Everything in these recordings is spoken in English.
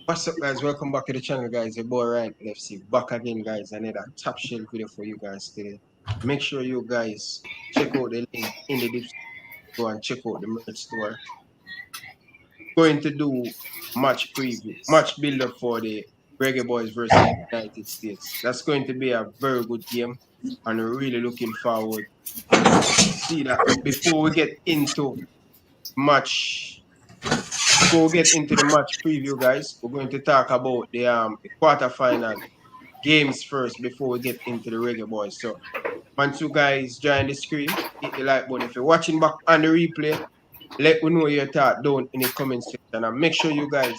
What's up, guys? Welcome back to the channel, guys. Your boy Ryan LFC back again, guys. Another top shelf video for you guys today. Make sure you guys check out the link in the description and check out the merch store. Going to do match preview, match builder for the Reggae Boyz versus United States. That's going to be a very good game, and we're really looking forward to see that. Before we get into match Before we get into the match preview, guys, we're going to talk about the quarterfinal games first before we get into the Reggae Boyz. So once you guys join the screen, hit the like button. If you're watching back on the replay, let me know your thought down in the comment section. And make sure you guys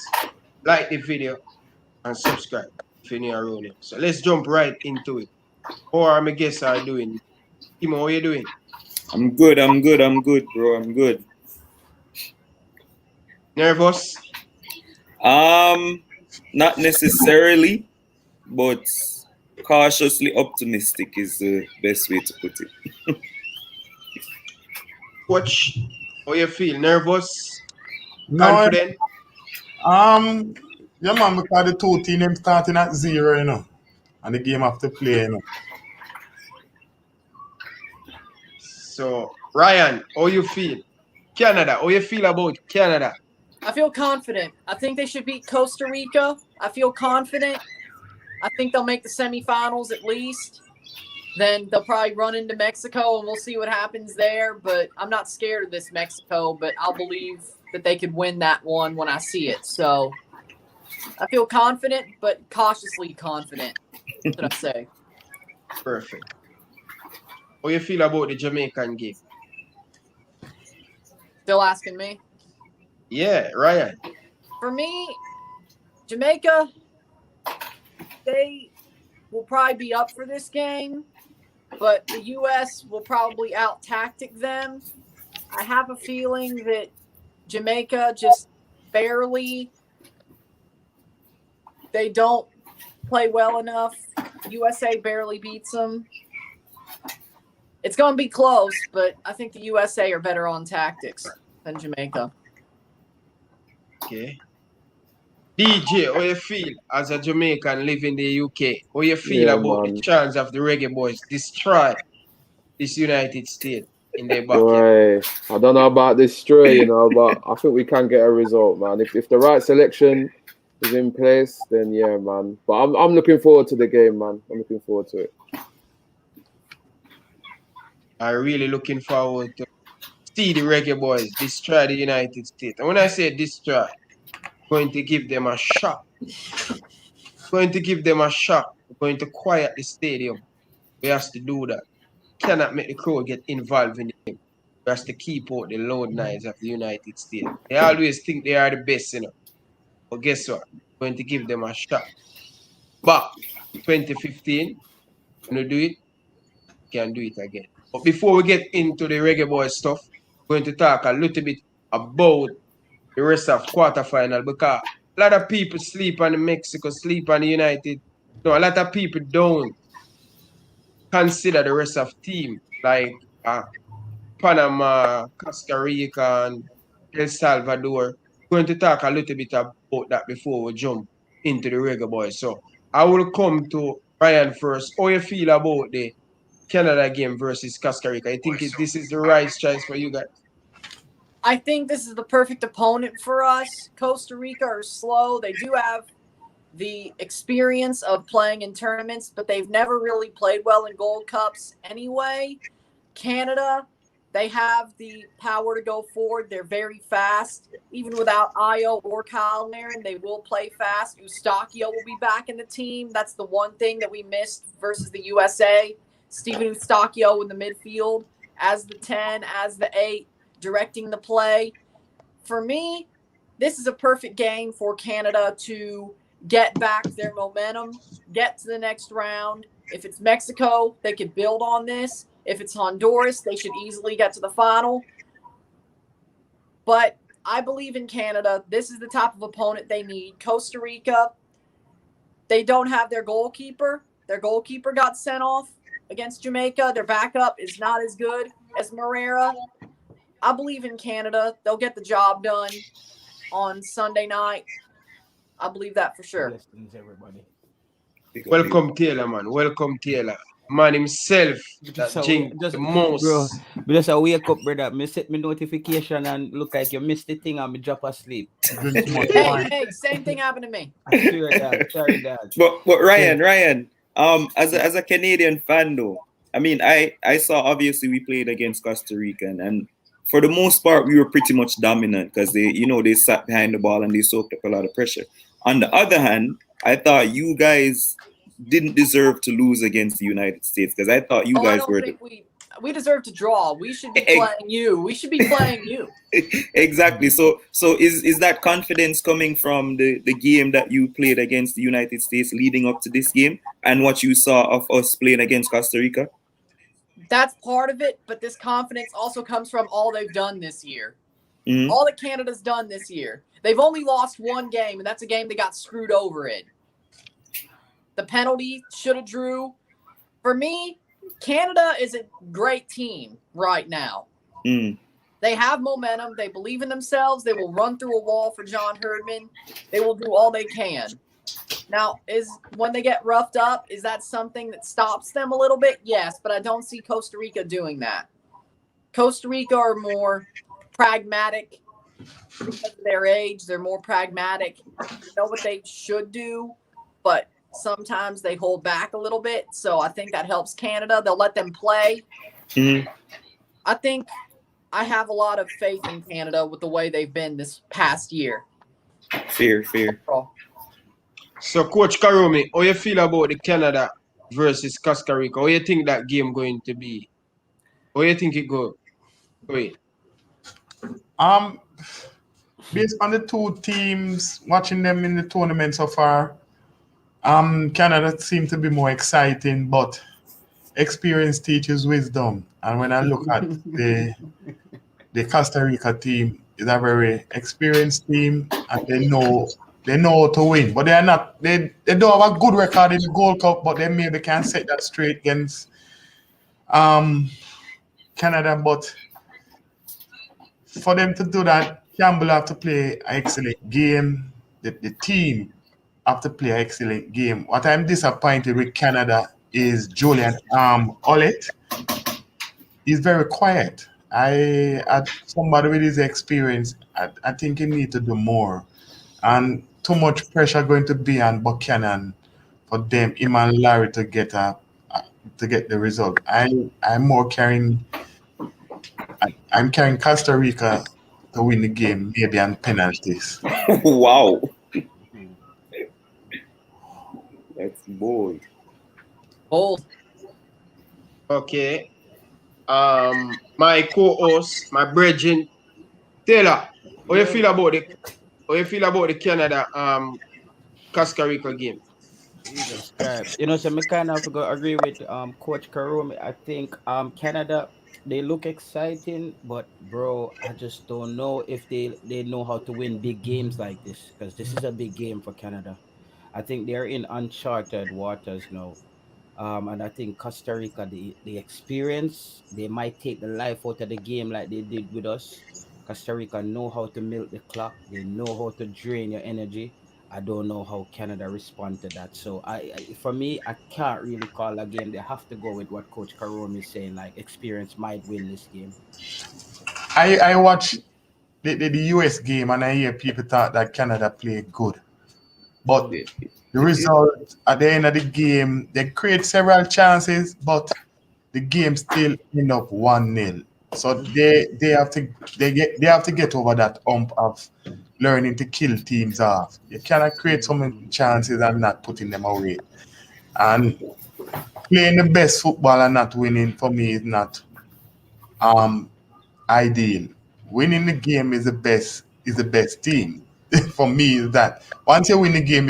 like the video and subscribe if you're new around here. So let's jump right into it. How are my guests are doing? Timo, how you doing? I'm good, bro. I'm good. Nervous? Not necessarily, but cautiously optimistic is the best way to put it. Coach, how you feel? Nervous? No, Confident? yeah, man, because the two teams them starting at 0, you know, and the game have to play, you know. So, Ryan, how you feel? Canada, how you feel about Canada? I feel confident. I think they should beat Costa Rica. I feel confident. I think they'll make the semifinals at least. Then they'll probably run into Mexico, and we'll see what happens there. But I'm not scared of this Mexico, but I'll believe that they could win that one when I see it. So I feel confident, but cautiously confident. That's what I say. Perfect. How you feel about the Jamaican game? Still asking me? Yeah, Ryan. For me, Jamaica, they will probably be up for this game, but the U.S. will probably out-tactic them. I have a feeling that Jamaica just barely, they don't play well enough. USA barely beats them. It's going to be close, but I think the USA are better on tactics than Jamaica. Okay. DJ, how you feel as a Jamaican living in the UK? How you feel about the chance of the Reggae Boyz destroy this United States in their backyard? Boy, I don't know about this stray, you know, but I think we can get a result, man. If the right selection is in place, then yeah, man. But I'm looking forward to the game, man. I'm looking forward to it. I'm really looking forward to see the Reggae Boyz destroy the United States. And when I say destroy, going to give them a shock. Going to give them a shock. We're going to quiet the stadium. We have to do that. Cannot make the crowd get involved in the game. We have to keep out the loud noise of the United States. They always think they are the best, you know. But guess what? We're going to give them a shot. But 2015, when you do it, you can do it again. But before we get into the Reggae Boyz stuff, we're going to talk a little bit about the rest of quarterfinal, because a lot of people sleep on the Mexico, sleep on the United. No, a lot of people don't consider the rest of team like Panama, Costa Rica, and El Salvador. We're going to talk a little bit about that before we jump into the Reggae Boyz. So I will come to Ryan first. How you feel about the Canada game versus Costa Rica? I think this is the right choice for you guys. I think this is the perfect opponent for us. Costa Rica are slow. They do have the experience of playing in tournaments, but they've never really played well in Gold Cups anyway. Canada, they have the power to go forward. They're very fast. Even without Io or Kyle Marin, they will play fast. Eustachio will be back in the team. That's the one thing that we missed versus the USA. Steven Eustachio in the midfield as the 10, as the 8. Directing the play. For me, this is a perfect game for Canada to get back their momentum, get to the next round. If it's Mexico, they could build on this. If it's Honduras, they should easily get to the final. But I believe in Canada. This is the type of opponent they need. Costa Rica, they don't have their goalkeeper. Their goalkeeper got sent off against Jamaica. Their backup is not as good as Moreira. I believe in Canada. They'll get the job done on Sunday night. I believe that for sure. Blessings, everybody. Welcome, Taylor, man. Welcome, Taylor. Man himself that Just, drink the most. bro, just a wake up, brother. Me set me notification and look like you missed the thing and me drop asleep. Drink too much Hey, wine. hey, same thing happened to me. I swear that. Sorry, Dad. But Ryan, as a Canadian fan though, I mean, I saw obviously we played against Costa Rica and for the most part we were pretty much dominant because they sat behind the ball and they soaked up a lot of pressure. On the other hand, I thought you guys didn't deserve to lose against the United States because I thought you I guys don't were think we deserve to draw. We should be playing you. We should be playing you. exactly. So is that confidence coming from the game that you played against the United States leading up to this game and what you saw of us playing against Costa Rica? That's part of it, but this confidence also comes from all they've done this year. Mm-hmm. All that Canada's done this year. They've only lost one game, and that's a game they got screwed over in. The penalty should have drew. For me, Canada is a great team right now. Mm. They have momentum. They believe in themselves. They will run through a wall for John Herdman. They will do all they can. Now, when they get roughed up, is that something that stops them a little bit? Yes, but I don't see Costa Rica doing that. Costa Rica are more pragmatic because of their age. They're more pragmatic. They know what they should do, but sometimes they hold back a little bit. So I think that helps Canada. They'll let them play. Mm-hmm. I think I have a lot of faith in Canada with the way they've been this past year. Fair. So, Coach Karumi, how you feel about the Canada versus Costa Rica? How you think that game going to be? How you think it go? Wait. Based on the two teams, watching them in the tournament so far, Canada seems to be more exciting, but experience teaches wisdom. And when I look at the Costa Rica team, is a very experienced team, and they know how to win. But they don't have a good record in the Gold Cup, but they maybe can set that straight against Canada. But for them to do that, Campbell have to play an excellent game. The team have to play an excellent game. What I'm disappointed with Canada is Julian Ollett. He's very quiet. Somebody with his experience, I think he need to do more. And too much pressure going to be on Buchanan for them, him and Larry to get the result. I'm carrying Costa Rica to win the game, maybe on penalties. Wow. That's bold. Bold. Okay. My co-host, my brethren, Taylor, how you feel about the Canada Costa Rica game? Jesus Christ. So me kind of agree with Coach Karumi. I think Canada, they look exciting, but bro, I just don't know if they know how to win big games like this, because this is a big game for Canada. I think they're in uncharted waters now. And I think Costa Rica, the experience, they might take the life out of the game like they did with us. Costa Rica know how to milk the clock. They know how to drain your energy. I don't know how Canada respond to that. So for me, I can't really call a game. They have to go with what Coach Karome is saying, like experience might win this game. I watch the US game and I hear people talk that Canada played good. But the result at the end of the game, they create several chances, but the game still end up 1-0. So they have to get over that hump of learning to kill teams off. You cannot create so many chances and not putting them away. And playing the best football and not winning for me is not ideal. Winning the game is the best team. For me, is that once you win the game,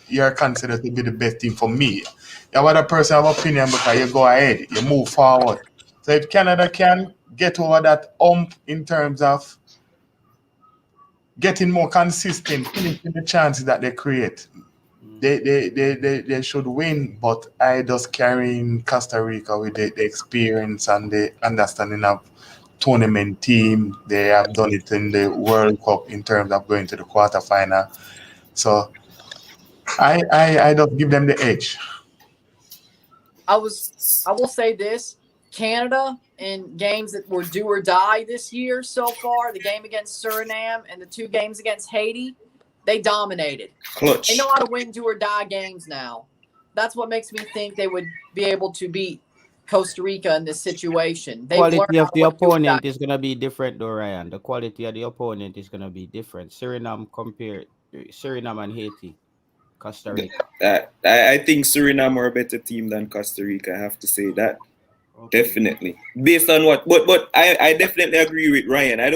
you're considered to be the best team. For me, you have other person have opinion because you go ahead, you move forward. So if Canada can get over that hump in terms of getting more consistent, finishing the chances that they create, they should win. But I just carrying Costa Rica with the experience and the understanding of tournament team. They have done it in the World Cup in terms of going to the quarterfinal. So I don't give them the edge. I will say this: Canada in games that were do or die this year so far, the game against Suriname and the 2 games against Haiti, they dominated. Clutch. They know how to win do or die games now. That's what makes me think they would be able to beat Costa Rica in this situation. They've learned Quality how of to the win do or die. opponent is gonna be different, though, Ryan. The quality of the opponent is gonna be different. Suriname and Haiti, Costa Rica. I think Suriname are a better team than Costa Rica. I have to say that. Okay. Definitely. Based on what, but I definitely agree with Ryan. I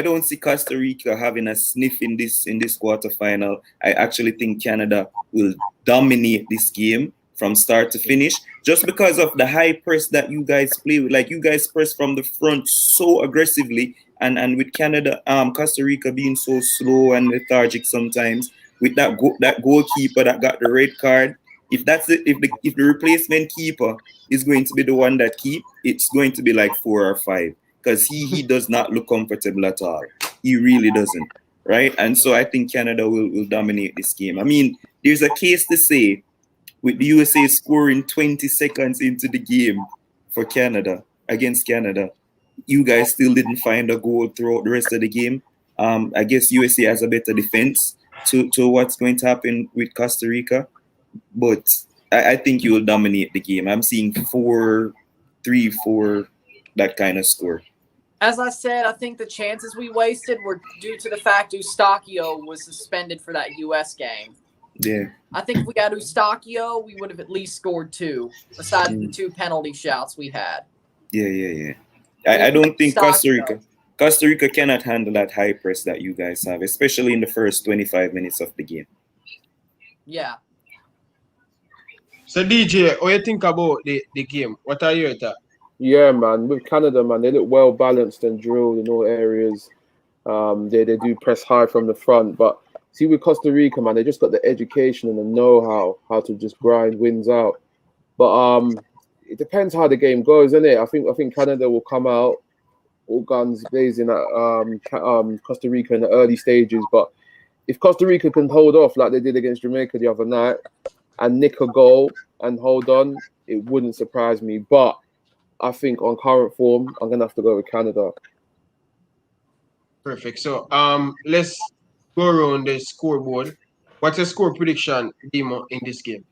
don't see Costa Rica having a sniff in this quarterfinal. I actually think Canada will dominate this game from start to finish, just because of the high press that you guys play with. Like, you guys press from the front so aggressively, and with Canada, Costa Rica being so slow and lethargic sometimes, with that goalkeeper that got the red card. If that's it, if the replacement keeper is going to be the one that keep, it's going to be like 4 or 5, because he does not look comfortable at all. He really doesn't, right? And so I think Canada will dominate this game. I mean, there's a case to say with the USA scoring 20 seconds into the game for Canada, against Canada, you guys still didn't find a goal throughout the rest of the game. I guess USA has a better defense to what's going to happen with Costa Rica, but I think you will dominate the game. I'm seeing 4-3-4, that kind of score. As I said, I think the chances we wasted were due to the fact Eustachio was suspended for that U.S. game. Yeah. I think if we got Eustachio, we would have at least scored 2, besides the 2 penalty shouts we had. Yeah. I don't think Costa Rica cannot handle that high press that you guys have, especially in the first 25 minutes of the game. Yeah. So DJ, what you think about the game? What are your thoughts? Yeah, man. With Canada, man, they look well balanced and drilled in all areas. They do press high from the front, but see, with Costa Rica, man, they just got the education and the know-how to just grind wins out. But it depends how the game goes, isn't it? I think Canada will come out all guns blazing at Costa Rica in the early stages. But if Costa Rica can hold off like they did against Jamaica the other night and nick a goal and hold on, it wouldn't surprise me. But I think on current form, I'm gonna have to go with Canada. Perfect. So let's go around the scoreboard. What's your score prediction, Demo, in this game?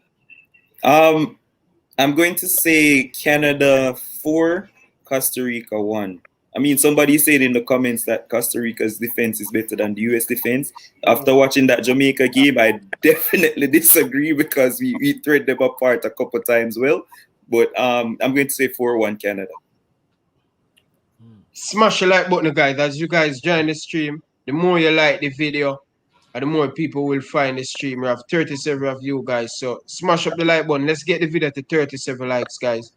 I'm going to say Canada 4, Costa Rica 1. I mean, somebody said in the comments that Costa Rica's defense is better than the US defense. After watching that Jamaica game, I definitely disagree, because we thread them apart a couple times well. But I'm going to say 4-1 Canada. Smash the like button, guys. As you guys join the stream, the more you like the video, and the more people will find the stream. We have 37 of you guys. So smash up the like button. Let's get the video to 37 likes, guys.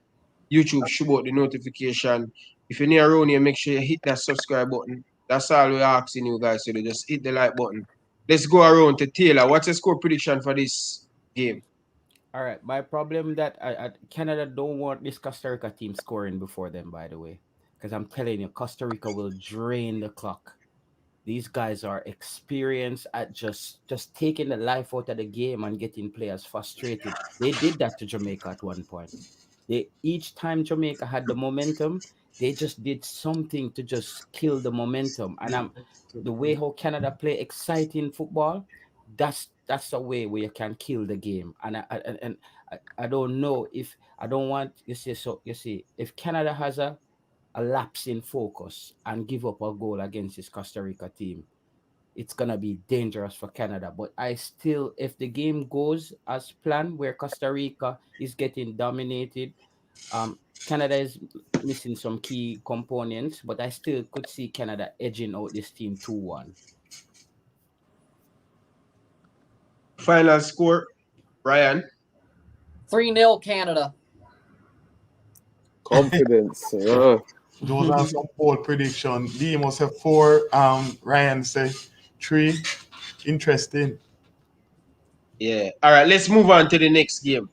YouTube, shoot out the notification. If you're near around here, make sure you hit that subscribe button. That's all we're asking you guys. So just hit the like button. Let's go around to Taylor. What's the score prediction for this game? All right. My problem that Canada don't want this Costa Rica team scoring before them, by the way, because I'm telling you, Costa Rica will drain the clock. These guys are experienced at just taking the life out of the game and getting players frustrated. They did that to Jamaica at one point. Each time Jamaica had the momentum, they just did something to just kill the momentum. And the way how Canada play exciting football, that's the way where you can kill the game. And I don't know if I don't want you see if Canada has a lapse in focus and give up a goal against this Costa Rica team, it's gonna be dangerous for Canada. But if the game goes as planned, where Costa Rica is getting dominated, Canada is missing some key components, but I still could see Canada edging out this team 2-1. Final score, Ryan. 3-0 Canada. Confidence. Those are some bold predictions. Demo said 4, Ryan said 3. Interesting. Yeah. All right, let's move on to the next game.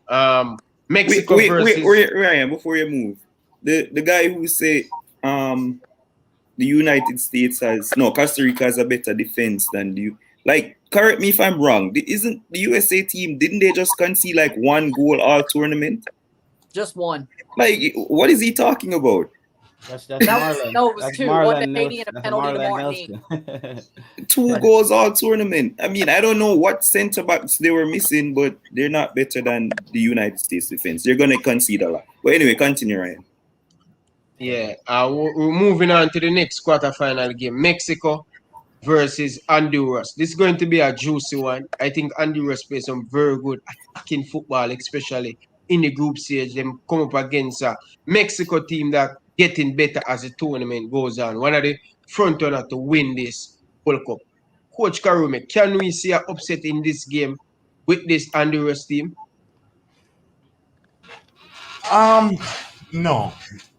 Mexico versus... Wait, Ryan, before you move. The guy who said the United States Costa Rica has a better defense than Like, correct me if I'm wrong. Isn't the USA team, didn't they just concede like 1 goal all tournament? Just one. Like, what is he talking about? That's That was, Marlon. no, it was That's two. One to Marlon Haiti and a Nelson. That's penalty to Marlon Martinique. Nelson. 2 goals all tournament. I mean, I don't know what centre backs they were missing, but they're not better than the United States defense. They're gonna concede a lot. But anyway, continue, Ryan. Yeah, we're moving on to the next quarterfinal game. Mexico versus Honduras. This is going to be a juicy one. I think Honduras play some very good attacking football, especially in the group stage. Them come up against a Mexico team that getting better as the tournament goes on. One of the front runner to win this World Cup. Coach Karume, can we see an upset in this game with this Honduras team? No.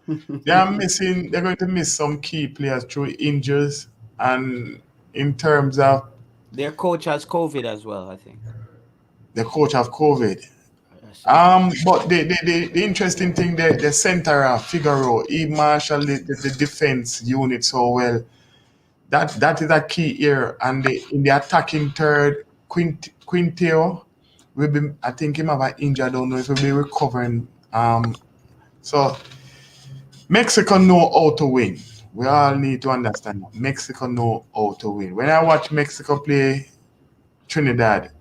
They're going to miss some key players through injuries, and in terms of Their coach has COVID as well, I think. the coach have COVID. Yes. But the interesting thing, the center Figaro, he marshaled the defense unit so well. That is a key here. And in the attacking third, Quinteo will be, I think him have an injury. I don't know if he'll be recovering. So Mexico know how to win. We all need to understand that. Mexico know how to win. When I watch Mexico play Trinidad,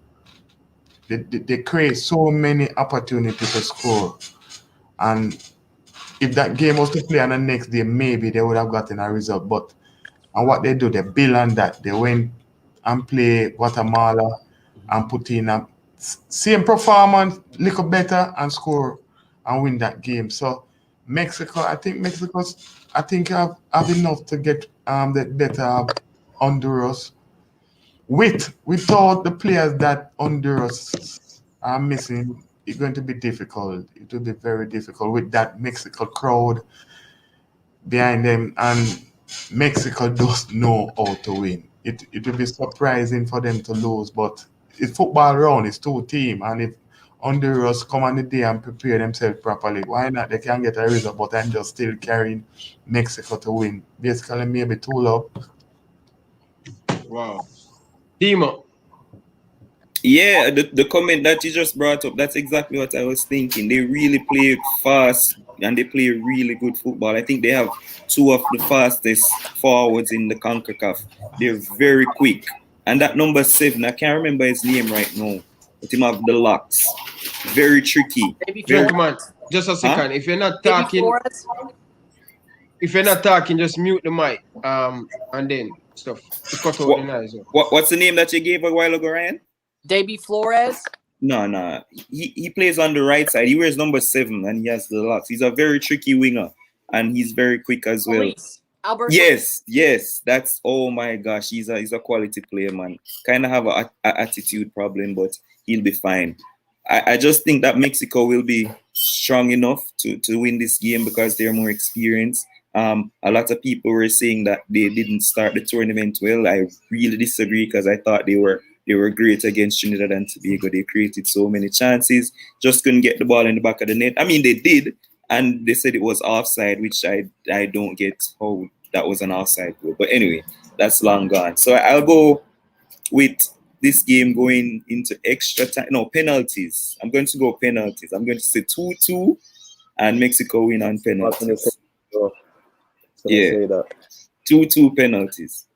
they create so many opportunities to score. And if that game was to play on the next day, maybe they would have gotten a result. But and what they do, they build on that. They went and play Guatemala and put in a same performance, little better, and score and win that game. So Mexico, I think have enough to get the better of Honduras. Without the players that Honduras are missing, it's going to be difficult. It will be very difficult with that Mexico crowd behind them, and Mexico does know how to win. It will be surprising for them to lose, but it's football round, it's 2 teams, and if Honduras come on the day and prepare themselves properly, why not? They can get a result, but I'm just still carrying Mexico to win. Basically, maybe 2 low. Wow. Dimo. Yeah, the comment that you just brought up, that's exactly what I was thinking. They really play fast and they play really good football. I think they have 2 of the fastest forwards in the CONCACAF. They're very quick. And that number 7, I can't remember his name right now, but him have the locks. Very tricky. Gentlemen, just a second. If you're not talking, just mute the mic. And then stuff. Cut out the noise. What's the name that you gave a while ago, Ryan? Davy Flores. No. He plays on the right side. He wears number 7 and he has the locks. He's a very tricky winger and he's very quick as well. Albert. Yes. That's, oh my gosh, he's a quality player, man. Kind of have a attitude problem, but he'll be fine. I just think that Mexico will be strong enough to win this game because they're more experienced. A lot of people were saying that they didn't start the tournament well. I really disagree because I thought they were great against Trinidad and Tobago. They created so many chances, just couldn't get the ball in the back of the net. I mean, they did, and they said it was offside, which I don't get how that was an offside goal. But anyway, that's long gone. So I'll go with this game going into extra time. No, penalties. I'm going to go penalties. I'm going to say 2-2 and Mexico win on penalties. Yeah, 2-2 penalties.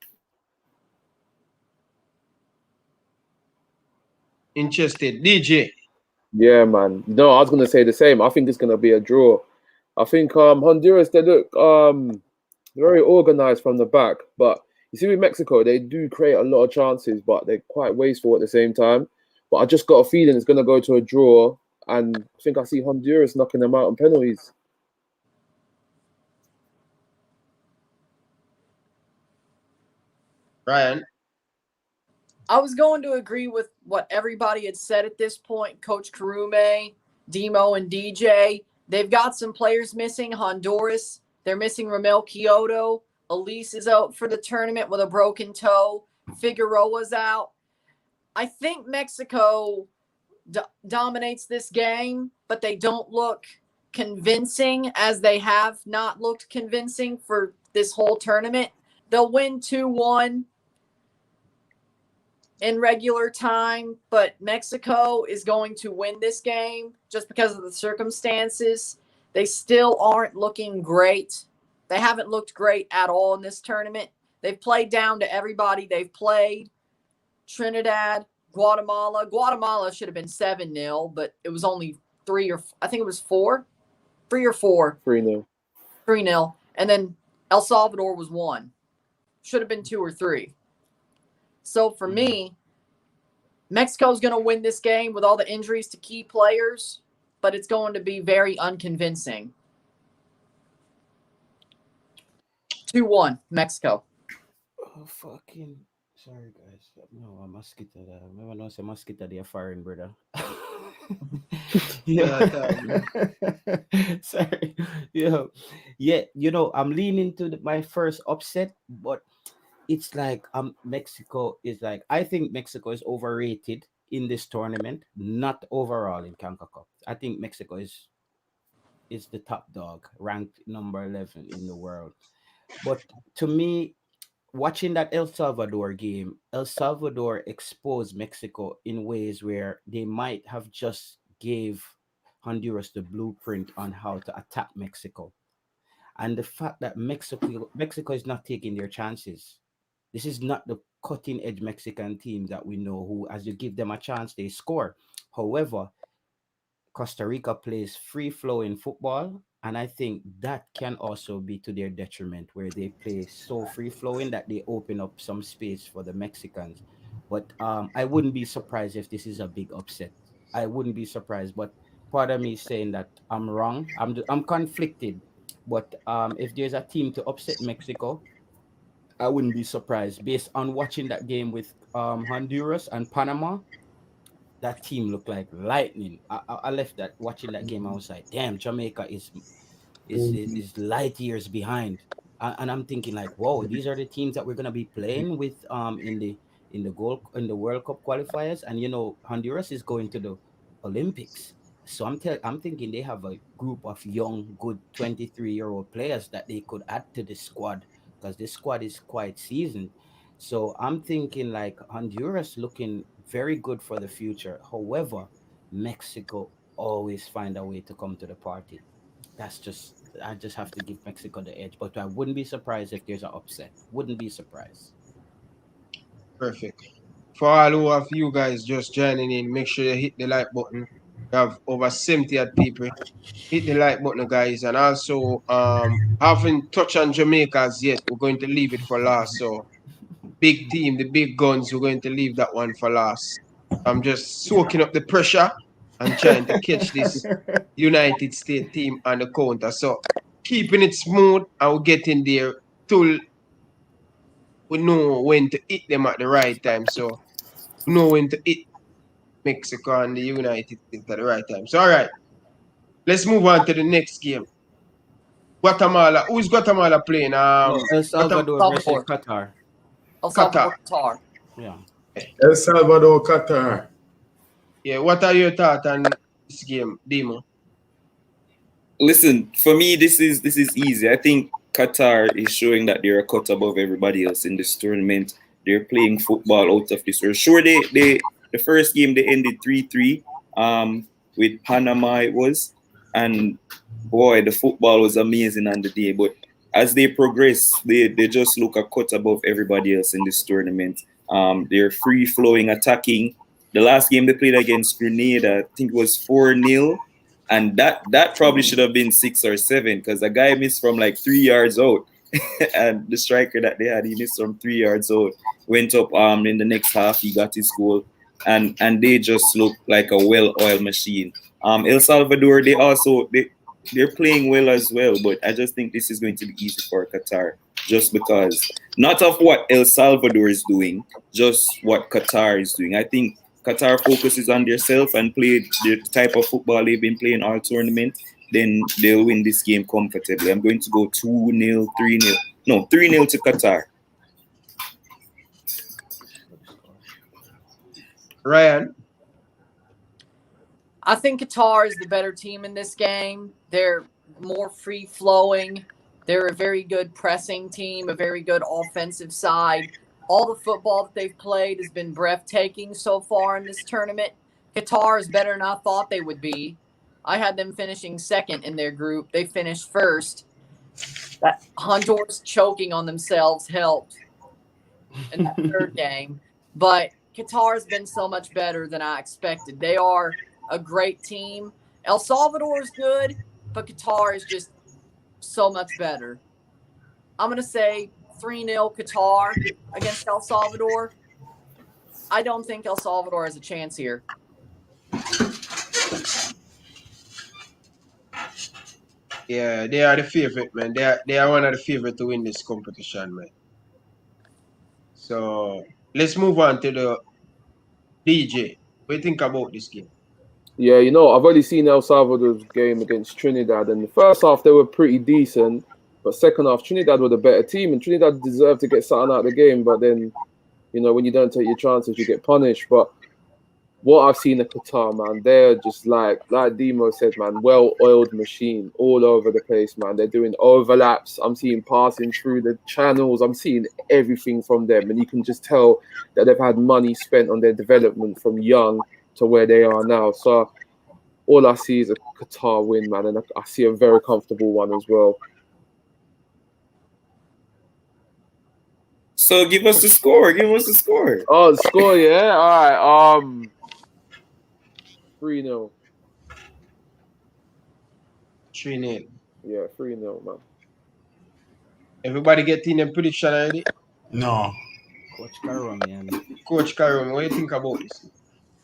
Interested. DJ. Yeah, man. No, I was gonna say the same. I think it's gonna be a draw. I think Honduras, they look very organized from the back, but you see with Mexico, they do create a lot of chances, but they're quite wasteful at the same time. But I just got a feeling it's gonna go to a draw, and I think I see Honduras knocking them out on penalties. Ryan. I was going to agree with what everybody had said at this point. Coach Karume, Demo, and DJ. They've got some players missing. Honduras, they're missing Ramel Kyoto. Elise is out for the tournament with a broken toe. Figueroa's out. I think Mexico dominates this game, but they don't look convincing, as they have not looked convincing for this whole tournament. They'll win 2-1. in regular time, but Mexico is going to win this game just because of the circumstances. They still aren't looking great. They haven't looked great at all in this tournament. They've played down to everybody they've played. Trinidad, Guatemala. Guatemala should have been 7-0, but it was only 3 or I think it was 4. 3 or 4. 3-0. 3-0. And then El Salvador was 1. Should have been 2 or 3. So for me, Mexico's going to win this game with all the injuries to key players, but it's going to be very unconvincing. 2-1, Mexico. Oh, fucking. Sorry, guys. No, a mosquito. Remember, no, say mosquito, they're foreign, brother. Yeah. Sorry. Yeah, I'm leaning to my first upset, but it's like Mexico is like, I think Mexico is overrated in this tournament, not overall in CONCACAF. I think Mexico is the top dog, ranked number 11 in the world. But to me, watching that El Salvador game, El Salvador exposed Mexico in ways where they might have just gave Honduras the blueprint on how to attack Mexico. And the fact that Mexico is not taking their chances. This is not the cutting edge Mexican team that we know who, as you give them a chance, they score. However, Costa Rica plays free flowing football, and I think that can also be to their detriment, where they play so free flowing that they open up some space for the Mexicans. But I wouldn't be surprised if this is a big upset. I wouldn't be surprised, but part of me is saying that I'm wrong. I'm conflicted, but if there's a team to upset Mexico, I wouldn't be surprised based on watching that game with Honduras and Panama. That team looked like lightning. I left that watching that game. I was like, damn, Jamaica is light years behind. And I'm thinking like, whoa, these are the teams that we're gonna be playing with in the World Cup qualifiers. And Honduras is going to the Olympics. So I'm thinking they have a group of young, good 23-year-old players that they could add to the squad, because this squad is quite seasoned. So I'm thinking like Honduras looking very good for the future. However, Mexico always find a way to come to the party. I just have to give Mexico the edge. But I wouldn't be surprised if there's an upset. Wouldn't be surprised. Perfect. For all of you guys just joining in, make sure you hit the like button. We have over 70 odd people. Hit the like button, guys. And also, haven't touched on Jamaica as yet. We're going to leave it for last. So, big team, the big guns, we're going to leave that one for last. I'm just soaking up the pressure and trying to catch this United States team on the counter. So, keeping it smooth and we're getting there till we know when to hit them at the right time. So, we know when to hit Mexico and the United States at the right time. So, all right. Let's move on to the next game. Guatemala. Who's Guatemala playing? El Salvador versus Qatar. El Salvador, Qatar. Yeah. El Salvador, Qatar. Yeah, what are your thoughts on this game, Dimo? Listen, for me, this is easy. I think Qatar is showing that they're a cut above everybody else in this tournament. They're playing football out of this world. Sure, they the first game they ended 3-3 with Panama it was, and boy, the football was amazing on the day. But as they progress, they just look a cut above everybody else in this tournament. They're free flowing, attacking. The last game they played against Grenada, I think it was 4-0. And that probably should have been 6 or 7, because a guy missed from like 3 yards out. And the striker that they had, he missed from 3 yards out. Went up in the next half, he got his goal. And they just look like a well-oiled machine. El Salvador, they're playing well as well, but I just think this is going to be easy for Qatar, just because, not of what El Salvador is doing, just what Qatar is doing. I think Qatar focuses on themselves and play the type of football they've been playing all tournament, then they'll win this game comfortably. I'm going to go 2-0, 3-0. No, 3-0 to Qatar. Ryan? I think Qatar is the better team in this game. They're more free-flowing. They're a very good pressing team, a very good offensive side. all the football that they've played has been breathtaking so far in this tournament. Qatar is better than I thought they would be. I had them finishing second in their group. They finished first. That Honduras choking on themselves helped in that third game. But Qatar has been so much better than I expected. They are a great team. El Salvador is good, but Qatar is just so much better. I'm going to say 3-0 Qatar against El Salvador. I don't think El Salvador has a chance here. Yeah, they are the favorite, man. They are one of the favorite to win this competition, man. So let's move on to the DJ. What do you think about this game? Yeah, I've already seen El Salvador's game against Trinidad, and the first half they were pretty decent, but second half Trinidad were the better team, and Trinidad deserved to get something out of the game. But then, when you don't take your chances, you get punished. But what I've seen at Qatar, man, they're just like Demo said, man, well-oiled machine all over the place, man. They're doing overlaps. I'm seeing passing through the channels. I'm seeing everything from them, and you can just tell that they've had money spent on their development from young to where they are now. So all I see is a Qatar win, man, and I see a very comfortable one as well. So give us the score. Oh, the score, yeah. All right. 3-0. 3-0. Yeah, 3-0, man. Everybody get in the prediction already? No. Coach Karam, man. Coach Karam, what do you think about this?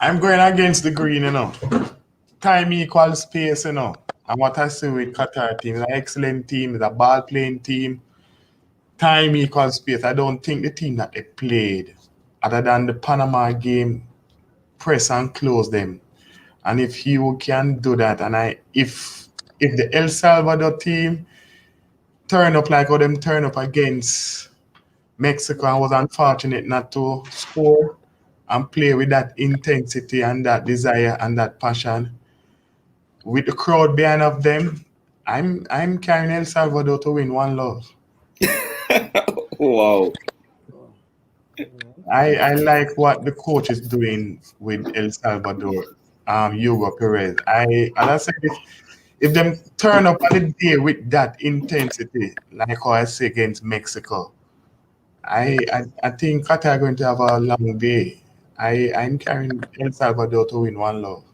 I'm going against the green, Time equals space, And what I see with Qatar team is an excellent team, it's a ball-playing team. Time equals space. I don't think the team that they played, other than the Panama game, press and close them. And if you can do that, and if the El Salvador team turn up like how them turn up against Mexico and was unfortunate not to score and play with that intensity and that desire and that passion, with the crowd behind of them, I'm carrying El Salvador to win 1-0. Wow. I like what the coach is doing with El Salvador, Hugo Perez. As I said, if them turn up on the day with that intensity, like how I say against Mexico, I think Qatar are going to have a long day. I'm carrying El Salvador to win 1-0.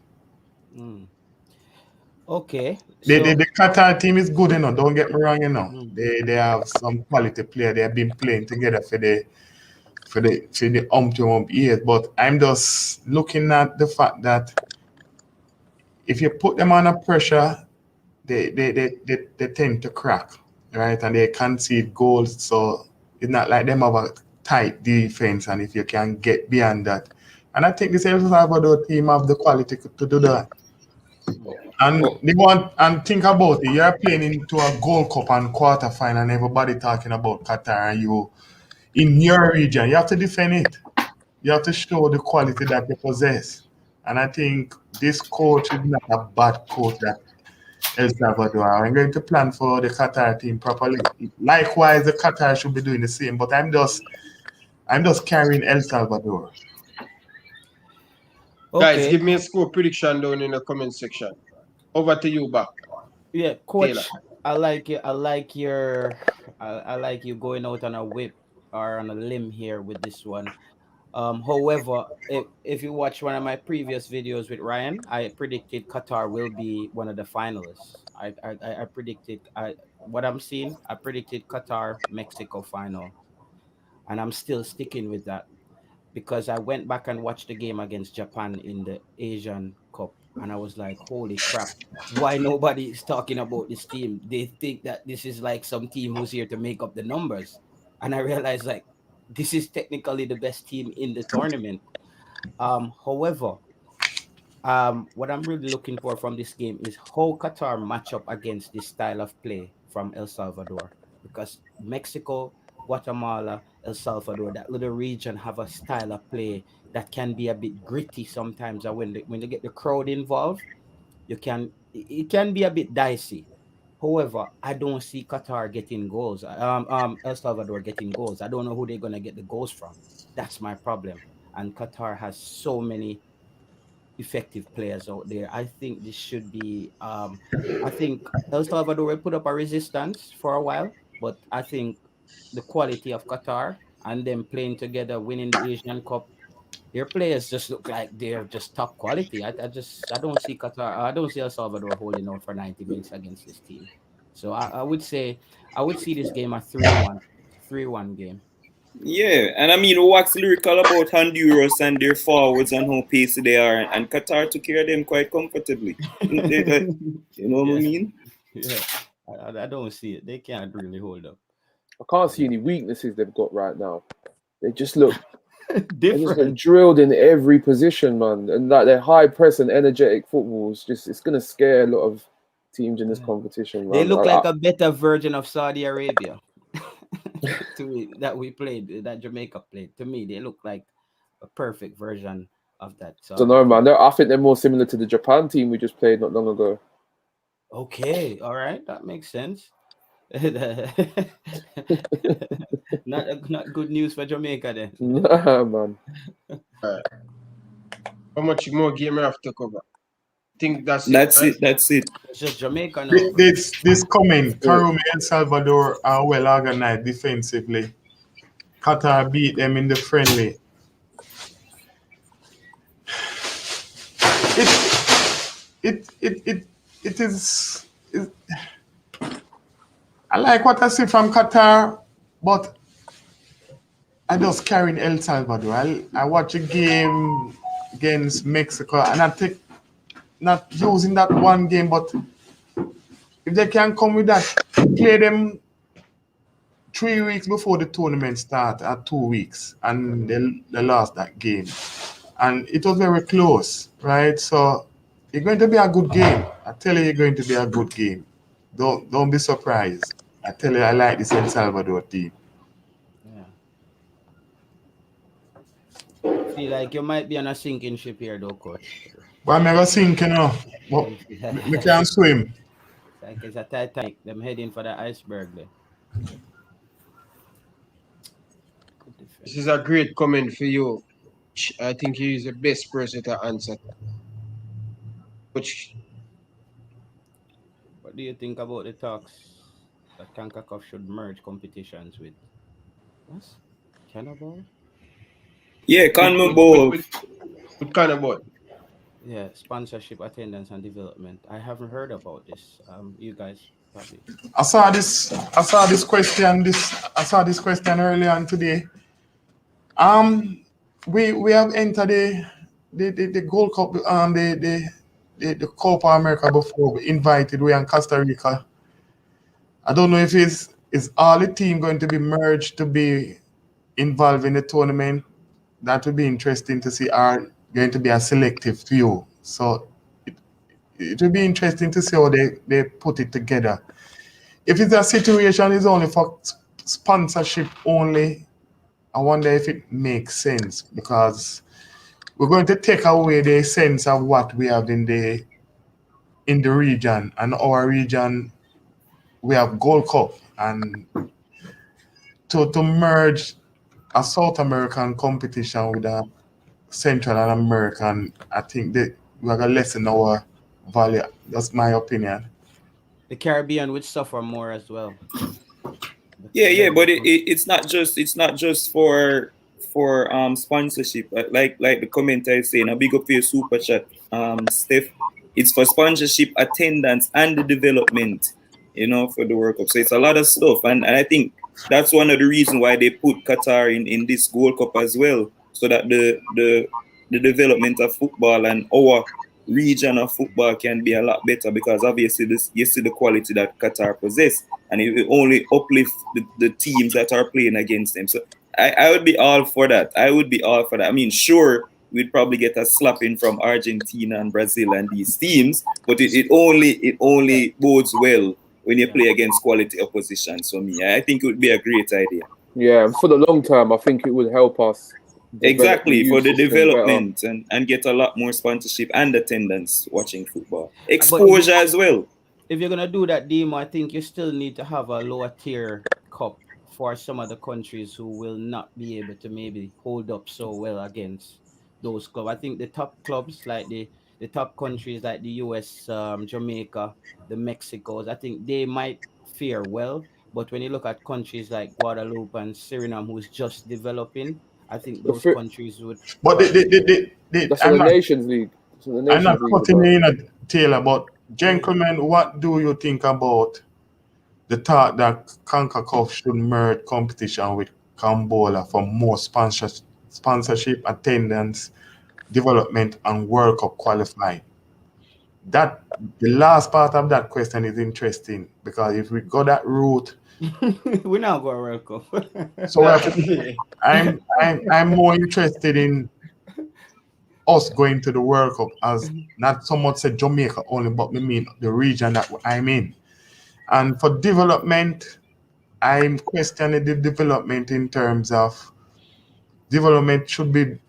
Okay. The Qatar team is good, Don't get me wrong, They have some quality player. They have been playing together for the years. But I'm just looking at the fact that if you put them under pressure, they tend to crack, right? And they concede goals. So it's not like them have a tight defense. And if you can get beyond that, and I think this El Salvador team have the quality to do that. And think about it. You're playing into a Gold Cup and quarterfinal, and everybody talking about Qatar, and you in your region, you have to defend it. You have to show the quality that you possess. And I think this coach is not a bad coach that El Salvador. I'm going to plan for the Qatar team properly. Likewise, the Qatar should be doing the same. But I'm just carrying El Salvador. Okay. Guys, give me a score prediction down in the comment section. Over to you, back. Yeah, Coach. Taylor. I like you. I like you going out on a whip or on a limb here with this one. However, if you watch one of my previous videos with Ryan, I predicted Qatar will be one of the finalists. I predicted what I'm seeing. I predicted Qatar Mexico final, and I'm still sticking with that because I went back and watched the game against Japan in the Asian Cup, and I was like, holy crap, why nobody is talking about this team? They think that this is like some team who's here to make up the numbers. And I realized like this is technically the best team in the tournament. However, what I'm really looking for from this game is how Qatar match up against this style of play from El Salvador, because Mexico, Guatemala, El Salvador, that little region have a style of play that can be a bit gritty sometimes. And when they get the crowd involved, it can be a bit dicey. However, I don't see Qatar getting goals. El Salvador getting goals. I don't know who they're gonna get the goals from. That's my problem. And Qatar has so many effective players out there. I think this should be. I think El Salvador will put up a resistance for a while, but I think the quality of Qatar and them playing together, winning the Asian Cup, their players just look like they're just top quality. I don't see Qatar. I don't see El Salvador holding out for 90 minutes against this team. So I would say I would see this game a 3-1, 3-1 game. Yeah, and I mean, what's lyrical about Honduras and their forwards and how pacey they are, and Qatar took care of them quite comfortably. You know what I mean? Yeah, I don't see it. They can't really hold up. I can't see any weaknesses they've got right now. They just look they just look Different. drilled in every position, man. And like their high press and energetic football is just it's gonna scare a lot of teams in this competition. They Man. look like a better version of Saudi Arabia. To me, that we played, that Jamaica played. To me, they look like a perfect version of that. I don't know, man. I think they're more similar to the Japan team we just played not long ago. Okay, all right, that makes sense. not good news for Jamaica then. Nah, man. Alright. How much more game we have to cover? I think that's it. That's right? it. That's it. It's just Jamaica now. This coming, Cameroon, El Salvador are well organized defensively. Qatar beat them in the friendly. It is. I like what I see from Qatar, but I just carrying El Salvador. I watch a game against Mexico, and I think not using that one game, but if they can come with that, play them 3 weeks before the tournament start, at 2 weeks, and they lost that game, and it was very close, right? So it's going to be a good game. I tell you, it's going to be a good game. Don't be surprised. I tell you, I like this El Salvador team. Yeah. Feel like you might be on a sinking ship here, though, coach. But I'm never sink, you know. But we can swim. Like it's a Titanic. Them heading for the iceberg there. This is a great comment for you. I think he is the best person to answer. Which What do you think about the talks that CONCACAF should merge competitions with? What? Cannibal? Yeah, CONMEBOL. with kind of what? Yeah, sponsorship, attendance, and development. I haven't heard about this. You guys probably. I saw this question earlier on today. We have entered the Gold Cup, the Copa America before. We invited. We in Costa Rica. I don't know if is all the team going to be merged to be involved in the tournament. That would be interesting to see. Are going to be a selective few. So it will be interesting to see how they put it together. If it's a situation is only for sponsorship only, I wonder if it makes sense, because we're going to take away the sense of what we have in the region. And our region, we have Gold Cup, and to merge a South American competition with a Central and American, I think that we are gonna lessen our value. That's my opinion. The Caribbean would suffer more as well. Yeah, but it's not just for sponsorship. Like the commenter is saying, a big up for your super chat, Steph. It's for sponsorship, attendance, and the development, for the World Cup. So it's a lot of stuff, and I think that's one of the reasons why they put Qatar in this Gold Cup as well, so that the development of football and our region of football can be a lot better, because obviously you see the quality that Qatar possess, and it will only uplift the teams that are playing against them. So I would be all for that. I mean, sure, we'd probably get a slapping from Argentina and Brazil and these teams, but it only bodes well when you play against quality opposition. So I think it would be a great idea. Yeah, and for the long term, I think it would help us. Exactly, for the development and get a lot more sponsorship and attendance watching football. Exposure as well. if you're gonna do that, Demo, I think you still need to have a lower tier cup for some of the countries who will not be able to maybe hold up so well against those clubs. I think the top clubs like the top countries like the US, Jamaica, the Mexicos, I think they might fare well. But when you look at countries like Guadeloupe and Suriname, who's just developing, I think The those fir- countries would But probably. that's in the Nations League. It's in the I'm not Nations League, cutting bro. in a Taylor, but gentlemen, what do you think about the thought that CONCACAF should merge competition with Cambola for more sponsorship, attendance, development, and World Cup qualifying? That the last part of that question is interesting because if we go that route, We're not going World Cup. so we have to, I'm more interested in us going to the World Cup as not so much said Jamaica only, but me mean the region that I'm in. And for development, I'm questioning the development in terms of development should be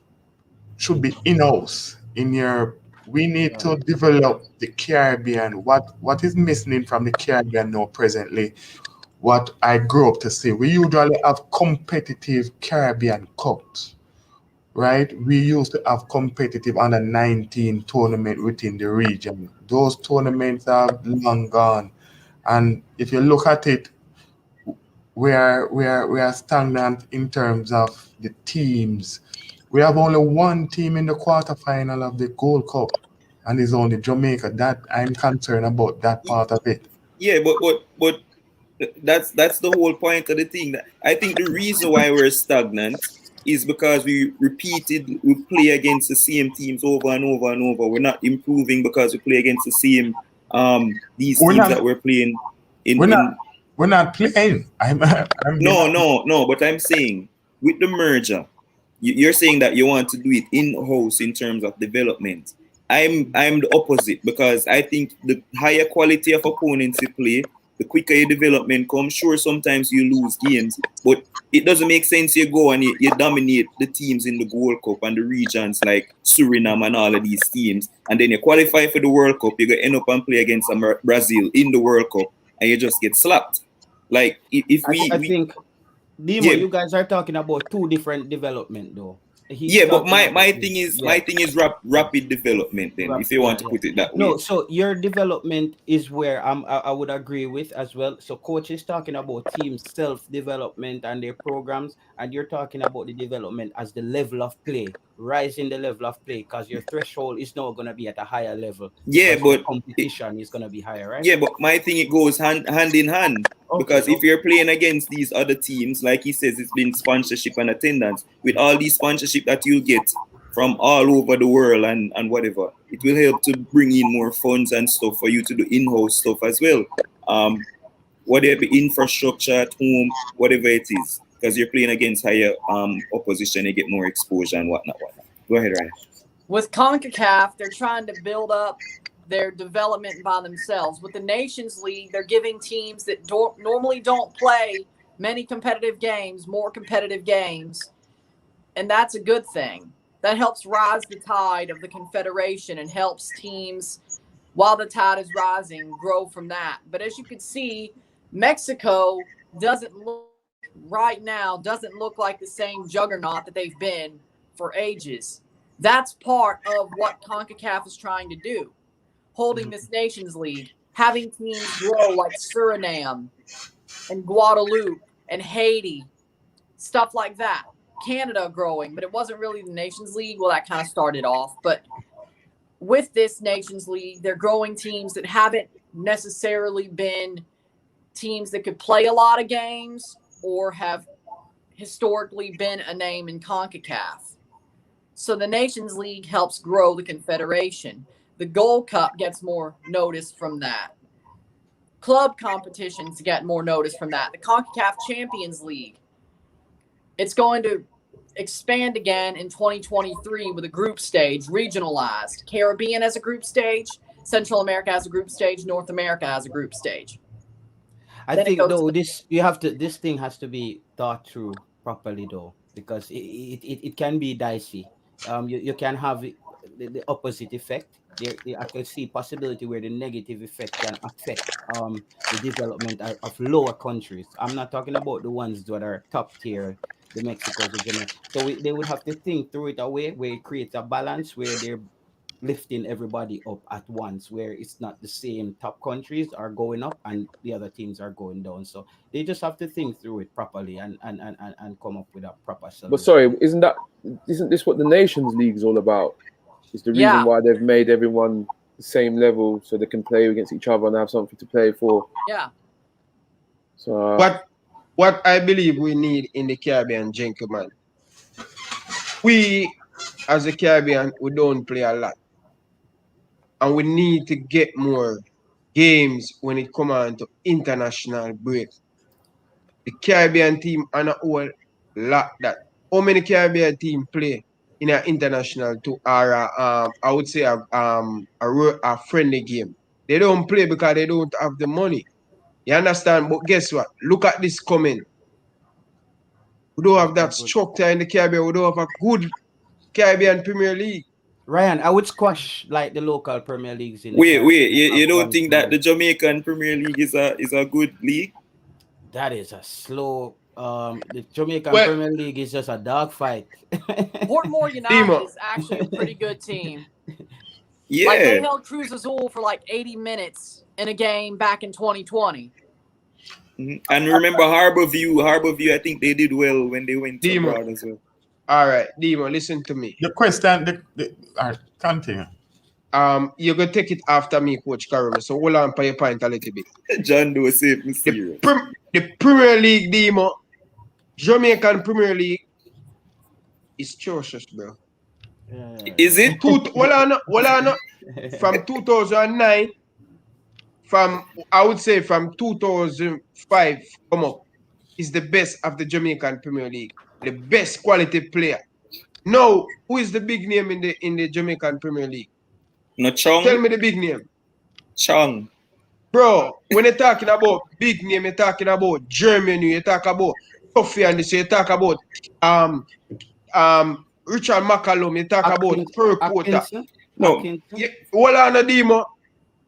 in-house in your. We need to develop the Caribbean. What is missing from the Caribbean now presently? What I grew up to see, we usually have competitive Caribbean cups, right? We used to have competitive under 19 tournament within the region. Those tournaments are long gone. And if you look at it, we are stagnant in terms of the teams. We have only one team in the quarterfinal of the Gold Cup, and it's only Jamaica. That I'm concerned about that part of it. Yeah, but that's the whole point of the thing. That I think the reason why we're stagnant is because we play against the same teams over and over and over. We're not improving because we play against the same these We're teams that not we're playing we're not in we're not playing. no, but I'm saying with the merger, you're saying that you want to do it in-house in terms of development. I'm the opposite because I think the higher quality of opponents you play, the quicker your development comes. Sure, sometimes you lose games, but it doesn't make sense you go and you dominate the teams in the Gold Cup and the regions like Suriname and all of these teams, and then you qualify for the World Cup, you're going to end up and play against Brazil in the World Cup, and you just get slapped. Like, if I we think Demo, yeah, you guys are talking about two different development though. He's yeah, but talking my about thing is yeah. rapid development. Then, if you want to Yeah. put it that way. No, so your development is where I would agree with as well. So coach is talking about team self-development and their programs, and you're talking about the development as the level of play, rising the level of play, because your threshold is now gonna be at a higher level Yeah, because your but competition is gonna be higher, right? yeah, but my thing, it goes hand in hand. Okay. Because if you're playing against these other teams, like he says, it's been sponsorship and attendance. With all these sponsorship that you'll get from all over the world and whatever, it will help to bring in more funds and stuff for you to do in-house stuff as well. Whatever infrastructure at home, whatever it is, because you're playing against higher opposition, you get more exposure and whatnot. Go ahead, Ryan. With CONCACAF, they're trying to build up their development by themselves. With the Nations League, they're giving teams that normally don't play many competitive games more competitive games, and that's a good thing. That helps rise the tide of the Confederation and helps teams, while the tide is rising, grow from that. But as you can see, Mexico doesn't look like the same juggernaut that they've been for ages. That's part of what CONCACAF is trying to do. Holding this Nations League, having teams grow like Suriname and Guadeloupe and Haiti, stuff like that. Canada growing, but it wasn't really the Nations League. Well, that kind of started off. But with this Nations League, they're growing teams that haven't necessarily been teams that could play a lot of games or have historically been a name in CONCACAF. So the Nations League helps grow the Confederation. The Gold Cup gets more notice from that. Club competitions get more notice from that. The CONCACAF Champions League, it's going to expand again in 2023 with a group stage, regionalized. Caribbean as a group stage, Central America as a group stage, North America as a group stage. I think though this thing has to be thought through properly though, because it can be dicey. You can have the opposite effect. I can see possibility where the negative effect can affect the development of lower countries. I'm not talking about the ones that are top tier, the Mexicos, the Jamaica. So they would have to think through it a way where it creates a balance where they're lifting everybody up at once, where it's not the same top countries are going up and the other teams are going down. So they just have to think through it properly and come up with a proper solution. But sorry, isn't this what the Nations League is all about? It's the reason Yeah. why they've made everyone the same level so they can play against each other and have something to play for. Yeah. So what I believe we need in the Caribbean, gentlemen, we as a Caribbean, we don't play a lot. And we need to get more games when it comes on to international break. The Caribbean team on a whole lot that. How many Caribbean team play in an international to or I would say a friendly game? They don't play because they don't have the money. You understand? But guess what? Look at this coming. We don't have that structure in the Caribbean. We don't have a good Caribbean Premier League. Ryan, I would squash like the local Premier Leagues in the Wait, Caribbean. you don't think that the Jamaican Premier League is a good league? That is a slow. The Jamaican Premier League is just a dogfight. Portmore United is actually a pretty good team. Yeah. Like they held Cruz Azul for like 80 minutes in a game back in 2020. Mm-hmm. And remember Harborview, I think they did well when they went to abroad as well. All right, Demo, listen to me. The question, all right, continue. You're going to take it after me, Coach Karum. So hold on for your point a little bit. John Doe safe and serious. The Premier League, Demo, Jamaican Premier League is atrocious, bro. Is it? Hold on. From 2009, I would say from 2005 come up, is the best of the Jamaican Premier League. The best quality player. Now, who is the big name in the Jamaican Premier League? No, Chong. Tell me the big name. Chong. Bro, when you're talking about big name, you're talking about Germany, you talk about Tuffy and this, you talk about Richard McCallum, you talk about Perquota. No, hold on, Demo.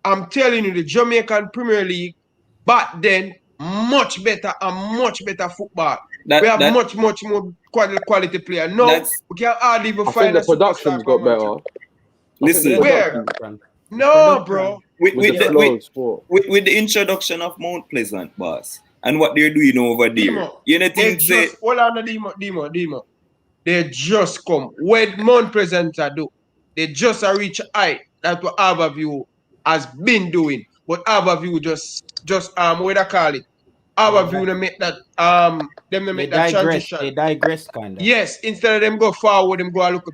I'm telling you, the Jamaican Premier League back then much better and much better football. We have much more quality player. No, we can hardly even find the production's got better. Listen, where? No, bro. With the introduction of Mount Pleasant, boss, and what they're doing over there, Demo, you know, things say. Hold on, Demo. They just come. What Mount Pleasant do? They just reach height. That's what Harborview has been doing. But Harborview just what I call it. Harborview they make that transition. They digress kind of. Yes, instead of them go forward, them go look.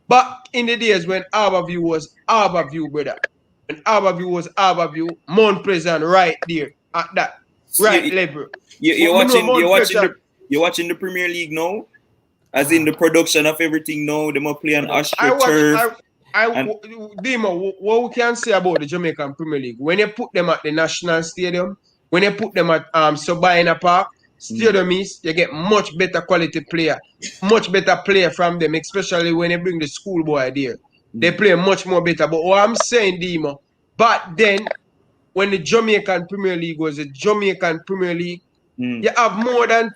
Back in the days when Harborview was Harborview, brother. When Harborview was Harborview, Mount Pleasant right there at that level. You're watching the Premier League now? As in the production of everything now, they must play on AstroTurf. Demo, what we can say about the Jamaican Premier League, when you put them at the National Stadium, when you put them at Sabina Park, Stadium East, you get much better quality player, much better player from them, especially when you bring the schoolboy there. They play much more better. But what I'm saying, Demo, but then when the Jamaican Premier League was a Jamaican Premier League, you have more than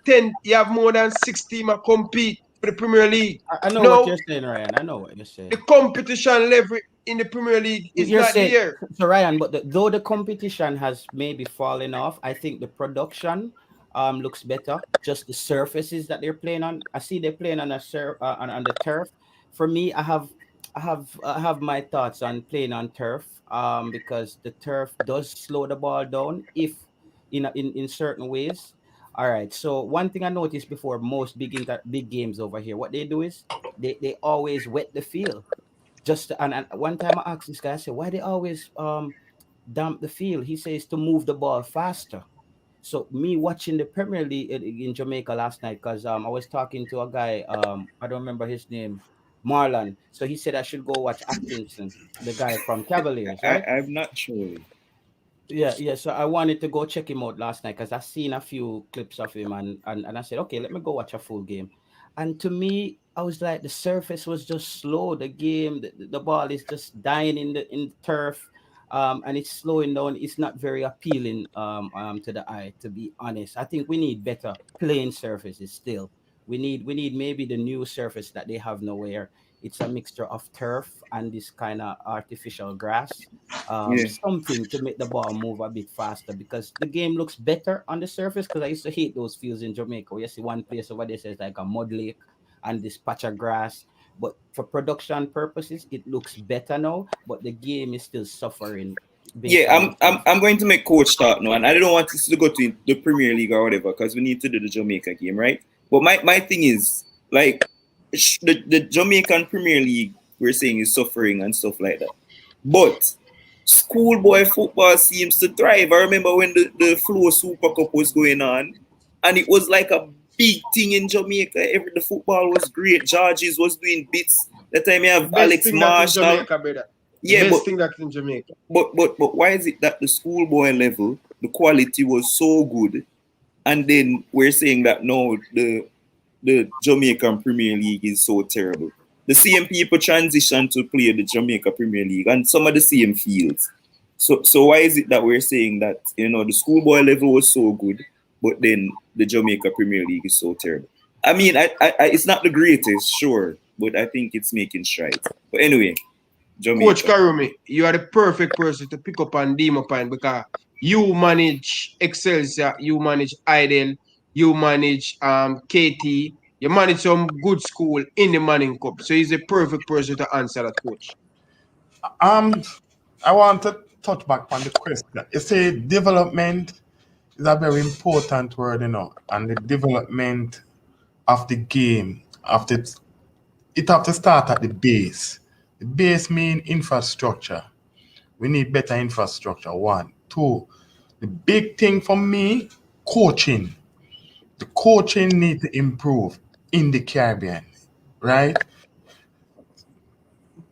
6 teams compete for the Premier League. I know what you're saying, Ryan. I know what you're saying. The competition level in the Premier League is not there. So Ryan, but though the competition has maybe fallen off, I think the production looks better. Just the surfaces that they're playing on. I see they're playing on on the turf. For me, I have my thoughts on playing on turf. Because the turf does slow the ball down if in certain ways. All right. So one thing I noticed before most big games over here, what they do is they always wet the field. And one time I asked this guy, I said, why they always damp the field? He says to move the ball faster. So me watching the Premier League in Jamaica last night, because I was talking to a guy, I don't remember his name, Marlon. So he said I should go watch Atkinson, the guy from Cavaliers, right? I'm not sure. Yeah. So I wanted to go check him out last night because I seen a few clips of him and I said, okay, let me go watch a full game. And to me, I was like, the surface was just slow. The game, the ball is just dying in the turf, and it's slowing down. It's not very appealing to the eye, to be honest. I think we need better playing surfaces still. We need maybe the new surface that they have nowhere. It's a mixture of turf and this kind of artificial grass. Yeah. Something to make the ball move a bit faster because the game looks better on the surface. Because I used to hate those fields in Jamaica. You see one place over there says like a mud lake and this patch of grass. But for production purposes, it looks better now. But the game is still suffering. Based Yeah, on the I'm going to make coach talk now, and I don't want us to go to the Premier League or whatever because we need to do the Jamaica game, right? But my thing is like the Jamaican Premier League we're saying is suffering and stuff like that. But schoolboy football seems to thrive. I remember when the Flow Super Cup was going on, and it was like a big thing in Jamaica. The football was great. Georges was doing bits. That time you have Best Alex thing that's in Marshall. Jamaica, brother. Yeah, Best but thing that's in Jamaica. but why is it that the schoolboy level, the quality was so good, and then we're saying that no, the Jamaican Premier League is so terrible? The same people transition to play the Jamaica Premier League and some of the same fields. So why is it that we're saying that the schoolboy level was so good, but then the Jamaica Premier League is so terrible? I mean, I it's not the greatest, sure, but I think it's making strides. But anyway, Jamaica. Coach Karumi, you are the perfect person to pick up and deem upon because you manage Excelsior, you manage Idle, you manage KT, you manage some good school in the Manning Cup. So he's the perfect person to answer that, coach. I want to touch back on the question. You say development is a very important word, and the development of the game, it have to start at the base. The base mean infrastructure. We need better infrastructure, one. Two, the big thing for me, coaching. The coaching need to improve in the Caribbean, right?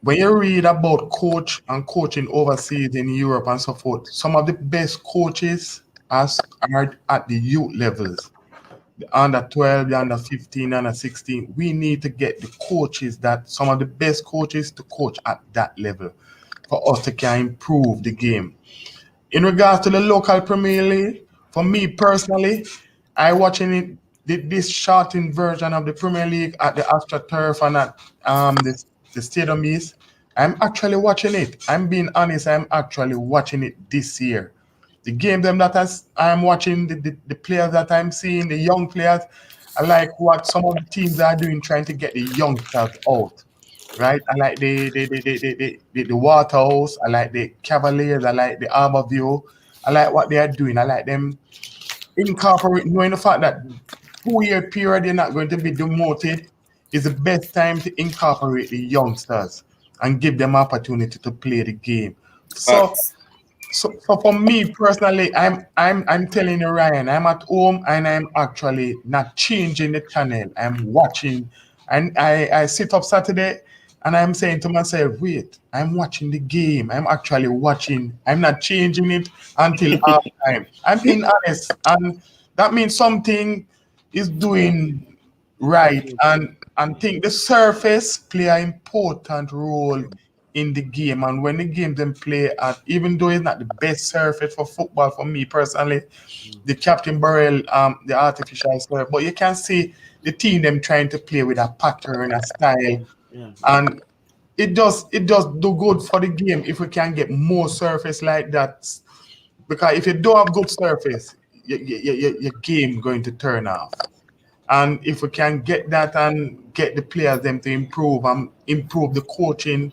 When you read about coach and coaching overseas in Europe and so forth, some of the best coaches are at the youth levels. The under 12, the under 15, under 16. We need to get the coaches some of the best coaches to coach at that level for us to can improve the game. In regards to the local Premier League, for me personally, I watching this shortened version of the Premier League at the AstroTurf and at the Stadium East. I'm actually watching it. I'm being honest, I'm actually watching it this year. The game them that I'm watching, the players that I'm seeing, the young players, I like what some of the teams are doing, trying to get the youngsters out. Right? I like the Waterhouse, I like the Cavaliers, I like the Arborview, I like what they are doing. I like them incorporating, knowing the fact that 2-year period they're not going to be demoted is the best time to incorporate the youngsters and give them opportunity to play the game. So for me personally, I'm telling you, Ryan, I'm at home and I'm actually not changing the channel. I'm watching, and I sit up Saturday and I'm saying to myself, wait, I'm watching the game. I'm actually watching. I'm not changing it until half time. I'm being honest, and that means something is doing right, and think the surface play an important role in the game. And when the game then play at, even though it's not the best surface for football for me personally, the Captain Burrell, the artificial surface, but you can see the team them trying to play with a pattern, a style, and it does do good for the game if we can get more surface like that. Because if you don't have good surface, your game going to turn off. And if we can get that and get the players them to improve and improve the coaching,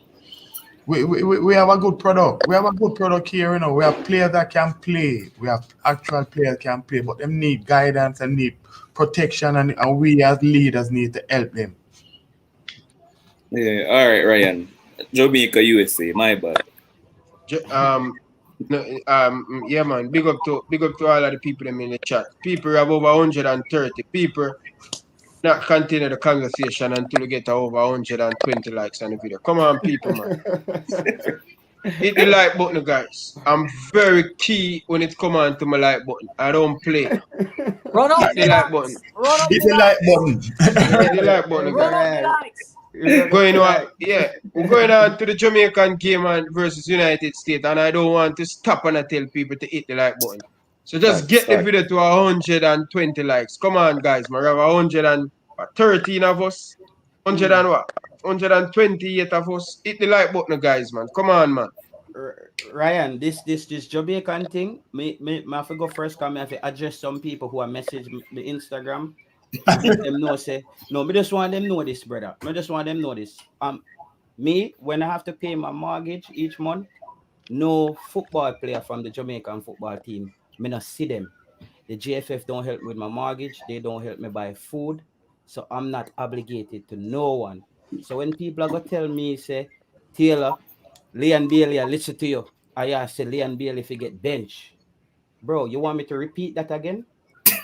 we have a good product. We have a good product here, We have players that can play. We have actual players that can play, but them need guidance and need protection, and we as leaders need to help them. Yeah, all right, Ryan. Jamaica, USA, my bad. Yeah, man. Big up to all of the people them in the chat. People have over 130 people. Not continue the conversation until we get over 120 likes on the video. Come on, people, man. Hit the like button, guys. I'm very key when it comes on to my like button. I don't play. Run up Hit the the like likes. button. Run up Hit the the like likes. button. Hit the like button, Run guys. up the likes. Going on, yeah, we're going on to the Jamaican game versus United States, and I don't want to stop and I tell people to hit the like button. So just get the video to 120 likes. Come on, guys. We have 113 of us. 100 and what? 128 of us. Hit the like button, guys, man. Come on, man. Ryan, this Jamaican thing, me I have to go first because I have to address some people who are message the Instagram. Let them know, say, no, me just want them know this, brother. Me just want them know this. Me, when I have to pay my mortgage each month, no football player from the Jamaican football team, me not see them. The JFF don't help with my mortgage. They don't help me buy food. So I'm not obligated to no one. So when people are going to tell me, say, Taylor, Leon Bailey, I listen to you. I say Leon Bailey if you get bench. Bro, you want me to repeat that again?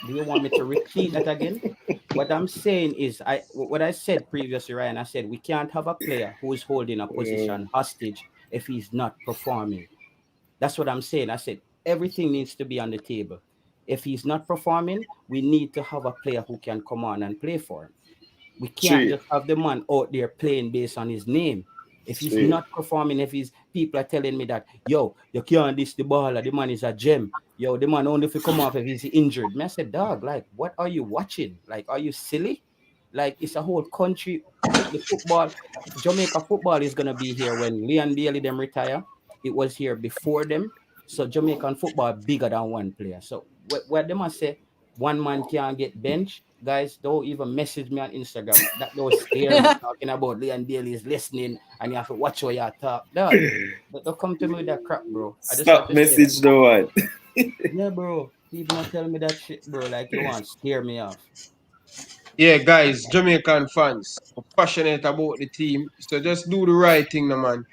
Do you want me to repeat that again? What I'm saying is, what I said previously, Ryan, I said we can't have a player who is holding a position hostage if he's not performing. That's what I'm saying. I said everything needs to be on the table. If he's not performing, we need to have a player who can come on and play for him. We can't just have the man out there playing based on his name. If he's not performing, if people are telling me that, yo, you can't diss the ball, the man is a gem. Yo, the man only if he come off if he's injured. Me, I said, dog, like, what are you watching? Like, are you silly? Like, it's a whole country. The football, Jamaica football is going to be here when Leon Bailey them retire. It was here before them. So Jamaican football bigger than one player. So what they must say, one man can't get bench. Guys, don't even message me on Instagram. That don't scare me. Talking about Leon Bailey is listening and you have to watch what you talk. Dog, don't come to me with that crap, bro. I just Stop message the one. yeah, bro. People not tell me that shit, bro. Like you want to scare me off. Yeah, guys, Jamaican fans, are passionate about the team. So just do the right thing, no, man.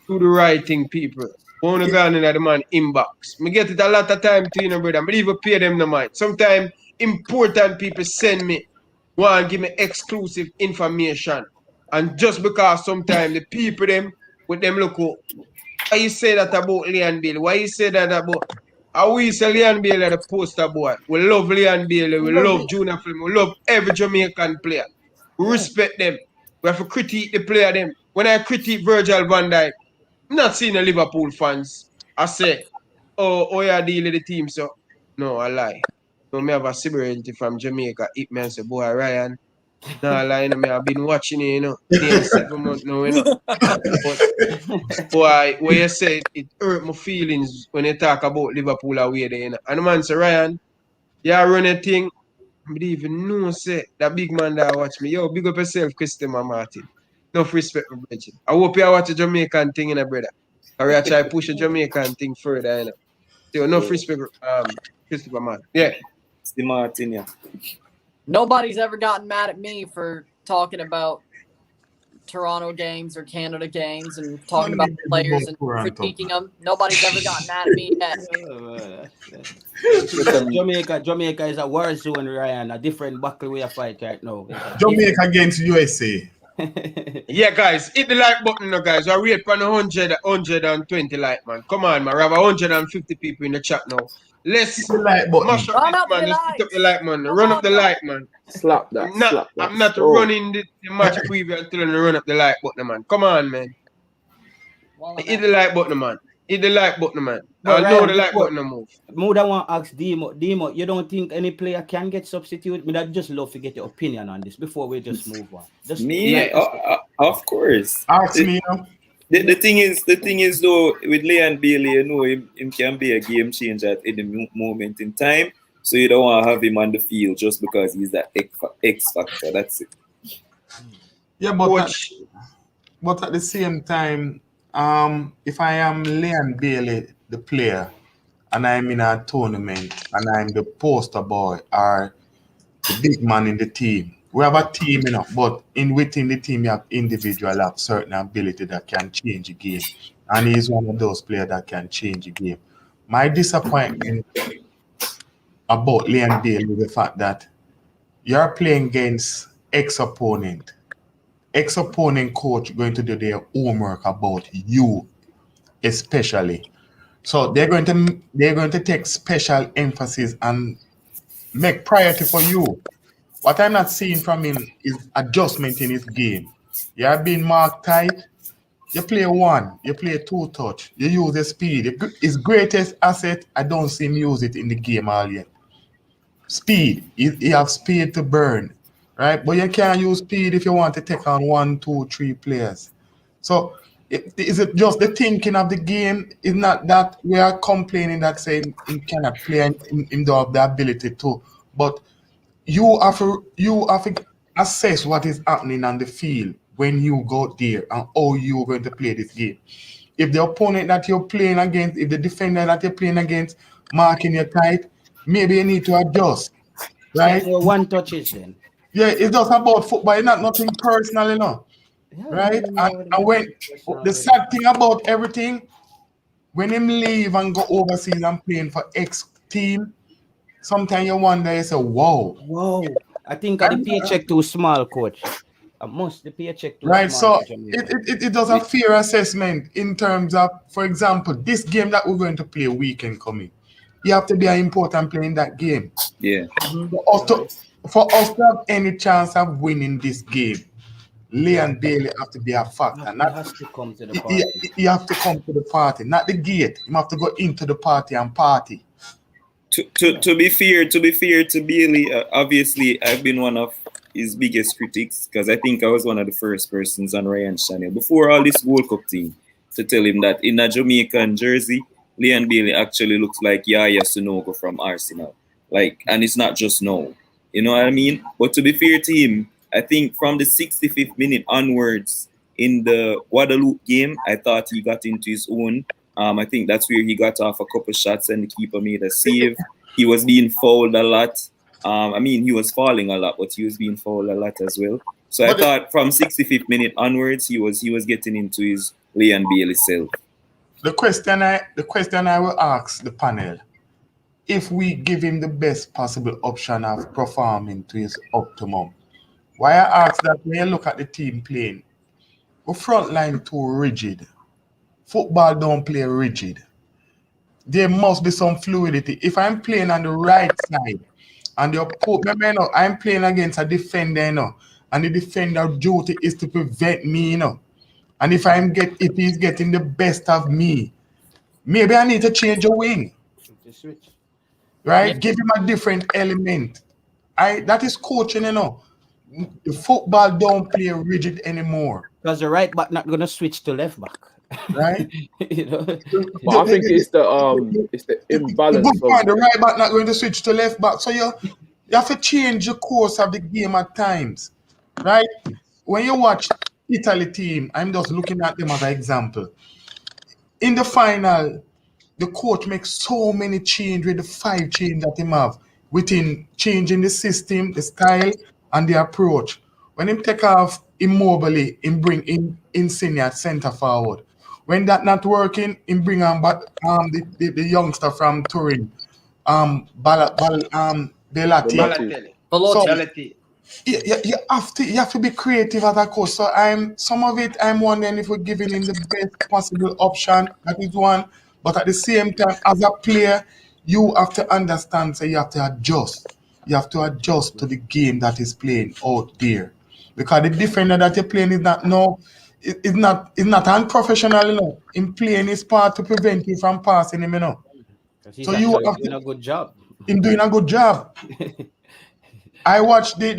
Do the right thing, people. Want to go on in the man inbox. Me get it a lot of time to, brother. Me even pay them no mind. Sometimes important people send me, want to give me exclusive information. And just because sometimes the people them, with them look up, why you say that about Leon Bailey? Why you say that about... How we say Leon Bailey the poster boy? We love Leon Bailey. We love Junior Flynn. We love every Jamaican player. We respect them. We have to critique the player them. When I critique Virgil van Dijk, I'm not seeing the Liverpool fans. I say, oh, you deal with the team, so. No, I lie. So me have a celebrity from Jamaica. It me and say, boy, Ryan. No, I lie, me have been watching it, nearly 7 months now, But, boy, what you say, it hurt my feelings when you talk about Liverpool away there, And the man say, Ryan, you run a thing. I don't even know, say, that big man that watch me. Yo, big up yourself, Christopher Martin. Enough respect, my brother. I hope you watch a Jamaican thing, brother. Or I try to push a Jamaican thing further, So enough respect, Christopher Martin. Yeah. It's the Martin, yeah. Nobody's ever gotten mad at me for talking about Toronto games or Canada games and talking about the players and critiquing them. Nobody's ever gotten mad at me yet. Jamaica is a war zone, Ryan. A different battle we are fight right now. Jamaica against USA. Yeah, guys, hit the like button now, guys. I rate for 120 like, man. Come on, man. We have 150 people in the chat now. Let's like mash up this, man. Just hit up the like, man. Run up the like, man. Slap that. I'm not running the match preview until I run up the like button, man. Come on, man. Hit the like button, man. Hit the like button, man. I know the like button move. More than one ask Demo, you don't think any player can get substituted? I'd just love to get your opinion on this before we just move on. Just me, of course. Ask me. The thing is though, with Leon Bailey, him can be a game changer at any moment in time. So you don't want to have him on the field just because he's that X factor. That's it. Yeah, but at the same time, if I am Leon Bailey, the player, and I'm in a tournament, and I'm the poster boy or the big man in the team, we have a team, but within the team, you have individual have certain ability that can change the game. And he's one of those players that can change the game. My disappointment about Leon Bailey is the fact that you're playing against ex-opponent coach going to do their homework about you, especially. So they're going to take special emphasis on make priority for you. What I'm not seeing from him is adjustment in his game. You are being marked tight. You play one, you play two touch, you use the speed. His greatest asset, I don't see him use it in the game all yet. Speed. You have speed to burn, right? But you can't use speed if you want to take on one, two, three players. So is it just the thinking of the game? It's not that we are complaining that saying he cannot play and he don't have the ability to. But you have to assess what is happening on the field when you go there and how you're going to play this game. If the opponent that you're playing against, if the defender that you're playing against marking you tight, maybe you need to adjust, Get right? more one touches then. Yeah, it's just about football. It's not nothing personal, Yeah, right? you And, know, and when personal the with it. sad thing about everything, when him leave and go overseas and playing for X team, sometimes you wonder, you say, whoa. Whoa. I think the I'm- paycheck too small, coach. The paycheck too Right, small so for Jamaica. it does a fair assessment in terms of, for example, this game that we're going to play weekend coming. You have to be an important player in that game. Yeah. For us to have any chance of winning this game, Leon Bailey have to be a factor. He Not has to come to the he, party. he have to come to the party, not the gate. He have to go into the party and party. To be fair to Bailey, obviously I've been one of his biggest critics because I think I was one of the first persons on Ryan's channel before all this World Cup thing to tell him that in a Jamaican jersey, Leon Bailey actually looks like Yaya Sunogo from Arsenal. Like, and it's not just now. You know what I mean? But to be fair to him, I think from the 65th minute onwards in the Guadeloupe game, I thought he got into his own. I think that's where he got off a couple shots and the keeper made a save. He was being fouled a lot. I mean, he was falling a lot, but he was being fouled a lot as well. So I thought from 65th minute onwards, he was getting into his Leon Bailey self. The question I will ask the panel: if we give him the best possible option of performing to his optimum, why I ask that when you look at the team playing, the front line too rigid. Football don't play rigid. There must be some fluidity. If I'm playing on the right side and remember, I'm playing against a defender, and the defender duty is to prevent me, And if he's getting the best of me, maybe I need to change a wing. Switch. Right? Yeah. Give him a different element. That is coaching, The football don't play rigid anymore. Because the right back not gonna switch to left back. Right? But I think it's the imbalance Good point. The right back not going to switch to left back. So you have to change the course of the game at times. Right? When you watch Italy team, I'm just looking at them as an example. In the final, the coach makes so many changes with the 5 changes that him have within changing the system, the style, and the approach. When him take off Immobile, him bring in Insigne at centre forward. When that not working, him bring on the youngster from Turin, Belatti. Balotelli. You have to be creative as a coach. So some of it I'm wondering if we're giving him the best possible option. That is one. But at the same time, as a player, you have to understand. So you have to adjust. You have to adjust to the game that is playing out there, because the defender that you're playing is not It's not unprofessional, In playing his part to prevent you from passing him, He's So you have doing a good job. him doing a good job. I watched the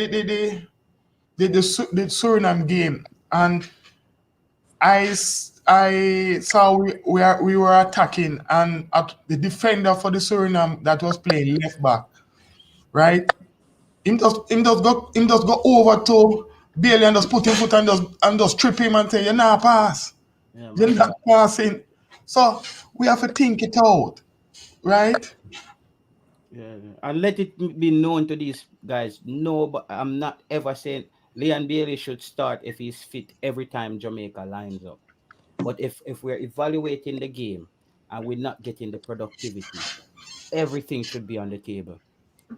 Suriname game, and I saw we were attacking, and the defender for the Suriname that was playing left back, right? Him just go over to Bailey and just put him foot and just trip him and say, "You're not pass. Yeah, You're not passing." So we have to think it out, right? Yeah, and let it be known to these guys. No, but I'm not ever saying Leon Bailey should start if he's fit every time Jamaica lines up. But if we're evaluating the game and we're not getting the productivity, everything should be on the table.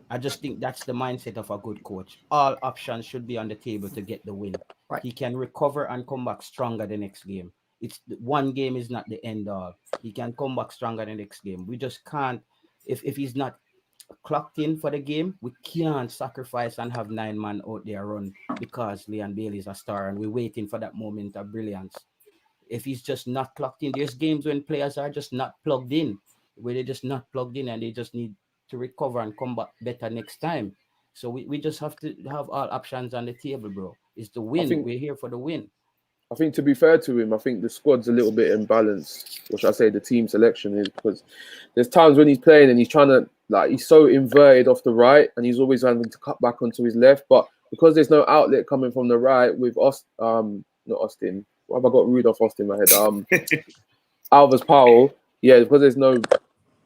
I just think that's the mindset of a good coach. All options should be on the table to get the win. Right. He can recover and come back stronger the next game. One game is not the end all. He can come back stronger the next game. We just can't if he's not clocked in for the game, we can't sacrifice and have 9 man out there run because Leon Bailey is a star and we're waiting for that moment of brilliance. If he's just not clocked in, there's games when players are just not plugged in, where they're just not plugged in and they just need to recover and come back better next time. So we just have to have all options on the table, bro. It's the win. We're here for the win. I think to be fair to him, I think the squad's a little bit imbalanced, or should I say the team selection is, because there's times when he's playing and he's trying to, like, he's so inverted off the right and he's always having to cut back onto his left. But because there's no outlet coming from the right with not Austin, what have I got? Rudolph Austin in my head. Alvarez Powell, yeah, because there's no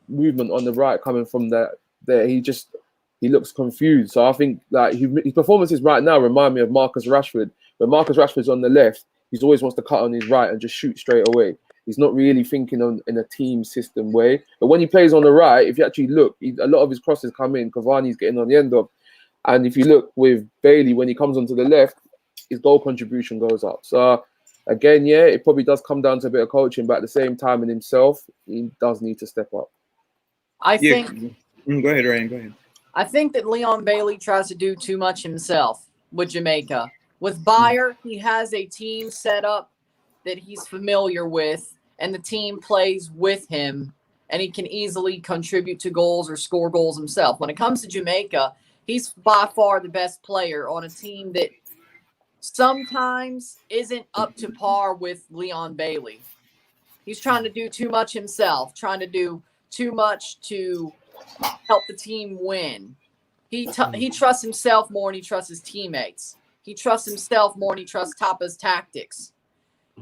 movement on the right coming from there, he looks confused. So I think that his performances right now remind me of Marcus Rashford. When Marcus Rashford's on the left, he always wants to cut on his right and just shoot straight away. He's not really thinking in a team system way. But when he plays on the right, if you actually look, a lot of his crosses come in, Cavani's getting on the end of. And if you look with Bailey, when he comes onto the left, his goal contribution goes up. So again, yeah, it probably does come down to a bit of coaching, but at the same time in himself, he does need to step up. I think... Go ahead, Ryan, go ahead. I think that Leon Bailey tries to do too much himself with Jamaica. With Bayer, he has a team set up that he's familiar with, and the team plays with him, and he can easily contribute to goals or score goals himself. When it comes to Jamaica, he's by far the best player on a team that sometimes isn't up to par with Leon Bailey. He's trying to do too much himself, trying to do too much to help the team win. He trusts himself more than he trusts his teammates. He trusts himself more than he trusts Tapa's tactics.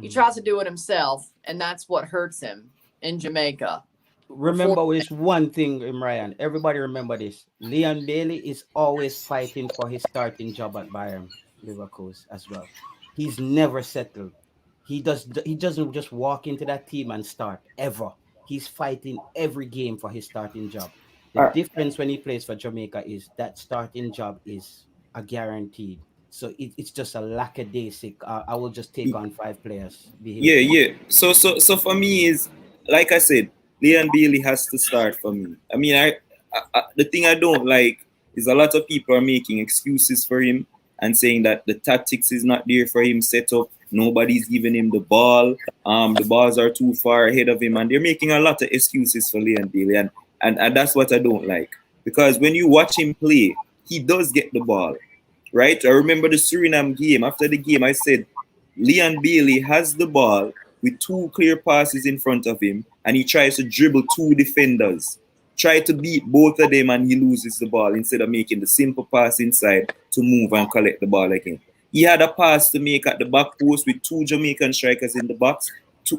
He tries to do it himself, and that's what hurts him in Jamaica. Remember this one thing, Ryan. Everybody remember this. Leon Bailey is always fighting for his starting job at Bayern Liverpool as well. He's never settled. He doesn't just walk into that team and start ever. He's fighting every game for his starting job. The difference when he plays for Jamaica is that starting job is a guaranteed. So it's just a lackadaisic. I will just take on 5 players. Yeah. So for me is, like I said, Leon Bailey has to start for me. I mean, I the thing I don't like is a lot of people are making excuses for him and saying that the tactics is not there for him set up. Nobody's giving him the ball. The balls are too far ahead of him, and they're making a lot of excuses for Leon Bailey, and that's what I don't like. Because when you watch him play, he does get the ball. Right? I remember the Suriname game. After the game, I said, Leon Bailey has the ball with 2 clear passes in front of him, and he tries to dribble 2 defenders. Try to beat both of them, and he loses the ball instead of making the simple pass inside to move and collect the ball again. He had a pass to make at the back post with 2 Jamaican strikers in the box,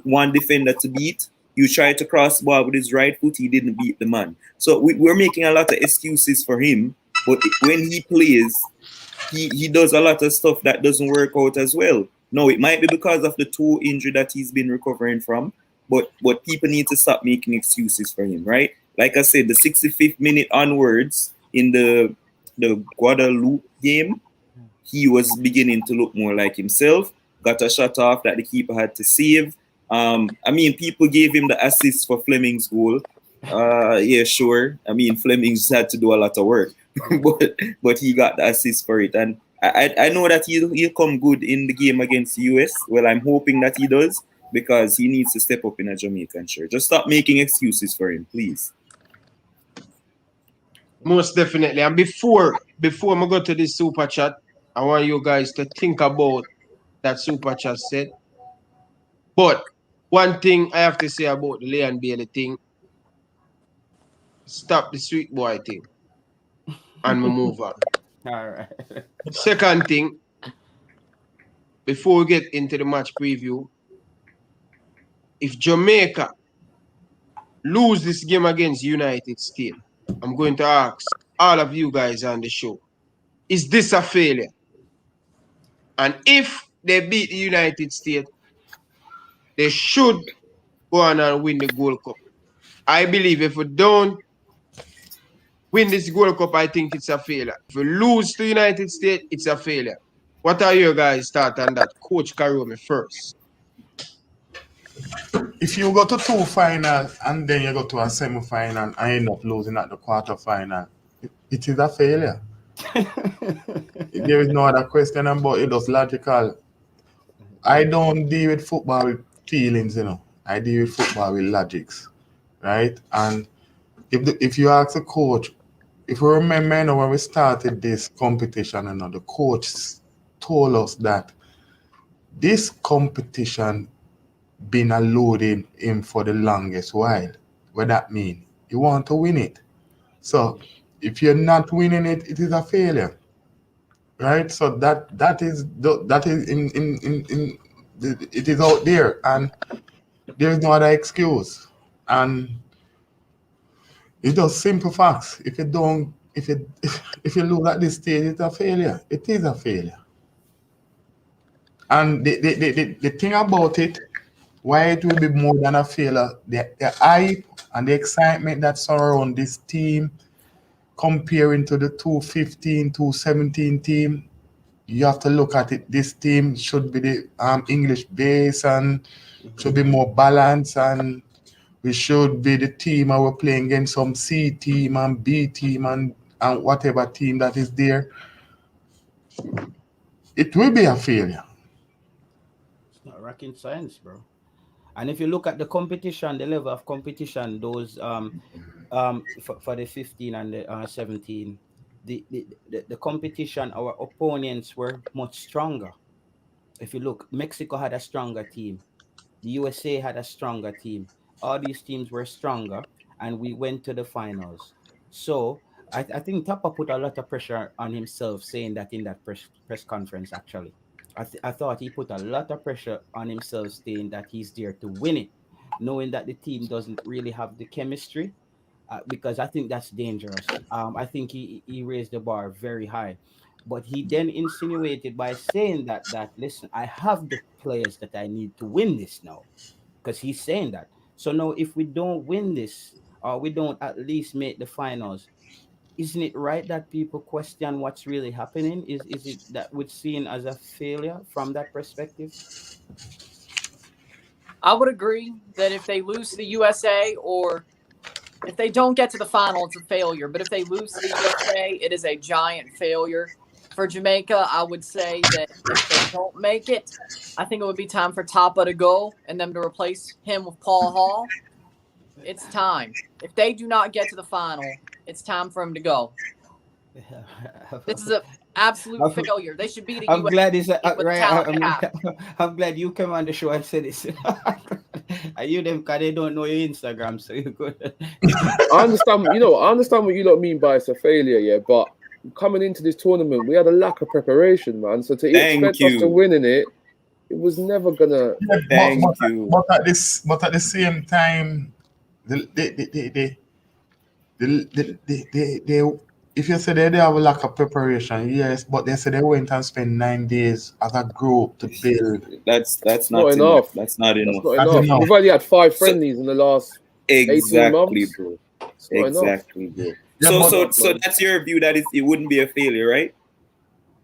1 defender to beat. You try to cross the ball with his right foot, he didn't beat the man. So we're making a lot of excuses for him, but when he plays, he does a lot of stuff that doesn't work out as well. No, it might be because of the toe injury that he's been recovering from, but people need to stop making excuses for him, right? Like I said, the 65th minute onwards in the Guadeloupe game, he was beginning to look more like himself. Got a shot off that the keeper had to save. I mean, people gave him the assist for Fleming's goal. Yeah, sure. I mean, Fleming's had to do a lot of work. but he got the assist for it, and I know that he'll come good in the game against the US. Well, I'm hoping that he does, because he needs to step up in a Jamaican shirt. Just stop making excuses for him, please. Most definitely. And before I go to this super chat, I want you guys to think about that super chat said. But one thing I have to say about the Leon Bailey thing, stop the sweet boy thing. And we move on. All right. Second thing, before we get into the match preview, if Jamaica lose this game against United States, I'm going to ask all of you guys on the show, is this a failure? And if they beat the United States, they should go on and win the Gold Cup. I believe if we don't win this Gold Cup, I think it's a failure. If we lose to United States, it's a failure. What are your guys' thoughts on that? Coach Karomi first. if you go to 2 final and then you go to a semi-final and end up losing at the quarter-final, it is a failure. There is no other question about it. It's logical. I don't deal with football with feelings, you know. I deal with football with logics, right? And if you ask the coach, if we remember, you know, when we started this competition, you know, the coach told us that this competition been eluding him for the longest while. What that mean? You want to win it. So if you're not winning it, it is a failure, right? So that is in it is out there, and there is no other excuse. And it's just simple facts. If you lose at this stage, it's a failure. It is a failure. And the thing about it, why it will be more than a failure, the hype and the excitement that surround this team comparing to the 2015, 2017 team, you have to look at it. This team should be the English base and should be more balanced, and we should be the team and we're playing against some C team and B team and whatever team that is there. It will be a failure. It's not rocket science, bro. And if you look at the competition, the level of competition, those for the 15 and the 17, the competition, our opponents were much stronger. If you look, Mexico had a stronger team, the USA had a stronger team. All these teams were stronger, and we went to the finals. So I think Tapa put a lot of pressure on himself, saying that in that press conference. Actually, I thought he put a lot of pressure on himself, saying that he's there to win it, knowing that the team doesn't really have the chemistry, because I think that's dangerous. I think he raised the bar very high, but he then insinuated by saying that listen, I have the players that I need to win this now, because he's saying that. So now, if we don't win this, or we don't at least make the finals, isn't it right that people question what's really happening? Is it that we're seen as a failure from that perspective? I would agree that if they lose to the USA, or if they don't get to the final, it's a failure. But if they lose to the USA, it is a giant failure. For Jamaica, I would say that if they don't make it, I think it would be time for Tapa to go and them to replace him with Paul Hall. It's time. If they do not get to the final, it's time for him to go. This is an absolute failure. They should be the I'm USA glad it's right. I'm glad you came on the show and said this. Are you them? Because they don't know your Instagram, so you're good. I understand what you lot mean by it's a failure, yeah, but coming into this tournament, we had a lack of preparation, man. So to expect us to win in it, it was never gonna. Thank you. But at the same time, they if you say they have a lack of preparation, yes, but they say they went and spent 9 days as a group to build. That's not enough. That's not enough. We've only had 5 friendlies in the last 18 months. Bro. Exactly, bro. So that's your view that it wouldn't be a failure, right?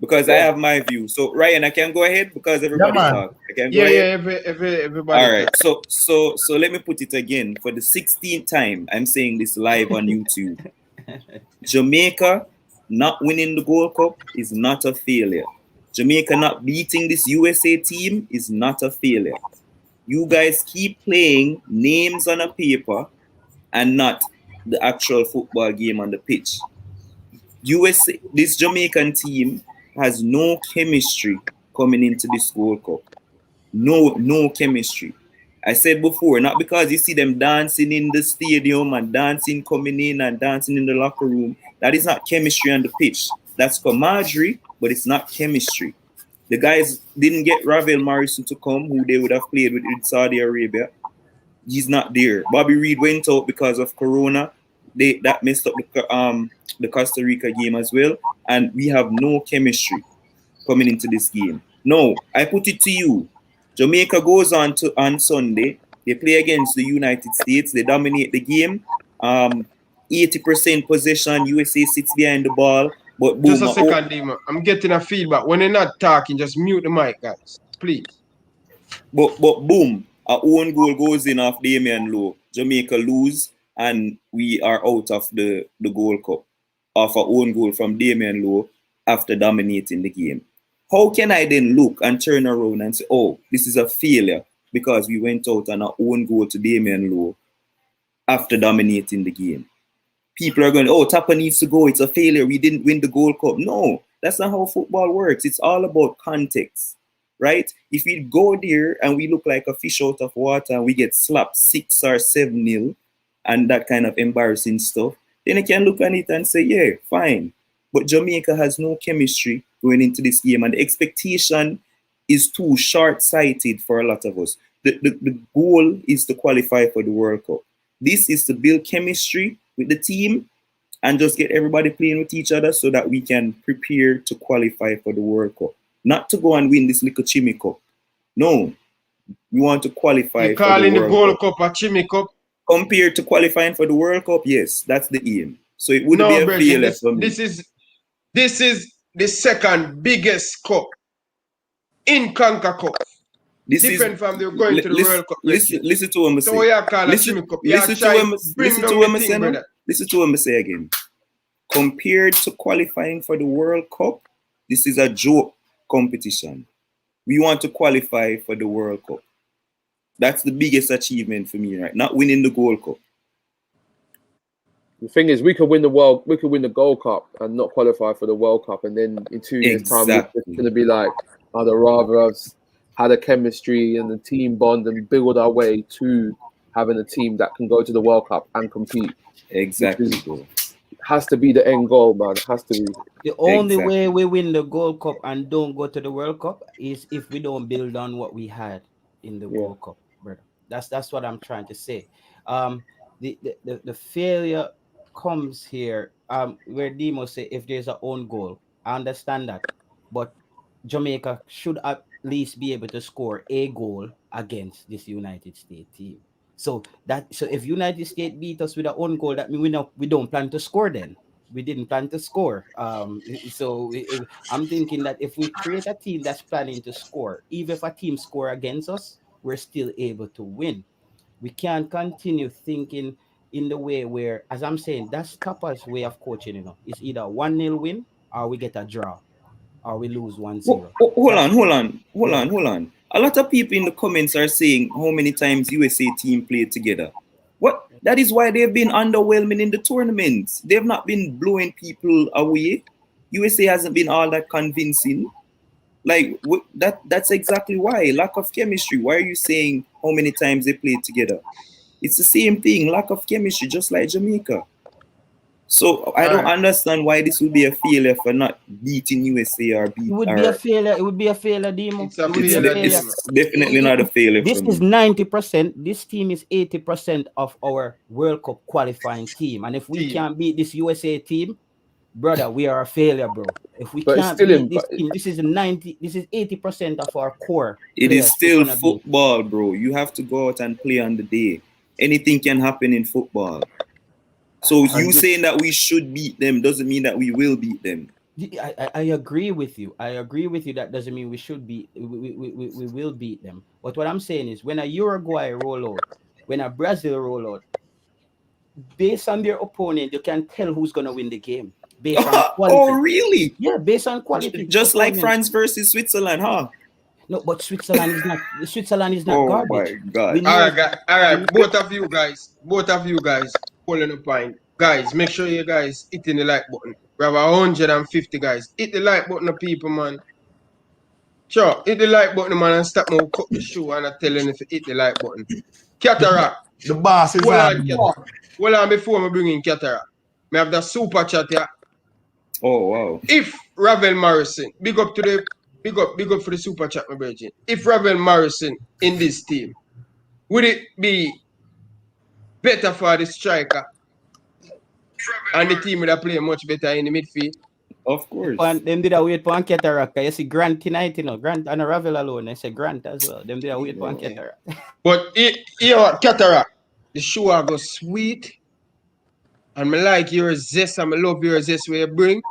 Because I have my view. So Ryan, I can go ahead because everybody talk. I can go ahead. Everybody. All right. So let me put it again for the 16th time. I'm saying this live on YouTube. Jamaica not winning the Gold Cup is not a failure. Jamaica not beating this USA team is not a failure. You guys keep playing names on a paper and not the actual football game on the pitch. USA, this Jamaican team has no chemistry coming into this World Cup. No chemistry. I said before, not because you see them dancing in the stadium and dancing coming in and dancing in the locker room. That is not chemistry on the pitch. That's camaraderie, but it's not chemistry. The guys didn't get Ravel Morrison to come, who they would have played with in Saudi Arabia. He's not there. Bobby Reed went out because of Corona. That messed up the Costa Rica game as well. And we have no chemistry coming into this game. No, I put it to you. Jamaica goes on Sunday. They play against the United States. They dominate the game. 80% possession. USA sits behind the ball. But boom, just a second, Dima. I'm getting a feedback. When you're not talking, just mute the mic, guys. Please. But boom. our own goal goes in off Damian Lowe, Jamaica lose, and we are out of the Gold Cup off our own goal from Damian Lowe after dominating the game. How can I then look and turn around and say, oh, this is a failure because we went out on our own goal to Damian Lowe after dominating the game? People are going, oh, Tapa needs to go. It's a failure. We didn't win the Gold Cup. No, that's not how football works. It's all about context, right? If we go there and we look like a fish out of water and we get slapped 6 or 7-0 and that kind of embarrassing stuff, then I can look at it and say, yeah, fine. But Jamaica has no chemistry going into this game, and the expectation is too short-sighted for a lot of us. The goal is to qualify for the World Cup. This is to build chemistry with the team and just get everybody playing with each other so that we can prepare to qualify for the World Cup. Not to go and win this little Chimmy Cup. No, we want to qualify You're for the calling the World Gold Cup a Chimmy Cup? Compared to qualifying for the World Cup, yes, that's the aim. So it wouldn't be a failure for me. This is the second biggest cup in Conca Cup. This different is, from the going to the World Cup. Listen to what I'm saying. So you call listen to what I'm saying again. Compared to qualifying for the World Cup, this is a joke competition. We want to qualify for the World Cup. That's the biggest achievement for me, right? Not winning the Gold Cup. The thing is, we could win the Gold Cup and not qualify for the World Cup, and then in 2 years' time, it's going to be like, I'd rather have had a chemistry and the team bond and build our way to having a team that can go to the World Cup and compete. Exactly. It has to be the end goal, man. It has to be. The only way we win the Gold Cup and don't go to the World Cup is if we don't build on what we had in the World Cup, brother. That's what I'm trying to say. The failure comes here where Demo say if there's a own goal. I understand that, but Jamaica should at least be able to score a goal against this United States team. So if United States beat us with our own goal, that means we don't plan to score. Then we didn't plan to score. I'm thinking that if we create a team that's planning to score, even if a team score against us, we're still able to win. We can't continue thinking in the way where, as I'm saying, that's Tapa's way of coaching. It's either 1-0 win or we get a draw or we lose 1-0. Hold on. A lot of people in the comments are saying how many times USA team played together. What? That is why they've been underwhelming in the tournaments. They've not been blowing people away. USA hasn't been all that convincing. Like that's exactly why. Lack of chemistry. Why are you saying how many times they played together? It's the same thing, lack of chemistry, just like Jamaica. So I don't understand why this would be a failure for not beating USA or beat. It would be a failure. It would be a failure, Demo. It's definitely not a failure. This is 90%. This team is 80% of our World Cup qualifying team. And if we can't beat this USA team, brother, we are a failure, bro. If we can't beat this team, this is 80% of our core. It is still football, bro. You have to go out and play on the day. Anything can happen in football. So you saying that we should beat them doesn't mean that we will beat them. I agree with you. That doesn't mean we should beat. We will beat them. But what I'm saying is, when a Uruguay roll out, when a Brazil roll out, based on their opponent, you can tell who's gonna win the game based on quality. Oh, really? Yeah, based on quality. Just like France versus Switzerland, huh? No, but Switzerland is not. Switzerland is not garbage. Oh my God! All right. Both of you guys, pulling a point. Guys, make sure you guys hitting the like button. We have 150 guys. Hit the like button, people, man. Sure, hit the like button, man, and stop me cut the shoe and I tell you if you hit the like button. Cataract. The boss is on. Hold on before I bring in Cataract. I have the super chat here. Oh wow. If Ravel Morrison, big up for the super chat, my brother. If Ravel Morrison in this team, would it be better for the striker and the team would have played much better in the midfield? Of course. Them did a wait for Cataract. You see Grant tonight, Grant and Ravel alone. I say Grant as well. Them did a wait for Cataract. But Cataract, the show I go sweet. And I like your zest and I love your zest where you bring.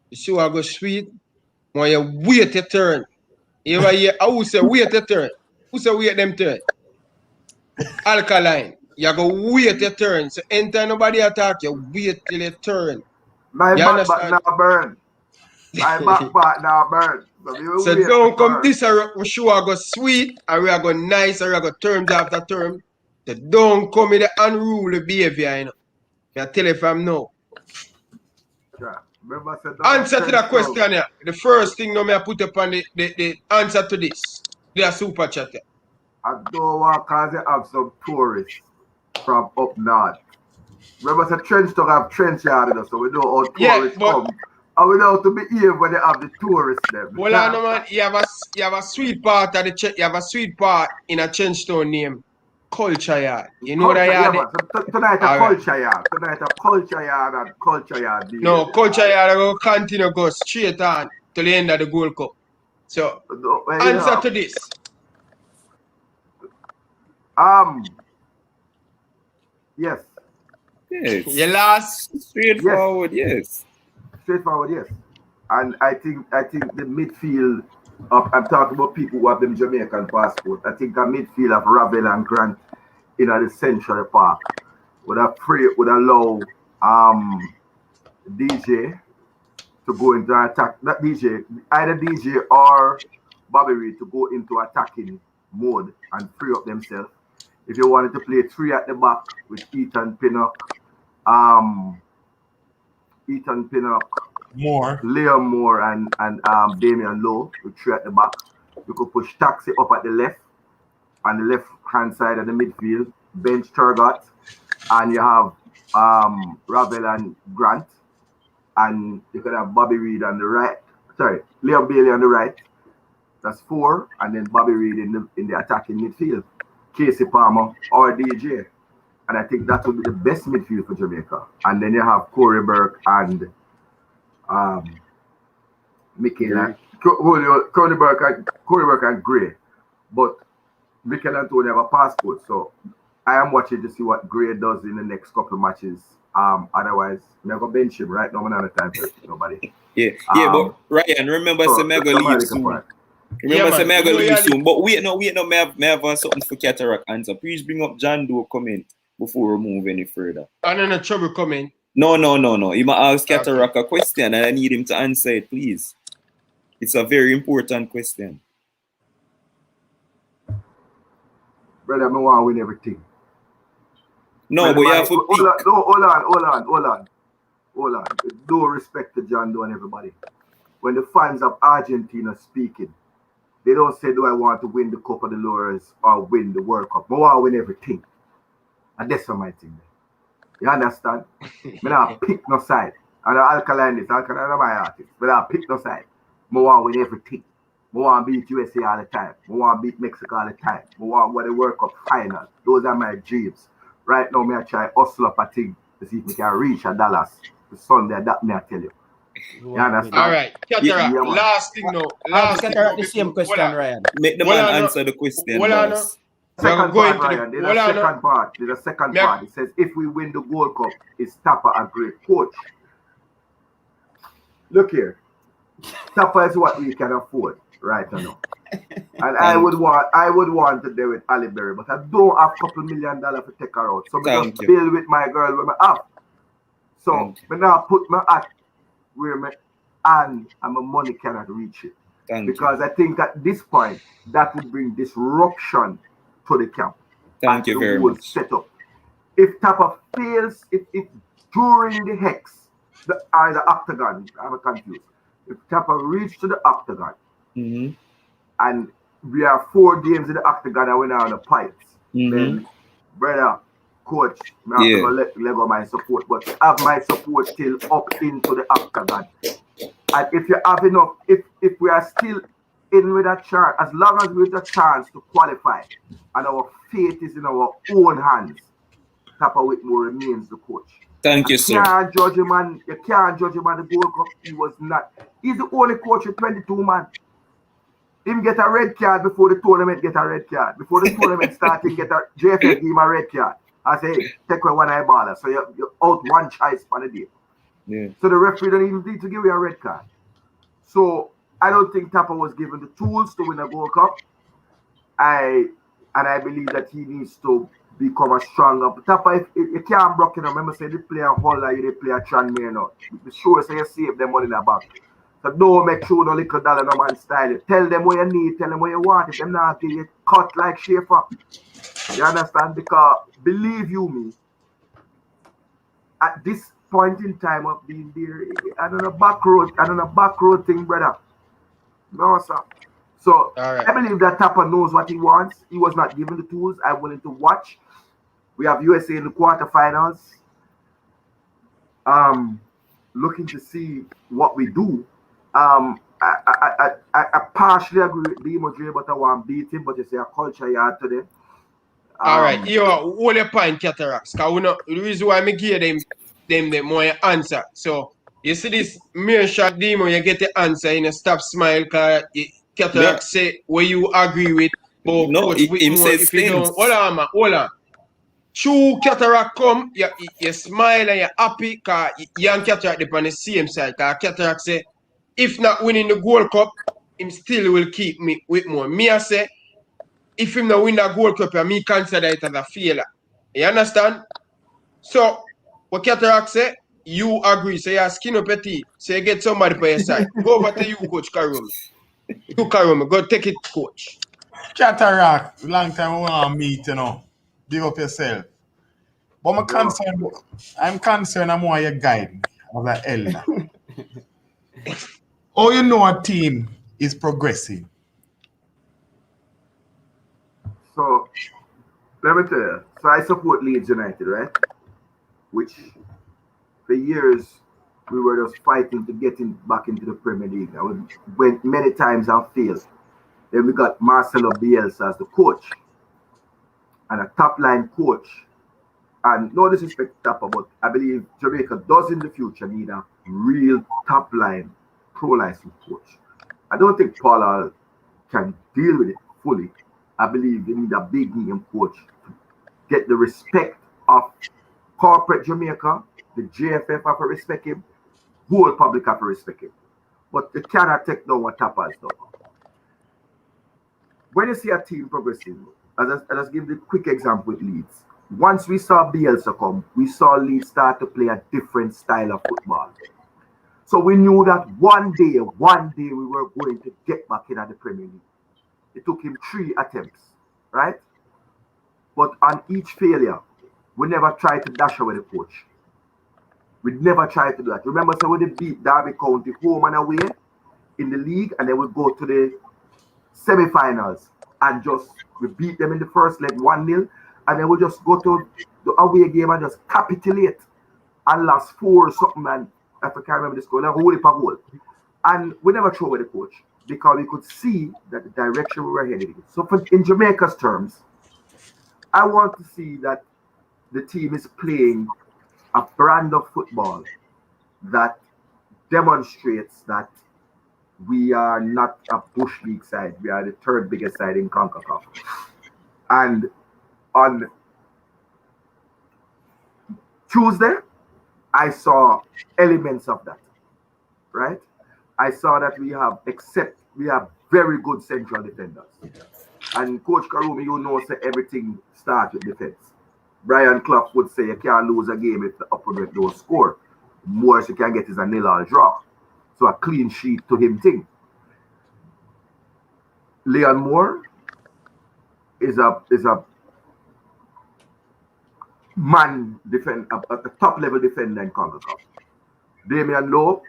The show I go sweet. When you wait your turn. You ever hear who say wait your turn? Who say wait them turn? Alkaline. You go wait your turn. So anytime nobody attack you, wait till your turn. My You back understand? now burn. My back now burn. So we will So wait don't to come burn. this we show I go sweet, or we are go nice, or we are go terms after term. So don't come with the unruly behavior, you know. I tell you from now. Yeah. Remember I said don't have Answer to trench that coat. question here. The first thing now me I put up on the answer to this. The super chat here. I don't want cause you have some tourists from up north. Remember, the trench don't have trench yard in us, so we know how Yeah, tourists but come. And we know how to behave when they have the tourists them. well, I know, man, you have a sweet part of you have a sweet part in a Chenstone name, culture yard. You know that Culture, yeah, yard there? man. So tonight a All right. culture yard. Tonight a culture yard and culture yard No, behavior. culture yard will continue go straight on to the end of the Gold Cup. So Well, answer yeah. to this. Yes. Yes. Your last. Straightforward, yes. Straightforward, yes. And I think the midfield of, I'm talking about people who have the Jamaican passport. I think a midfield of Ravel and Grant in the Central Park would allow DJ to go into attack. Not DJ, either DJ or Bobby Reed to go into attacking mode and free up themselves. If you wanted to play three at the back with Ethan Pinnock, More. Liam Moore and Damian Lowe with three at the back. You could push Taxi up at the left, on the left hand side of the midfield, bench Turgot, and you have Ravel and Grant, and you could have Bobby Reed on the right. Sorry, Liam Bailey on the right. That's four, and then Bobby Reed in the attacking midfield. Casey Palmer or DJ. And I think that would be the best midfield for Jamaica. And then you have Corey Burke and Mikel, Corey Burke and Gray. But Mikel and Tony have a passport, so I am watching to see what Gray does in the next couple of matches. Otherwise, I'm going to bench him right now. I'm not time for nobody. Yeah, but Ryan, remember, So, say me go leave soon. Remember, say me go leave soon. But wait, no, me have something for Cataract answer. Please bring up John Doe comment before we move any further. I don't know trouble coming. No. He might ask Cataract a question and I need him to answer it, please. It's a very important question. Brother, I want to win everything. No, but you have to pick. Hold on. With no respect to John Doe and everybody. When the fans of Argentina speaking, they don't say, do I want to win the Copa de Lores or win the World Cup? I want to win everything. And that's my thing. You understand? I don't pick no side. And the Alkaline is my artist. But I pick no side. I want to win everything. I want to beat USA all the time. I want to beat Mexico all the time. I want to win the World Cup final. Those are my dreams. Right now, I try hustle up a thing to see if we can reach a Dallas. The Sunday, that me I tell you. You understand? All right, Cataract. Last thing now. Ask Cataract the same question, Ryan. Make the man answer the question. Second part, Ryan. There's a second part. There's a second part. It says, if we win the Gold Cup, is Tapper a great coach? Look here. Tapper is what we can afford right now. And I would want to do with Ali Berry, but I don't have a couple $1 million to take her out. So I just build with my girl where I have. So I now put my hat where my hand and my money cannot reach it. Because I think at this point that would bring disruption to the camp. Thank you very much. Setup. If Tapper fails, if during the hex, the octagon, I'm confused. If Tapper reach to the octagon, and we have 4 games in the octagon and we're now on the pipes, then brother, coach, I have to let go my support, but have my support still up into the octagon. And if you have enough, if we are still in with a chance, as long as we have a chance to qualify, and our fate is in our own hands, Tapper Whitmore remains the coach. Thank you, sir. You can't judge him on the Gold Cup. He was not. He's the only coach with 22 man. Him get a red card before the tournament get a red card. Before the tournament starts, he get a JFF give him a red card. I say, hey, take away one eyeballer. So you're out one choice for the day. Yeah. So the referee don't even need to give you a red card. So I don't think Tapper was given the tools to win a Gold Cup. I And I believe that he needs to become a stronger. Tapper, if you can't block it, remember say they play a Holler, you they play a Tranmere now. Be sure say you save them money in the bank. So don't make sure no little dollar no man style. Tell them what you need, tell them what you want. If them not give you cut like Schaefer. You understand? Because believe you me, at this point in time of being there, I don't know back road thing, brother. No, sir. So All right. I believe that Tapper knows what he wants. He was not given the tools. I'm willing to watch. We have USA in the quarterfinals. Looking to see what we do. I partially agree with Demo Dre, but I want to beat him. But you say a culture yard today. All right, yo, hold your point, Cataracts. Cause we know the reason why me give them more answer. So you see this mere shot demo, you get the answer in a stop smile. Cause Cataracts say where you agree with. But No, Coach him Whitmore, says if you don't, things. hold on, man, hold on. True Cataract come, you smile and you're happy because you and Cataract are on the same side. Because Cataract say, if not winning the Gold Cup, him still will keep me with more. Me, I say, if him not win the Gold Cup, me consider it as a failure. You understand? So, what Cataract say, you agree. So, you skin up your teeth. So, you get somebody by your side. Go over to you, Coach Karumi. You, Karumi, go take it, Coach. Cataract, long time we want to meet, you know. Give up yourself. But I'm concerned I'm more your guide as an elder. Oh, you know a team is progressing. So let me tell you. So I support Leeds United, right? Which for years we were just fighting to get back into the Premier League. I went many times and failed. Then we got Marcelo Bielsa as the coach and a top line coach. And no disrespect to Tapper, but I believe Jamaica does in the future need a real top line pro license coach. I don't think Paula can deal with it fully. I believe they need a big name coach to get the respect of corporate Jamaica. The JFF have to respect him. Whole public have to respect him. But they cannot take down what Tapper has done. When you see a team progressing, I'll just give the quick example with Leeds. Once we saw Bielsa come, we saw Leeds start to play a different style of football. So we knew that one day we were going to get back in at the Premier League. It took him 3 attempts, right? But on each failure, we never tried to dash away the coach. We never tried to do that. Remember, so we beat Derby County home and away in the league, and then we go to the semi-finals and we beat them in the first leg 1-0, and then we just go to the away game and just capitulate and lost 4 or something, and if I can't remember the score, like a whole heap of goal. And we never throw away the coach because we could see that the direction we were headed in. So in Jamaica's terms, I want to see that the team is playing a brand of football that demonstrates that we are not a Bush League side. We are the 3rd biggest side in CONCACAF. And on Tuesday, I saw elements of that, right? I saw that we have very good central defenders. And Coach Karumi, you know, say everything starts with defense. Brian Clough would say you can't lose a game if the opponent don't score. More you can get is a nil or draw. So a clean sheet to him thing. Leon Moore is a man defend at the top level defender in CONCACAF. Damian Lowe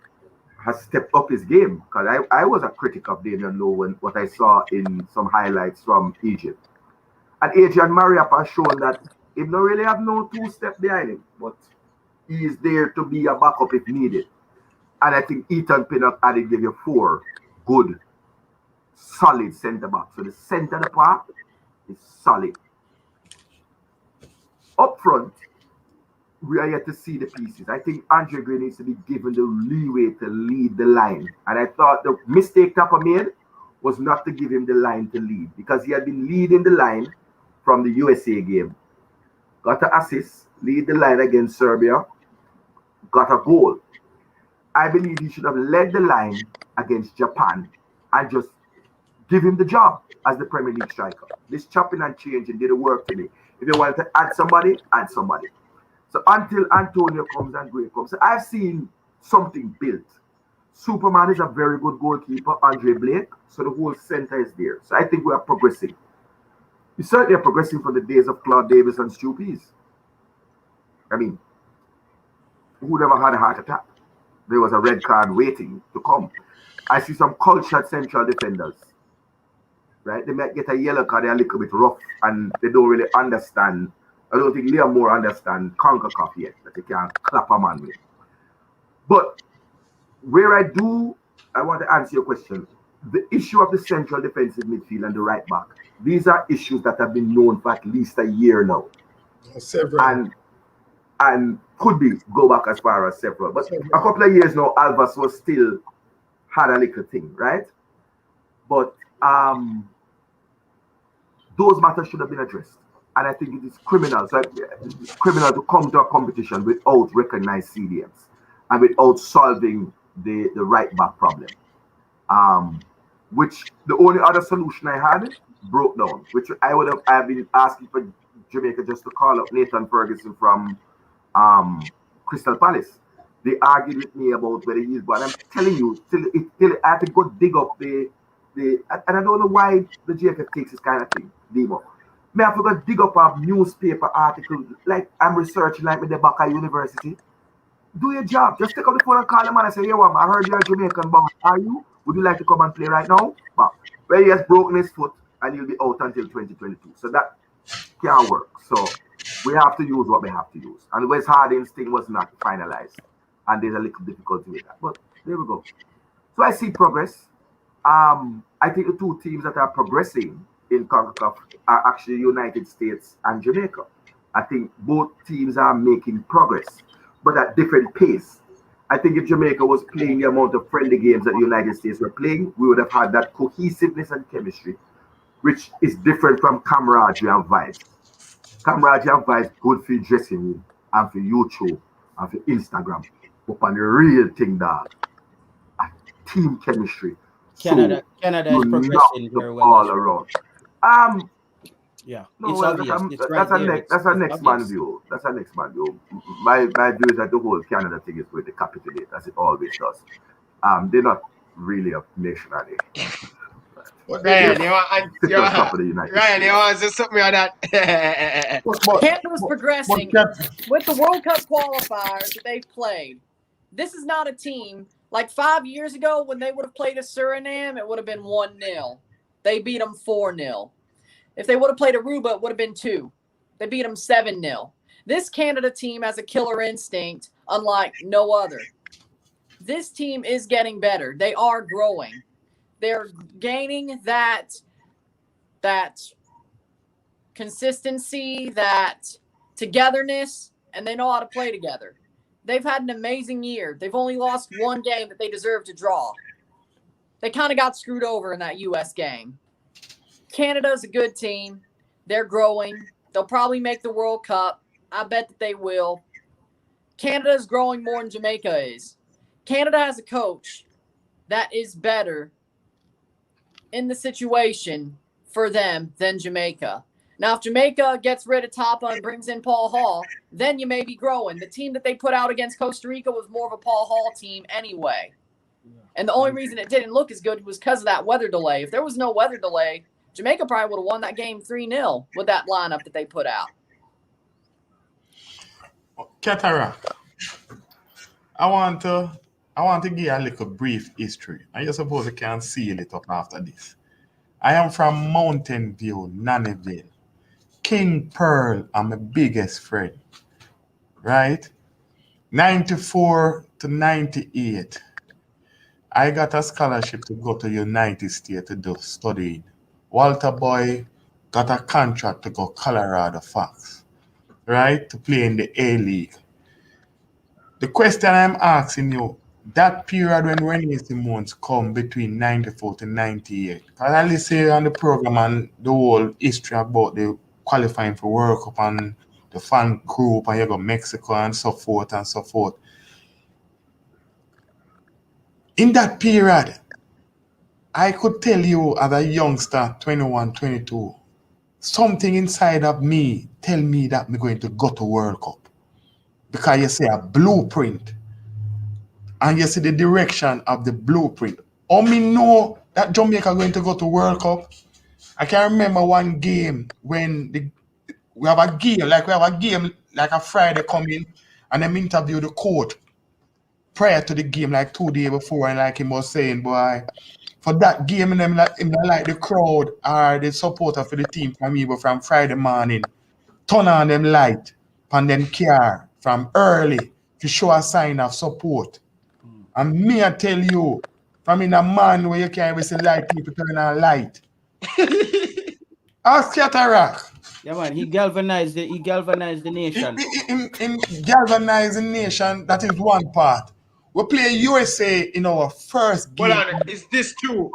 has stepped up his game because I was a critic of Damian Lowe when what I saw in some highlights from Egypt. And Adrian Mariap has shown that he don't really have no 2-step behind him, but he is there to be a backup if needed. And I think Ethan Pinnock added give you 4 good, solid centre backs. So the centre of the park is solid. Up front, we are yet to see the pieces. I think Andre Gray needs to be given the leeway to lead the line. And I thought the mistake Tapper made was not to give him the line to lead because he had been leading the line from the USA game. Got an assist, lead the line against Serbia, got a goal. I believe he should have led the line against Japan and just give him the job as the Premier League striker. This chopping and changing didn't work for me. If you want to add somebody, add somebody. So until Antonio comes and Gray comes, so I've seen something built. Superman is a very good goalkeeper, Andre Blake, so the whole center is there. So I think we are progressing. We certainly are progressing from the days of Claude Davis and Stu Pease. I mean, who never had a heart attack? There was a red card waiting to come. I see some cultured central defenders, right? They might get a yellow card, they're a little bit rough, and they don't really understand. I don't think Liam Moore understands CONCACAF yet, that they can't clap a man with. But where I want to answer your question. The issue of the central defensive midfield and the right back, these are issues that have been known for at least a year now. Several. And could be go back as far as several. But a couple of years now, Alvas was still had a little thing, right? But those matters should have been addressed. And I think it is criminal. So it's criminal to come to a competition without recognized CDMs and without solving the right back problem. Which the only other solution I had broke down, which I've been asking for Jamaica just to call up Nathan Ferguson from Crystal Palace. They argued with me about whether he's but I'm telling you, till I have to go dig up the and I don't know why the JFF takes this kind of thing, Demo. May I have to go dig up a newspaper article like I'm researching like with the Baka University. Do your job. Just take up the phone and call the man and say, yo, I heard you're a Jamaican boy. Are you? Would you like to come and play right now? But well, he has broken his foot and he'll be out until 2022. So that can't work. So we have to use what we have to use. And West Harding's thing was not finalized. And there's a little difficulty with that. But there we go. So I see progress. I think the two teams that are progressing in CONCACAF are actually United States and Jamaica. I think both teams are making progress, but at different pace. I think if Jamaica was playing the amount of friendly games that the United States were playing, we would have had that cohesiveness and chemistry, which is different from camaraderie and vibes. Camaraderie and vibes good for your dressing room and for YouTube and for Instagram. But on the real thing, dog, team chemistry. Canada is progressing very well. All around. Yeah, no, it's well, obvious. That's a next man view. That's a next man view. My view is that the whole Canada thing is going to capitulate, as it always does. They're not really a nation, are they? Ryan, you want to say something on that? Canada was progressing with the World Cup qualifiers that they've played. This is not a team like 5 years ago when they would have played a Suriname, it would have been 1-0. They beat them 4-0. If they would have played Aruba, it would have been 2. They beat them 7-0. This Canada team has a killer instinct unlike no other. This team is getting better. They are growing. They're gaining that consistency, that togetherness, and they know how to play together. They've had an amazing year. They've only lost one game that they deserve to draw. They kind of got screwed over in that U.S. game. Canada's a good team. They're growing. They'll probably make the World Cup. I bet that they will. Canada's growing more than Jamaica is. Canada has a coach that is better in the situation for them than Jamaica. Now, if Jamaica gets rid of Tapa and brings in Paul Hall, then you may be growing. The team that they put out against Costa Rica was more of a Paul Hall team anyway. And the only reason it didn't look as good was because of that weather delay. If there was no weather delay, Jamaica probably would have won that game 3-0 with that lineup that they put out. Cataract. I want to give a little brief history. I suppose I can seal it up after this. I am from Mountain View, Nannyville. King Pearl, I'm my biggest friend. Right? 94 to 98. I got a scholarship to go to United States to do studying. Walter Boy got a contract to go Colorado Fox, right? To play in the A-League. The question I'm asking you, that period when Rennie Simons come between 94 to 98, because I listen on the program and the whole history about the qualifying for World Cup and the fan group and you go Mexico and so forth and so forth. In that period, I could tell you as a youngster, 21, 22, something inside of me tell me that I'm going to go to World Cup. Because you see a blueprint and you see the direction of the blueprint. Or me know that Jamaica going to go to World Cup. I can remember one game when we have a game like a Friday coming and them interview the coach prior to the game, like 2 days before, and like him was saying, boy, for that game, and them like the crowd or the supporter for the team from me, but from Friday morning, turn on them light and them car from early to show a sign of support. And me, I tell you, from in a man where you can't even see light, people turn on light. Ask Cataract. Yeah, man, he galvanized the nation. In galvanized the nation, that is one part. We play USA in our first game. Hold on, is this true?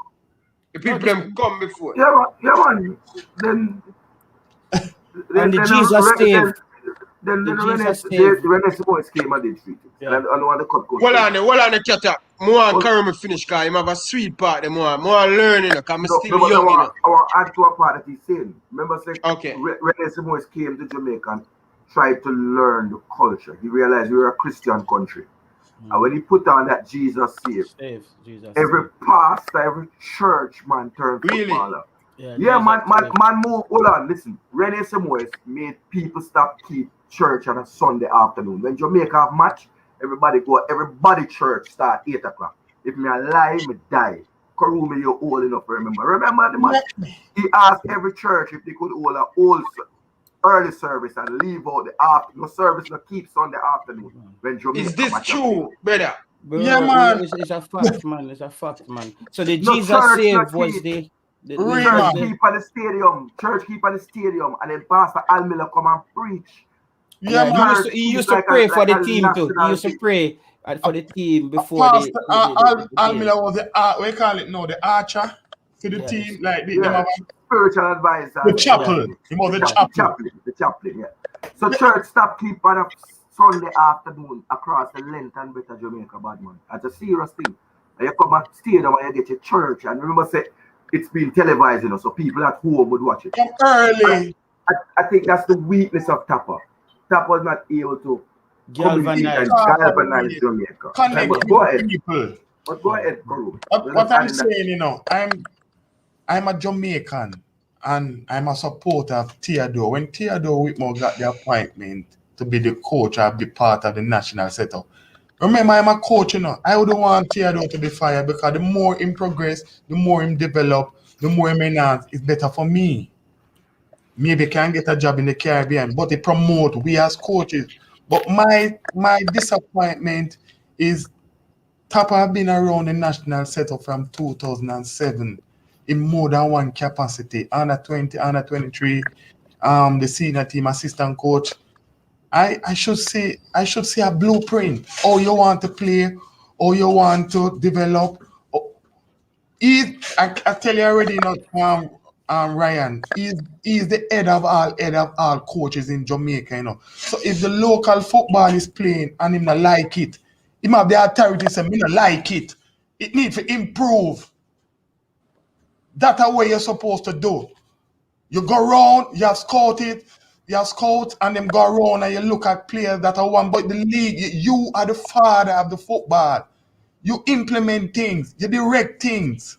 The people them come before. Yeah, man. Then And the Jesus saved. Then The when Jesus the saved. Reggae Boyz came and did treat it. Yeah. And I know the cut. Hold on, the cat. More carry me finish, cause him have a sweet part. More learning, cause I'm still young. I want to add to a part that he's saying. Remember, Okay. Reggae Boyz came to Jamaica and tried to learn the culture. He realized we were a Christian country. And when he put on that Jesus saved, Jesus every saved. pastor, every church man turned Really? footballer. Yeah, man, move. Hold on, listen. Reggae Boyz made people stop keep church on a Sunday afternoon. When Jamaica have match, everybody church start 8 o'clock. If me alive, me die. Karumi, you're old enough to remember. Remember the match? He asked every church if they could hold an early service and leave out the afternoon service to keep Sunday afternoon. When Jamaica Is this true, brother? Bro, Yeah, man. It's a fact, man. It's a fact, man. So the No, Jesus church saved not was keep. the Church keep at the stadium. Church keep at the stadium. And then Pastor Almila come and preach. Yeah, man. He used to pray for the team too. He used to pray for the team before Pastor the Almila was the what you call it now, the archer for the team, like them have spiritual advisor. the chapel. He was the chaplain. The chaplain, yeah. So church stop keep on a Sunday afternoon across the length and breadth of Jamaica, bad man. That's a serious thing. And you come back stadium and you get your church, and remember say it's been televised, so people at home would watch it. From early. I think that's the weakness of Tapper. Tapper was not able to galvanize Jamaica. Connect But go ahead. people. But go ahead, Guru. What I'm saying, I'm a Jamaican and I'm a supporter of Theodore. When Theodore Whitmore got the appointment to be the coach or be part of the national setup, remember I'm a coach, I wouldn't want Theodore to be fired because the more him progress, the more him develop, the more him enhance, it's better for me. Maybe can get a job in the Caribbean, but they promote we as coaches. But my disappointment is Tapper have been around the national setup from 2007 in more than one capacity. Under 20, under 23, the senior team assistant coach. I should see a blueprint. How you want to play, how you want to develop. I tell you already, Ryan, he's the head of all coaches in Jamaica, So if the local football is playing and him not like it, he might have the authority to say, me not like it. It needs to improve. That's what you're supposed to do. You go around, you have scouts, and them go around and you look at players that are one, but the league, you are the father of the football. You implement things, you direct things.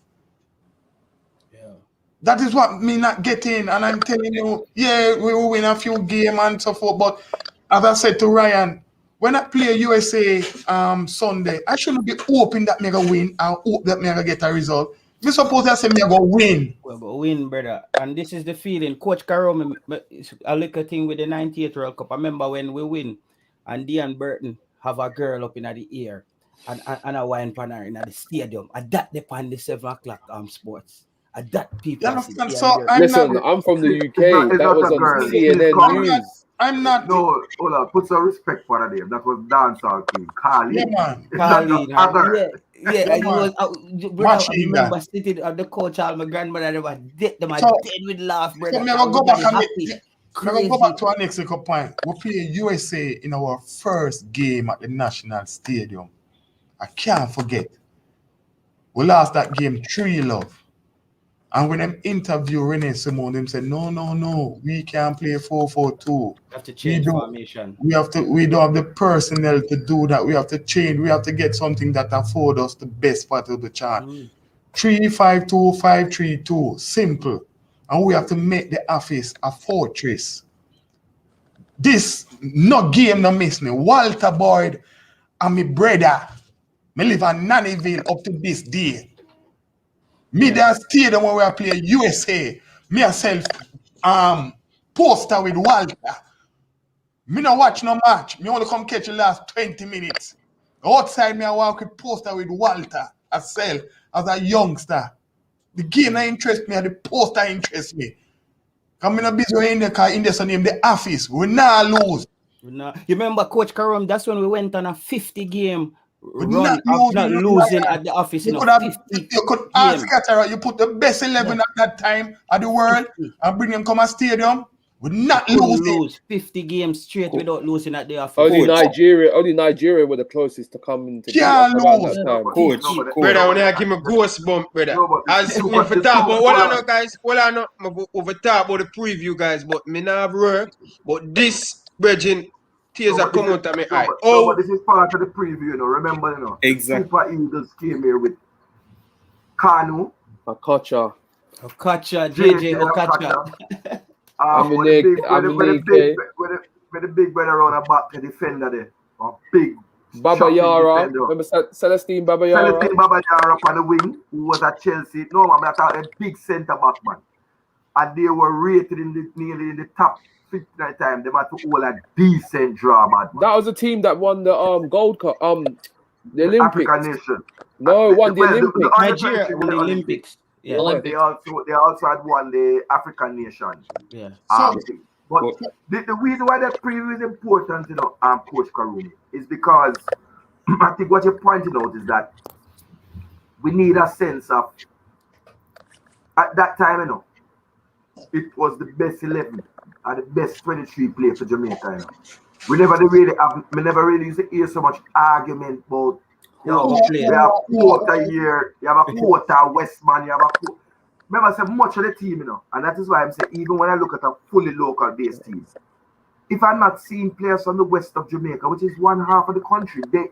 That is what me not getting, and I'm telling you, yeah, we will win a few games and so forth. But as I said to Ryan, when I play USA Sunday, I shouldn't be hoping that me gonna win and hope that me gonna get a result. Me suppose I say me gonna win. We're gonna win, brother. And this is the feeling. Coach Karom, a little thing with the 98 World Cup. I remember when we win, and Dean Burton have a girl up in the ear and a wine panner in the stadium. And that depend the 7 o'clock sports. That people. So I'm from the UK. That was on CNN News. I'm not. No, hold on. Put some respect for that name. That was dancehall king, Carly. Yeah, man. Carly. Yeah, he was. I remember sitting on the coach. All my grandmother, they were dead. They were dead with laugh, brother. So I'm go back to our next point. We play USA in our first game at the National Stadium. I can't forget. We lost that game 3 love. And when them interview Rene Simone, them said, no, we can't play 4-4-2. Have to change formation. We don't have the personnel to do that. We have to change. We have to get something that afford us the best part of the chart. 3-5-2, 5-3-2. Simple. And we have to make the office a fortress. This no game no miss me. Walter Boyd and my brother. Me live in Nannyville up to this day. Me there stadium where we play USA. Me myself poster with Walter. Me no watch no match. Me only come catch the last 20 minutes. Outside me I walk with poster with Walter as a youngster. The game that interest me and the poster interest me. Come in a busy in the car in the name the office. We not lose. You remember Coach Karam? That's when we went on a 50 game We run of not losing at the office. You could ask Catara, you put the best 11 at that time at the world and bring them come a stadium. We not lose 50 games straight without losing at the office. Only Nigeria were the closest to coming to Can't lose. Coach. Brother, when I give me ghost bump, brother. As if we talk about what I know, guys, over talk about the preview, guys, but me not have work. But this bridging tears are coming out of my eye. But this is part of the preview, you know. Remember, Exactly. Super Eagles came here with Kanu, Okocha, JJ Okocha. When the big brother on a back to defender there, a big Baba Yara. Remember Celestine Baba Yara? Celestine Baba Yara on the wing, who was at Chelsea. No, man, I thought a big centre back man. And they were rated nearly in the top 59 time. They had to hold a decent draw, man. That was a team that won the Gold Cup, the Olympics. African nation. No, won the Olympics. Nigeria won the Olympics. Yeah. They also had won the African nation. Yeah. But the reason why that preview is important, Coach Karumi, is because I think what you're pointing out is that we need a sense of, at that time, it was the best 11 and the best 23 players for Jamaica. We never really used to hear so much argument about, you have a quarter here, you have a quarter Westman, you have a quarter. Remember, I said much of the team, and that is why I'm saying, even when I look at a fully local based team, if I'm not seeing players from the west of Jamaica, which is one half of the country, they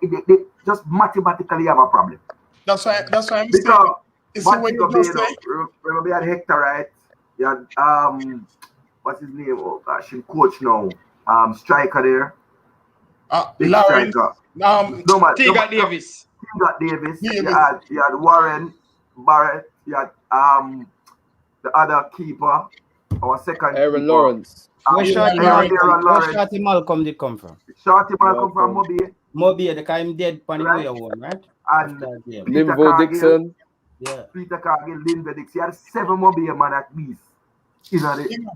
just mathematically have a problem. That's why I'm saying. Remember, we had Hector, right? You had what's his name? Oh gosh, him coach now. Striker there. Lawrence. Tigger Davis. You had Warren Barrett. You had the other keeper, our second Aaron keeper. Lawrence. Where Shorty Malcolm did come from? Shorty Malcolm from Mobile, the guy dead Panaway one, right? And Linvo Dixon. Yeah. Peter Cargill, Linvo Dixon. You had 7 Mobile man at least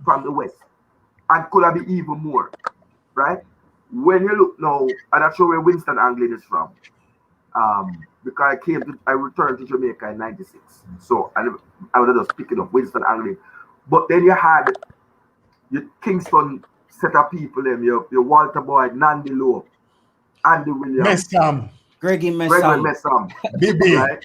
from the west. And could have been even more. Right? When you look now, and that's where Winston Anglin is from. Because I returned to Jamaica in '96. So I was just picking up Winston Anglin. But then you had your Kingston set of people, your Walter Boyd, Nandi Lowe, Andy Williams, Greggy Messam. Bibi. Right?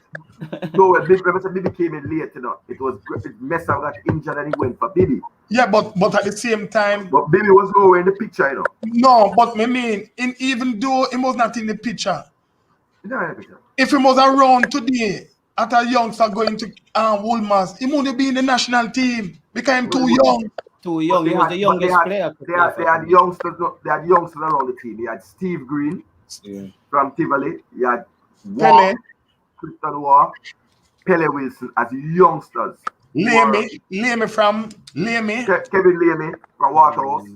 No, Bibi came in late, It was Messam got injured and he went for Bibi. Yeah, but at the same time. But Bibi was nowhere in the picture, No, but even though he was not in the picture. If he was around today, at a youngster going to Woolmans, he wouldn't be in the national team because he's too young. He was the youngest player. They had youngsters around the team. You had Steve Green from Tivoli. You had Clifton Walk, Pele Wilson as youngsters. Lamy from Lamy. Kevin Lamy from Waterhouse.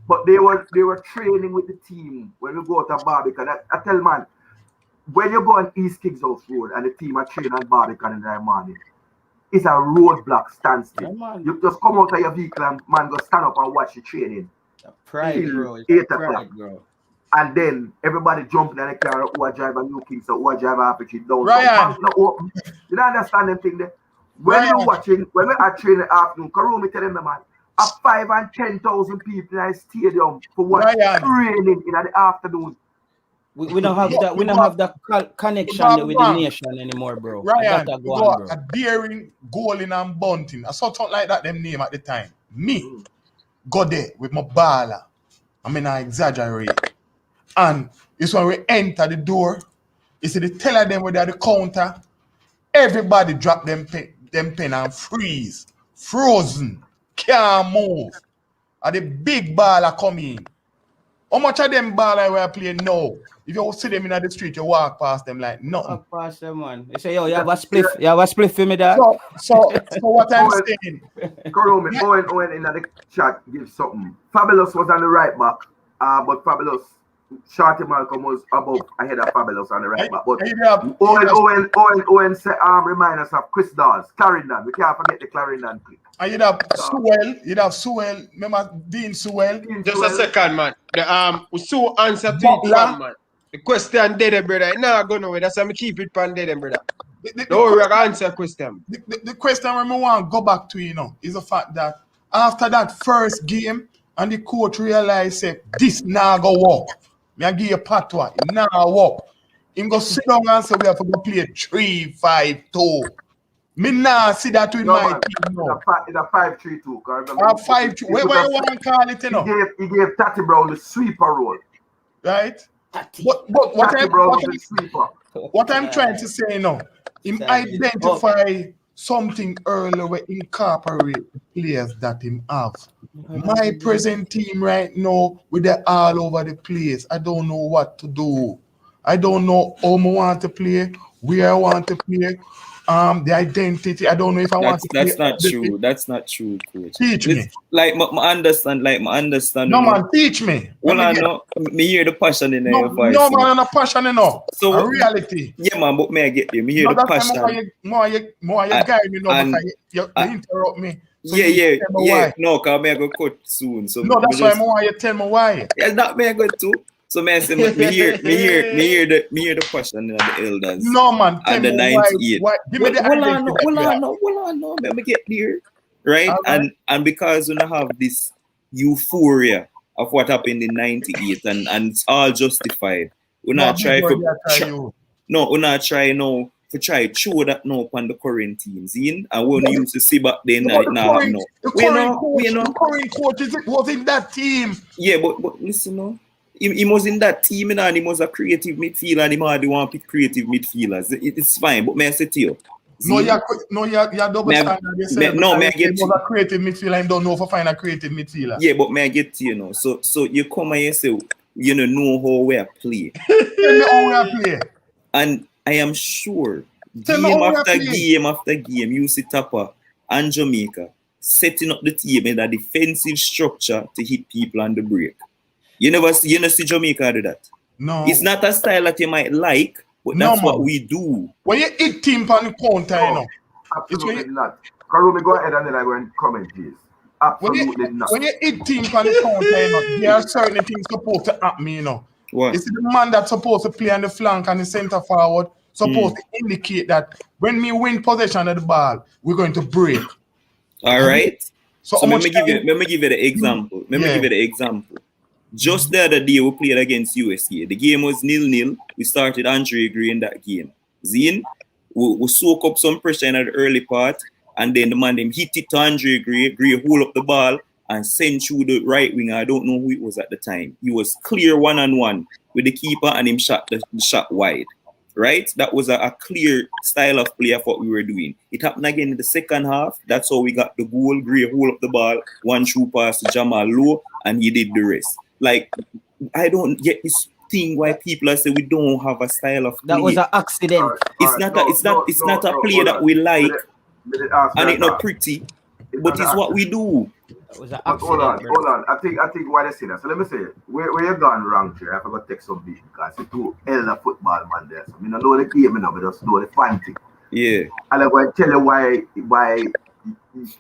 But they were training with the team when we go to Barbican. I tell man, when you go on East Kings House Road and the team are training on Barbican in the morning, it's a roadblock standstill. Yeah, you just come out of your vehicle and man go stand up and watch the training. Pride, bro. 8 o'clock. And then everybody jumping in the car who are driving New Kings or who are driving Aperture down. Ryan. You don't understand them thing there? When you're watching, when we are training afternoon, Karumi tell them, man, 5,000 and 10,000 people in the stadium for what training in the afternoon. We don't have that. We don't have that connection with the nation anymore, bro. Ryan, I we go got on, bro. a daring, goaling and bunting. I saw something like that them name at the time. Me, go there with my baller. I mean, I exaggerate. And it's when we enter the door, you see the teller them where they're at the counter, everybody drop them pen and freeze. Frozen. Can't move. And the big baller come in. How much of them baller we are playing now? If you see them in the street, you walk past them like nothing. Walk past them, man. They say, yo, you have a spliff. You have a spliff for me, dad. So what I'm saying. Karomi, Owen in the chat give something. Fabulous was on the right back, but Fabulous, Shorty Malcolm was above ahead of Fabulous on the right back. But Owen said, remind us of Chris Dawes, Clarendon. We can't forget the Clarendon clip. And you'd have Sewell, remember Dean Sewell? Just a second, man. We so answer to it, man. The question dead, brother. Nah, go nowhere. That's why I keep it pan dead, brother. Don't worry, I can answer question. The question I want to go back to, is the fact that after that first game, and the coach realized, say, this now go work. Me I give you a patwa, it now work. Him go sit down and say, we have to go play 3-5-2. Me nah see that with my team now. It's a 5-3-2. 5-3. Where you want to call it, He gave Tati Brown the sweeper role. Right? Tati What the sweeper. What I'm trying to say now, him identify something earlier where incorporate players that him have. My present team right now, with the all over the place, I don't know what to do. I don't know how I want to play, where I want to play. The identity. I don't know if I want to. That's not true. That's not true, coach. Teach me. Like my understand. No man, teach me. Well, I know. Me hear the passion in your voice. No man, no passion enough. So a reality. Yeah, man. But may I get you? Me hear the passion. More you guide me now because you interrupt me. So yeah. No, cause me I go cut soon. So no, that's why more you tell me why. Yeah, that me I go too. So me I say me hear the question in the elders. No man, tell and the me 98. why. Give me the Hold on, let me get there. Right? And because we have this euphoria of what happened in 98 and it's all justified. We're not trying now to try to show that now upon the current teams in and when you used to see back then that now. The current coach was in that team. Yeah, but listen now. He was in that team and he was a creative midfielder and he had to want to pick creative midfielders. It's fine, but may I say to you? No, you're double standard. No, may I get you? Was a creative midfielder and don't know if I find a creative midfielder. Yeah, but may I get to you now? So you come and you say, you know how we play. Tell me how we play. And I am sure game after game, you see Tapa and Jamaica setting up the team in a defensive structure to hit people on the break. You never see Jamaica do that. No. It's not a style that you might like, but that's what we do. When you hit team on the counter, Absolutely not. Karumi, go ahead and then I go and comment, please. Absolutely not. When you hit team on the counter, there are certain things supposed to happen, What? It's the man that's supposed to play on the flank and the center forward supposed to indicate that when we win possession of the ball, we're going to break. All right. So let me give you the example. Just the other day we played against USA. The game was 0-0. We started Andre Gray in that game. Zine, we soak up some pressure in the early part, and then the man them hit it to Andre Gray. Gray hold up the ball and send through the right winger. I don't know who it was at the time. He was clear 1-on-1 with the keeper and him shot the shot wide. Right? That was a clear style of play of what we were doing. It happened again in the second half. That's how we got the goal. Gray hold up the ball, one through pass to Jamal Lowe, and he did the rest. Like, I don't get this thing why people are saying we don't have a style of play. That was an accident. It's not a play that we like, and it's not pretty, but it's what we do. That was an accident. Hold on. I think why they say that. So let me say it. Where you gone wrong here? I forgot to take some beat because you two elder football man there. So I know the game, but just know the fun thing. Yeah. And I'm going to tell you why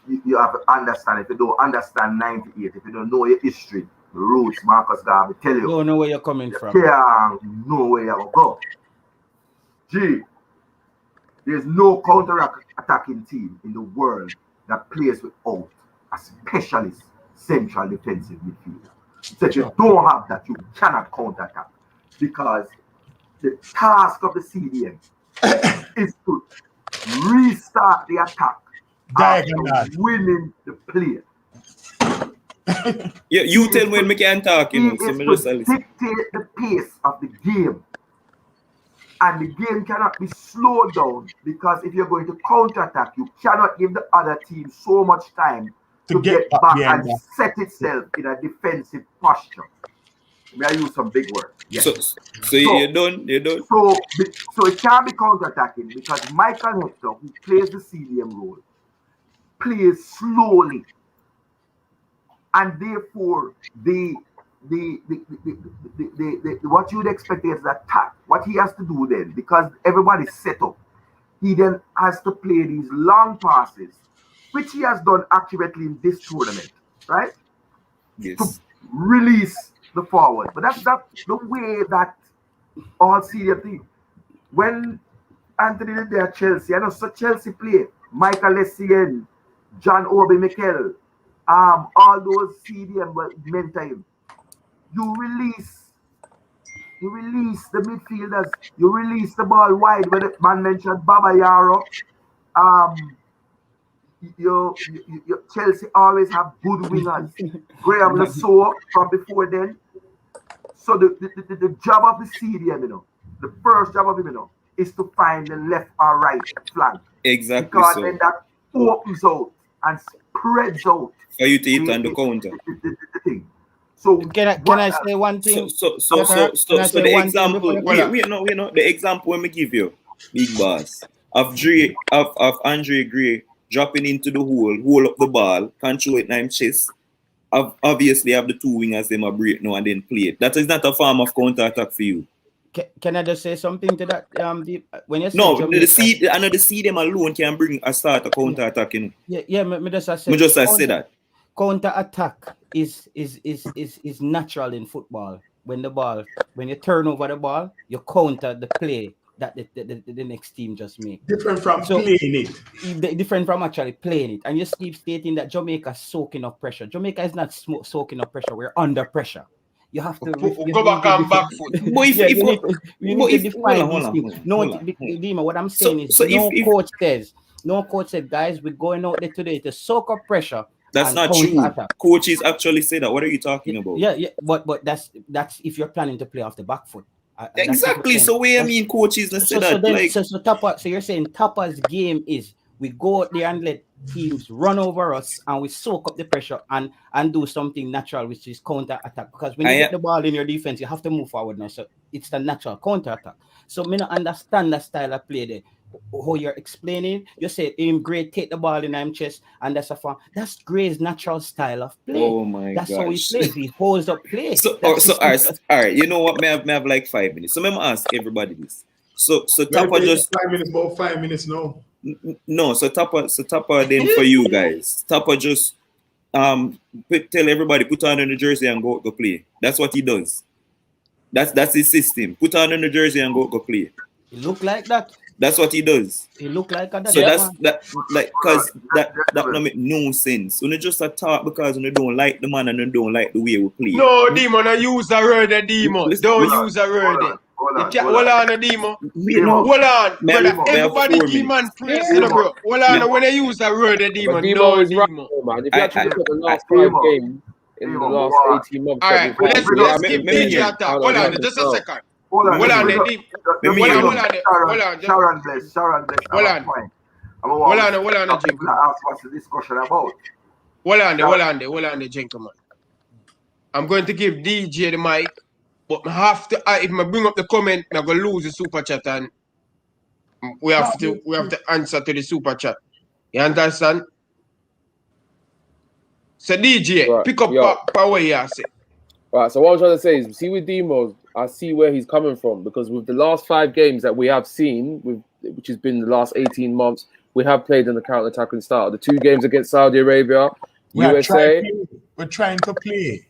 you have to understand. If you don't understand 98, if you don't know your history, the roots, Marcus Garvey tell you. You don't know where you're coming from. You can't know where you're going. Gee, there's no counter-attacking team in the world that plays without a specialist central defensive midfielder. So if you don't have that, you cannot counter-attack. Because the task of the CDM is to restart the attack Diagonal. after winning the play. Yeah, you tell when we can talk, you know. He So is me to just listen. dictate the pace of the game. And the game cannot be slowed down because if you're going to counter-attack, you cannot give the other team so much time to get back behind and that. set itself in a defensive posture. May I use some big words? Yes. So you're done? You're done? So it can't be counter-attacking because Michael Hector, who plays the CDM role, plays slowly. And therefore, what you'd expect is attack. What he has to do then, because everybody's set up, he then has to play these long passes, which he has done accurately in this tournament, right? Yes. To release the forward. But that's not the way that all CDM thing. When Anthony did there at Chelsea, I know so Chelsea play, Michael Essien, John Obi Mikel, all those CDM were meant time. You release the midfielders, you release the ball wide when the man mentioned Baba Yaro. Chelsea always have good wingers. Graham Lasso from before then. So the job of the CDM, you know, the first job of him, you know, is to find the left or right flank. Exactly. Because so. then that opens out and spreads out. For you to hit on the counter. The thing. So Can I say one thing? So the example, the example when we give you, big boss, of Andre Gray dropping into the hole up the ball, control it in his chest. Obviously have the two wingers them a break now and then play it. That is not a form of counter attack for you. Can I just say something to that? When you say no, Jamaica, the see them alone can bring a start a counter attack. You know? Yeah. Me just say that. Counter attack is natural in football. When you turn over the ball, you counter the play that the next team just make. Different from playing it. Different from actually playing it. And you keep stating that Jamaica is soaking up pressure. Jamaica is not soaking up pressure. We're under pressure. You have to go back on back foot. You need to define these things. No, Dima, what I'm saying is no coach said, guys, we're going out there today to soak up pressure. That's not true. Coaches actually say that. What are you talking about? Yeah, but that's if you're planning to play off the back foot. Exactly. So what I mean, coaches say that. So you're saying Tapa's game is we go out there and let teams run over us and we soak up the pressure and do something natural, which is counter attack. Because when you get the ball in your defense, you have to move forward now. So it's the natural counter attack. So me not understand that style of play there. How you're explaining, you say him Gray take the ball in his chest, and that's Gray's natural style of play. Oh my god, that's how he plays. He holds up play. So all right, you know what? May have like 5 minutes. So let me ask everybody this. So Tapa just 5 minutes, about 5 minutes now. No, so Tapa then for you guys. Tapa just tell everybody put on the jersey and go play. That's what he does. That's his system. Put on the jersey and go play. He look like that. That's what he does. He look like that. So that don't make no sense. When you just talk because when you don't like the man and you don't like the way we play. No, Demon, I use a word, Demon. Don't use a word. Hold on, Demon. Hold on, brother. Everybody Demon plays, bro. Hold on, when I use a word, Demon. No, Demon. Man, if you actually look at the last 5 games in the last 18 months. All right, let's keep DJ talk. Hold on, just a second. Hold on, Sharon bless. Hold on, Jim. What's the discussion about? Hold on, gentlemen. I'm going to give DJ the mic, but I have to. If I bring up the comment, I'm gonna lose the super chat, and we have to answer to the super chat. You understand? So DJ, right, pick up what you say. Right. So what I'm trying to say is, see with Demo, I see where he's coming from, because with the last 5 games that we have seen, which has been the last 18 months, we have played in the counter-attacking style. The 2 games against Saudi Arabia, USA. We're trying to play.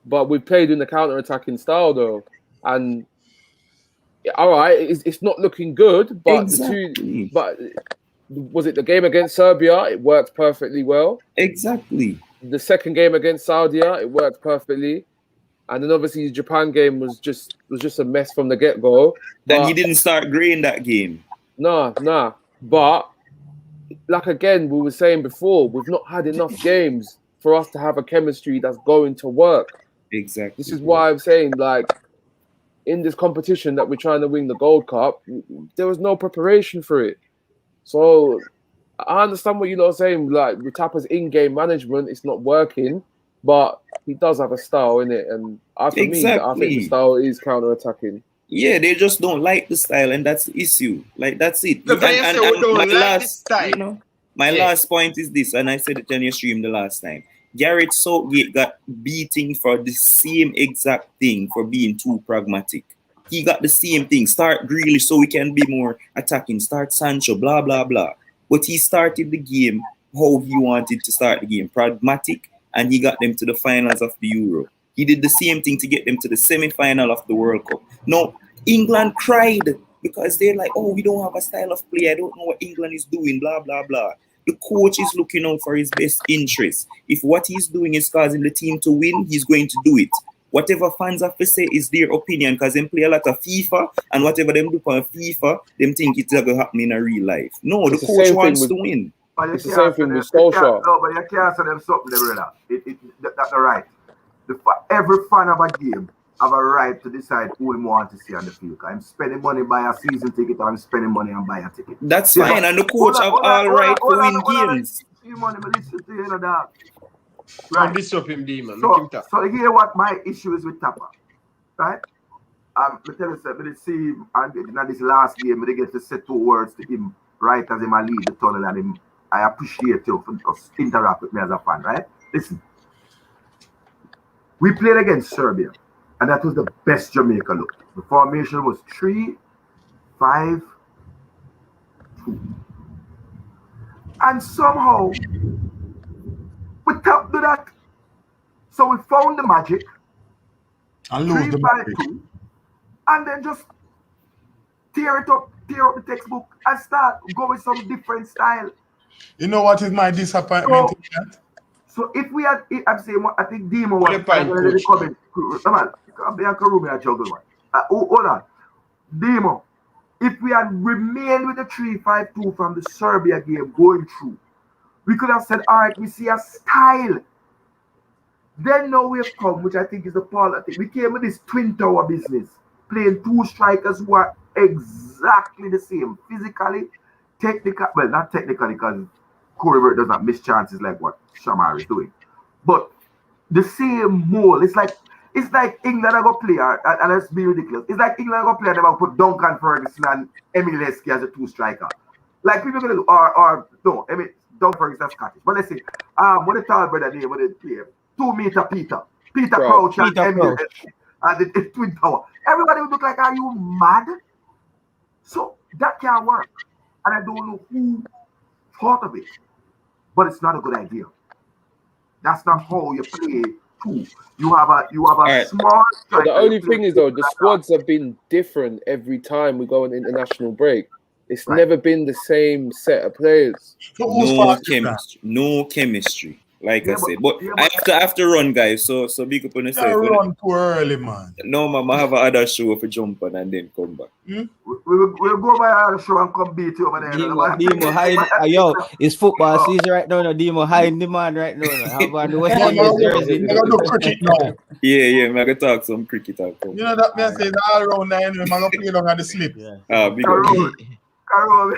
But we played in the counter-attacking style, though. And, all right, it's not looking good, but exactly. Was it the game against Serbia? It worked perfectly well. Exactly. The second game against Saudi, it worked perfectly. And then obviously the Japan game was just a mess from the get-go. And he didn't start green that game. Nah. But like again, we were saying before, we've not had enough games for us to have a chemistry that's going to work. Exactly. This is why I'm saying, like, in this competition that we're trying to win the Gold Cup, there was no preparation for it. So I understand what you're saying. Like, with Tapa's in-game management, it's not working, but he does have a style in it, and I think the style is counter-attacking. Yeah, they just don't like the style, and that's the issue. Like, that's it. My last point is this, and I said it on your stream the last time. Gareth Southgate got beating for the same exact thing, for being too pragmatic. He got the same thing. Start Grealish so we can be more attacking. Start Sancho, blah, blah, blah. But he started the game how he wanted to start the game, pragmatic, and he got them to the finals of the Euro. He did the same thing to get them to the semi-final of the World Cup. Now, England cried because they're like, oh, we don't have a style of play. I don't know what England is doing, blah, blah, blah. The coach is looking out for his best interest. If what he's doing is causing the team to win, he's going to do it. Whatever fans have to say is their opinion, because they play a lot of FIFA, and whatever them do on FIFA, them think it's going to happen in a real life. No, the coach wants to win. It's the same thing with Solskjaer. No, but you can't say them something, brother. That's the right. Every fan of a game have a right to decide who he wants to see on the field. I'm spending money buy a season ticket, or I'm spending money and buy a ticket. That's fine, and the coach have all right to win games. Right. This up him, demon. So here what my issue is with Tapa, right? I tell you something. See, and in this last game, they get to say 2 words to him right as him lead the tunnel, and him. I appreciate you for just interact with me as a fan, right? Listen, we played against Serbia, and that was the best Jamaica look. The formation was 3-5-2, and somehow we tapped to that. So we found the magic. And lose the magic. 3-5-2, and then just tear up the textbook and start go with some different style. You know what is my disappointment in that? So if we had, I'm saying, I think Demo was coming. Come on, I juggle one. Hold on, Demo. If we had remained with the 3-5-2 from the Serbia game going through, we could have said, all right, we see a style. Then now we have come, which I think is the part I think we came with this twin tower business, playing 2 strikers who are exactly the same physically. Technical, well, not technically, because Corey does not miss chances like what Shamar is doing, but the same mold. It's like England are gonna play, and let's be ridiculous. It's like England are gonna play, and they're gonna put Duncan Ferguson and Emile Heskey as a 2 striker. Like people are gonna do, or no, Duncan Ferguson is Scottish. But let's see, what the tall brother name? What they play? 2 meter Peter Crouch, and Emile Heskey, and the twin tower. Everybody would look like, are you mad? So that can't work. And I don't know who thought of it, but it's not a good idea. That's not how you play. You have a small. But the only thing is though, the squads have been different every time we go on international break. It's never been the same set of players. No chemistry. Like I said, but I have to run, guys. So big up on yourself. Run too early, man. No, man, I have another show for jump on and then come back. We'll go by our show and come beat you over there. Demo high, yo, it's football season right now. Demo high in demand right now. How about the West Indies jersey? Do cricket now. Yeah, I'm gonna talk some cricket. You know that man says all around there anyway. I'm gonna play along at the slip. Big up. Carol,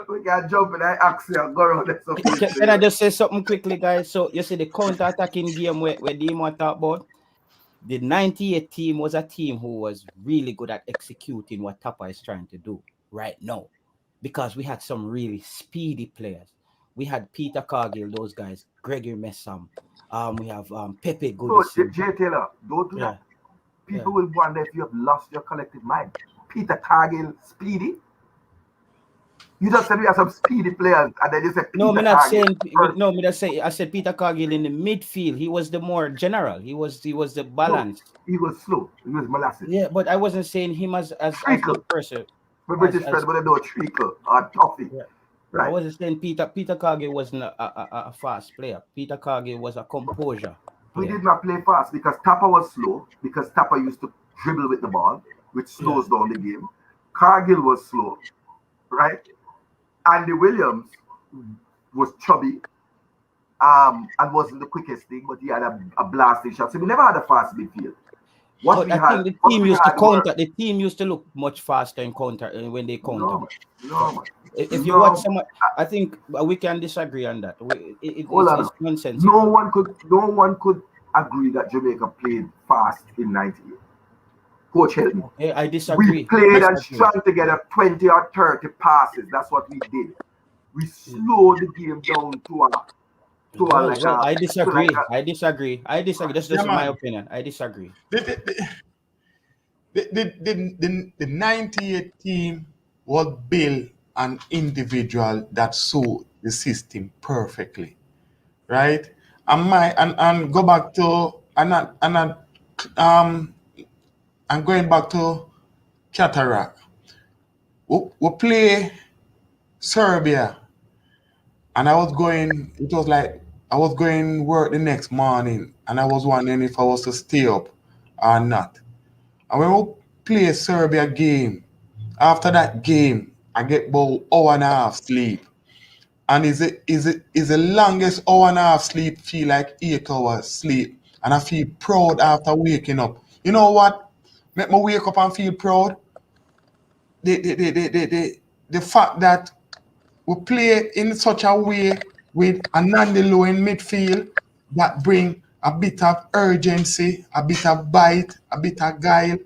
we can jump in that axle and go around there. Can I just say something quickly, guys? So you see the counter-attacking game where Demo talked about? The 98 team was a team who was really good at executing what Tapa is trying to do right now. Because we had some really speedy players. We had Peter Cargill, those guys, Gregory Messam. We have Pepe Goodison. Jay Taylor, don't do that. People will wonder if you have lost your collective mind. Peter Cargill, speedy? You just said we have some speedy players, and then you said Peter I said Peter Cargill in the midfield. He was the more general. He was the balance. No, he was slow. He was molasses. Yeah, but I wasn't saying him as the person. But British friends would know Treacle or Toffee. Yeah. Right. I wasn't saying Peter Cargill wasn't a fast player. Peter Cargill was a composure We did not play fast because Tapper was slow, because Tapper used to dribble with the ball, which slows down the game. Cargill was slow, right? Andy Williams was chubby, and wasn't the quickest thing, but he had a blasting shot. So we never had a fast midfield. But I think the team used to counter. The team used to look much faster in counter when they counter. No. If you watch someone, I think we can disagree on that. It's nonsense. No one could agree that Jamaica played fast in '98. Coach, help me. Okay, I disagree. We played and strung together 20 or 30 passes. That's what we did. We slowed the game down I disagree. I disagree. That's just my opinion. I disagree. The 98 team was built an individual that suit the system perfectly, right? And go back to I'm going back to Cataract. We play Serbia, and I was going work the next morning, and I was wondering if I was to stay up or not. And when we play Serbia game, after that game, I get about hour and a half sleep. And is the longest hour and a half sleep feel like 8 hours sleep. And I feel proud after waking up. You know what? Make me wake up and feel proud. The fact that we play in such a way with a Nandilo in midfield that bring a bit of urgency, a bit of bite, a bit of guile.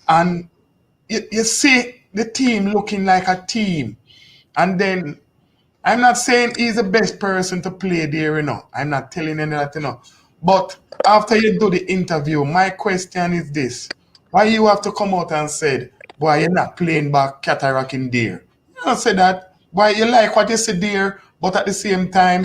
And you see the team looking like a team. And then, I'm not saying he's the best person to play there, I'm not telling you that, But after you do the interview, my question is this. Why you have to come out and say, boy, you're not playing back Cataract in there? You don't say that. Why you like what you see there, but at the same time,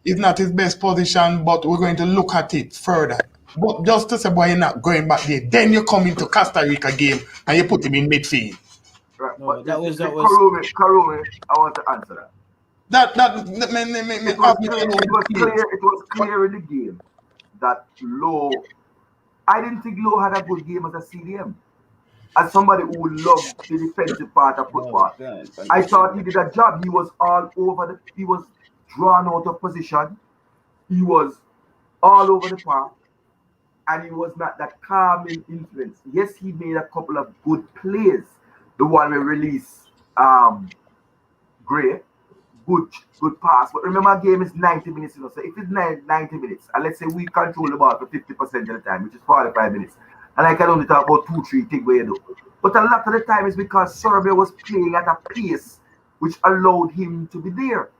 it's not his best position, but we're going to look at it further. But just to say, boy, you're not going back there. Then you come into Costa Rica game and you put him in midfield. Right. No, but that was Karome, I want to answer that. It was clear in the game that Lowe, I didn't think Lowe had a good game as a CDM. As somebody who loved the defensive part of football, I thought he did a job. He was all over he was drawn out of position. He was all over the park, and he was not that calming influence. Yes, he made a couple of good plays. The one we released, Gray, good pass. But remember, a game is 90 minutes, So if it's 90 minutes, and let's say we control the ball for 50% of the time, which is 45 minutes, and I can only talk about 2-3 things where you do. But a lot of the time is because Serbia was playing at a pace which allowed him to be there.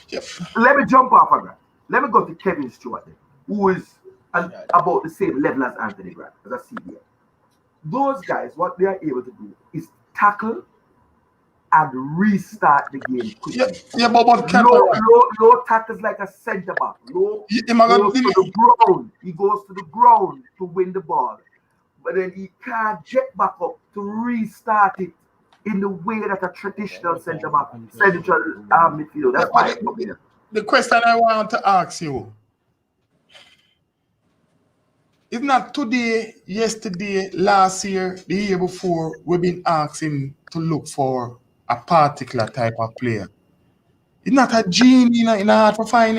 Yep. Let me jump off of that. Let me go to Kevin Stewart, who is about the same level as Anthony Grant, as a CBA. Those guys, what they are able to do is tackle and restart the game quickly. Low tackles like a centre back. Low goes to the ground. He goes to the ground to win the ball. But then he can't get back up to restart it in the way that a traditional central midfielder. That's why the question I want to ask you is not today, yesterday, last year, the year before, we've been asking to look for a particular type of player. It's not a gene, in hard to find,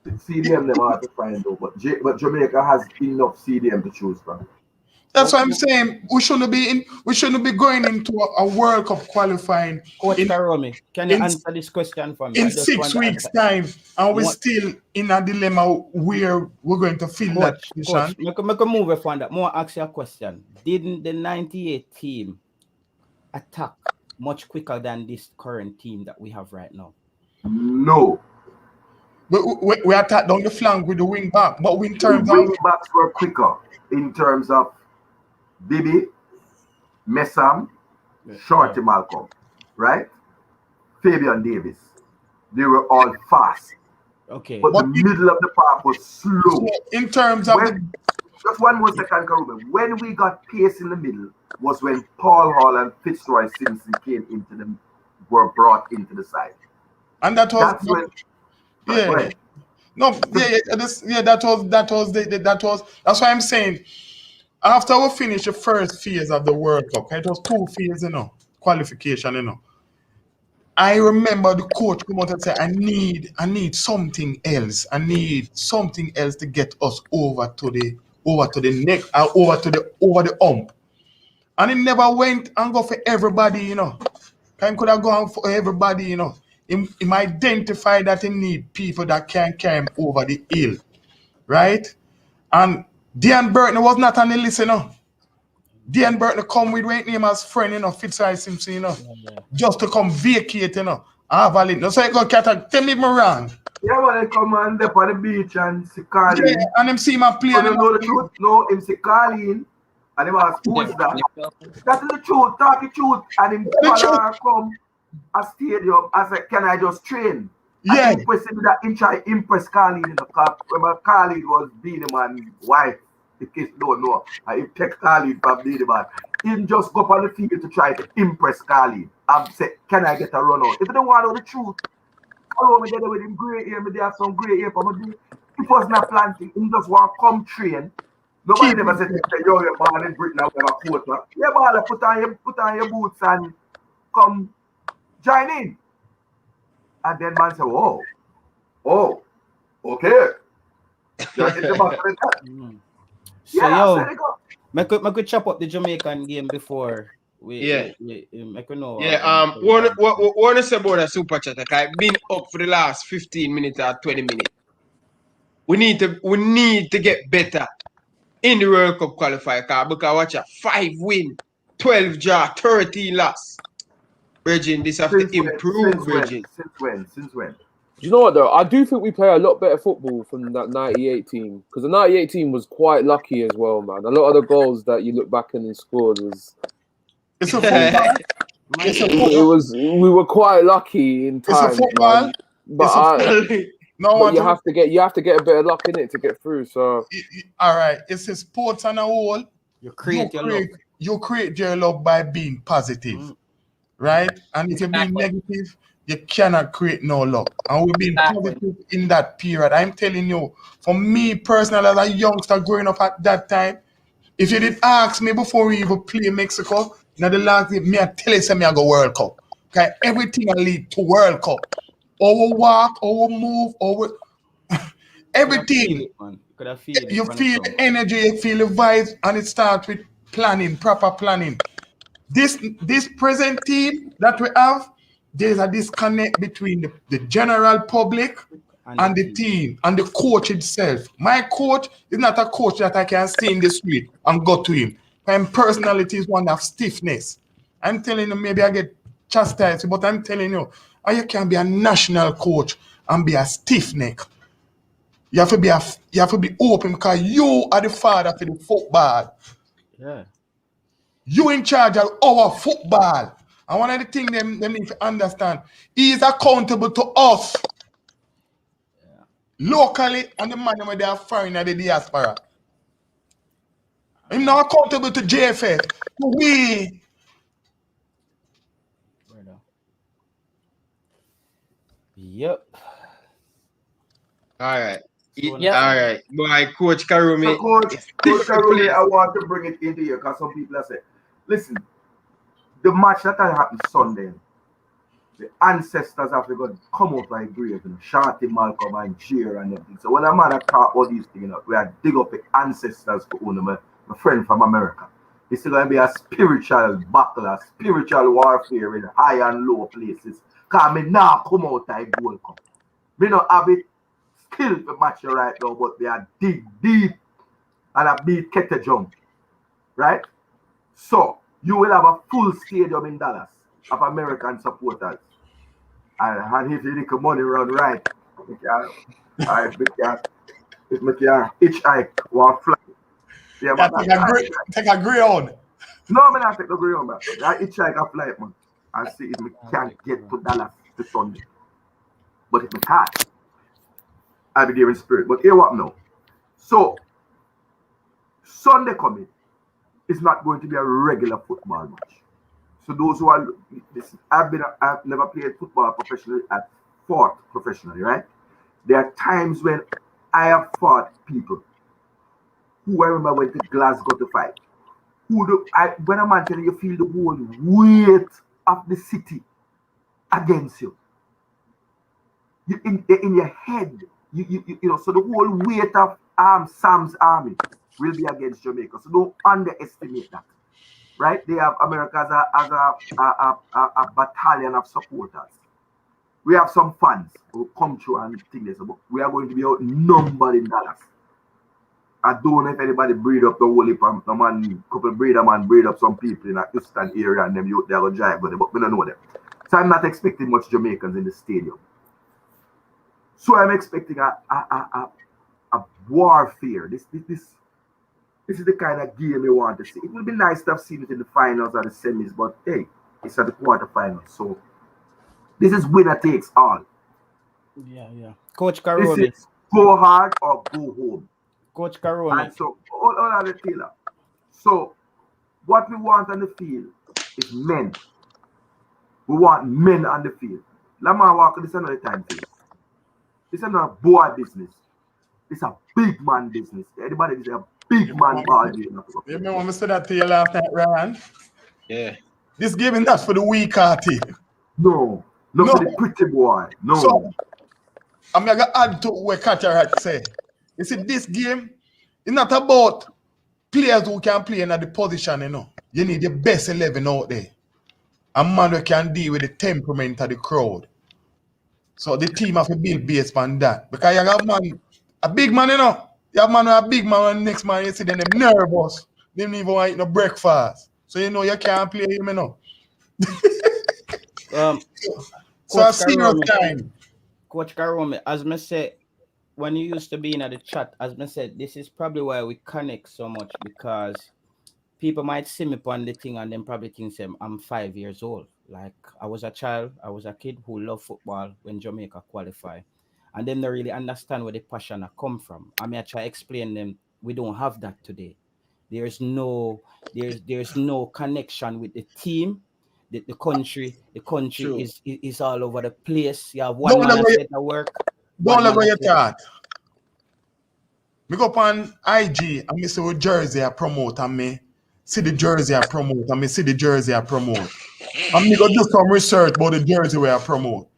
CDM never hard to find though, but Jamaica has enough CDM to choose from. That's what I'm saying. We shouldn't be going into a World Cup qualifying. Coach Karome, can you answer this question for me? In 6 weeks' time, and we're still in a dilemma where we're going to fill that position. Make a move from that. More ask you a question. Didn't the 98 team attack much quicker than this current team that we have right now? No. We attacked down the flank with the wing back, but in terms of wing backs were quicker in terms of Bibi, Messam, Shorty Malcolm, right? Fabian Davis. They were all fast. Okay. But the middle of the park was slow. In terms of just one more second, Karube. When we got pace in the middle was when Paul Hall and Fitzroy Simpson were brought into the side. And that was No, that's why I'm saying after we finish the first phase of the World Cup, it was 2 phases, qualification, I remember the coach come out and say, I need something else. I need something else to get us over to the neck, over the hump. And he never went and go for everybody, He could have gone for everybody, He identified that he need people that can carry him over the hill, right? And Dan Burton was not on the list, Dan Burton come with right name as friend, Fitzroy Simpson, just to come vacate, have a little. So I go tell me wrong. Yeah, when they come and up on the beach and see Carlin. Yeah, and them see my play. You know the truth? No, him see Carlin and him ask who's that? That is the truth, talk the truth. And him come a stadium and say, can I just train? Yeah. And him try to impress Carlin, remember Carlin was being the man's wife. In case you don't know, I take Carlin from being the man. Him just go up on the field to try to impress Carlin and say, can I get a run out? If you don't want to know the truth, hello, me there with him great here, me there have some great here for me. He was not planting, he just want to come train. Nobody never said, yo, you're born in Britain, I'm a quarter. Yeah, ball, put on your boots and come join in. And then man say, oh, okay. You're in the back of that. So Yeah, I could chop up the Jamaican game before I could know. Yeah, what to say about the super chat? I've been up for the last 15 minutes or 20 minutes. We need to get better in the World Cup qualifier because watch a 5 win, 12 draw, 13 loss. Virgin, this have to improve, Virgin. Since when? Do you know what though? I do think we play a lot better football from that 98 team because the 98 team was quite lucky as well, man. A lot of the goals that you look back and scored was. It's a football. We were quite lucky in time. It's a football. Man. But you have to get a bit of luck in it to get through. So all right, it's a sports on a whole. You create your love by being positive, right? And if you're being negative, you cannot create no love. And we've been positive in that period. I'm telling you, for me personally, as a youngster growing up at that time, if you did ask me before we even play Mexico, now the last game, me I tell you, me I go World Cup. Okay, everything I lead to World Cup. Our walk, our move, everything. You feel the energy, you feel the vibes, and it starts with planning, proper planning. This present team that we have, there's a disconnect between the general public and the team and the coach itself. My coach is not a coach that I can stay in the street and go to him. My personality is one of stiffness. I'm telling you, maybe I get chastised, but I'm telling you, you can be a national coach and be a stiff neck. You have to be open because you are the father for the football. Yeah. You in charge of our football. And one of the things they need to understand, he is accountable to us. Yeah. Locally and the money where they are foreign at the diaspora. He's not accountable to JFF. We. Yep. All right. All right. Boy, Coach Karumi. So Coach Karumi, I want to bring it into here because some people have said, listen, the match that happened Sunday, the ancestors have to come out by grave, Shanti, Malcolm, and cheer and everything. So when a man talk about these things, we are dig up the ancestors for one of my friend from America. It's going to be a spiritual battle, a spiritual warfare in high and low places. Because me now come out and Gold Cup. Me not have it skill to match you right now, but they are dig deep and a beat Kete jump. Right? So you will have a full stadium in Dallas of American supporters. And if you need money run right, if me can hitchhike or fly. Yeah, take a grey on. No, I'm not take the grey on, man. I hitchhike a flight, man. And see if me can get to Dallas this Sunday. But if me can't, I'll be there in spirit. But hear what now. So Sunday coming is not going to be a regular football match. So those who are listen, I've never played football professionally. I've fought professionally, right? There are times when I have fought people who I remember went to Glasgow to fight. When a man telling you feel the whole weight of the city against you, in your head, you know, so the whole weight of Sam's army will be against Jamaica. So don't underestimate that, right? They have America as a battalion of supporters. We have some fans who come through and think this, but we are going to be outnumbered in Dallas. I don't know if anybody breed up the whole heap of the man, couple breeder man breed up some people in a Houston area and them you they go drive, but we don't know them. So I'm not expecting much Jamaicans in the stadium. So I'm expecting a warfare. This is the kind of game you want to see. It would be nice to have seen it in the finals or the semis, but hey, it's at the quarterfinals. So this is winner takes all. Yeah. Coach This Karone. is go hard or go home. Coach Karone. And so, all of the Taylor. So, what we want on the field is men. We want men on the field. Lamar Walker, this is another time thing. This is not a boy business. It's a big man business. Everybody is a big man ball game. You remember me said that to you last night, Ryan? Yeah. This game is not for the weak hearted. No. For the pretty boy. No. So, I'm going to add to what Cataract said. You see, this game is not about players who can play in the position, you know. You need the best 11 out there. A man who can deal with the temperament of the crowd. So the team have to build based on that. Because you have a big man, you know. You have a big man, and next man, you see them nervous. They don't even want to eat no breakfast. So you know you can't play him, you know. So I see no time. Coach Karome, as I said, when you used to be in the chat, as I said, this is probably why we connect so much, because people might see me on the thing and then probably think I'm 5 years old. Like, I was a child, I was a kid who loved football when Jamaica qualified. And then they really understand where the passion come from. I mean, I try to explain them, we don't have that today. There's no connection with the team. The country True. is all over the place. You have one man that work. Don't let go your thought. Me go up on IG and me see what jersey I promote and me see the jersey I promote and me see the jersey I promote. And me go do some research about the jersey where I promote.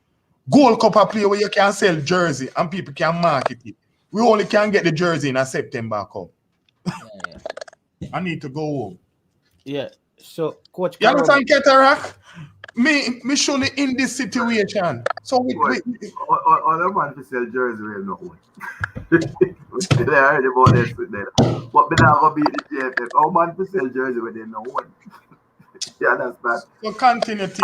Gold Cup a play where you can sell jersey and people can market it. We only can get the jersey in a September Cup. I need to go home. Yeah. So, Coach You understand, Cataract? Me surely in this situation. So all the man to sell jersey we have no one. They heard about this with them. But me not gonna beat the JFF. How man to sell jersey with them no one. You understand? So continue, if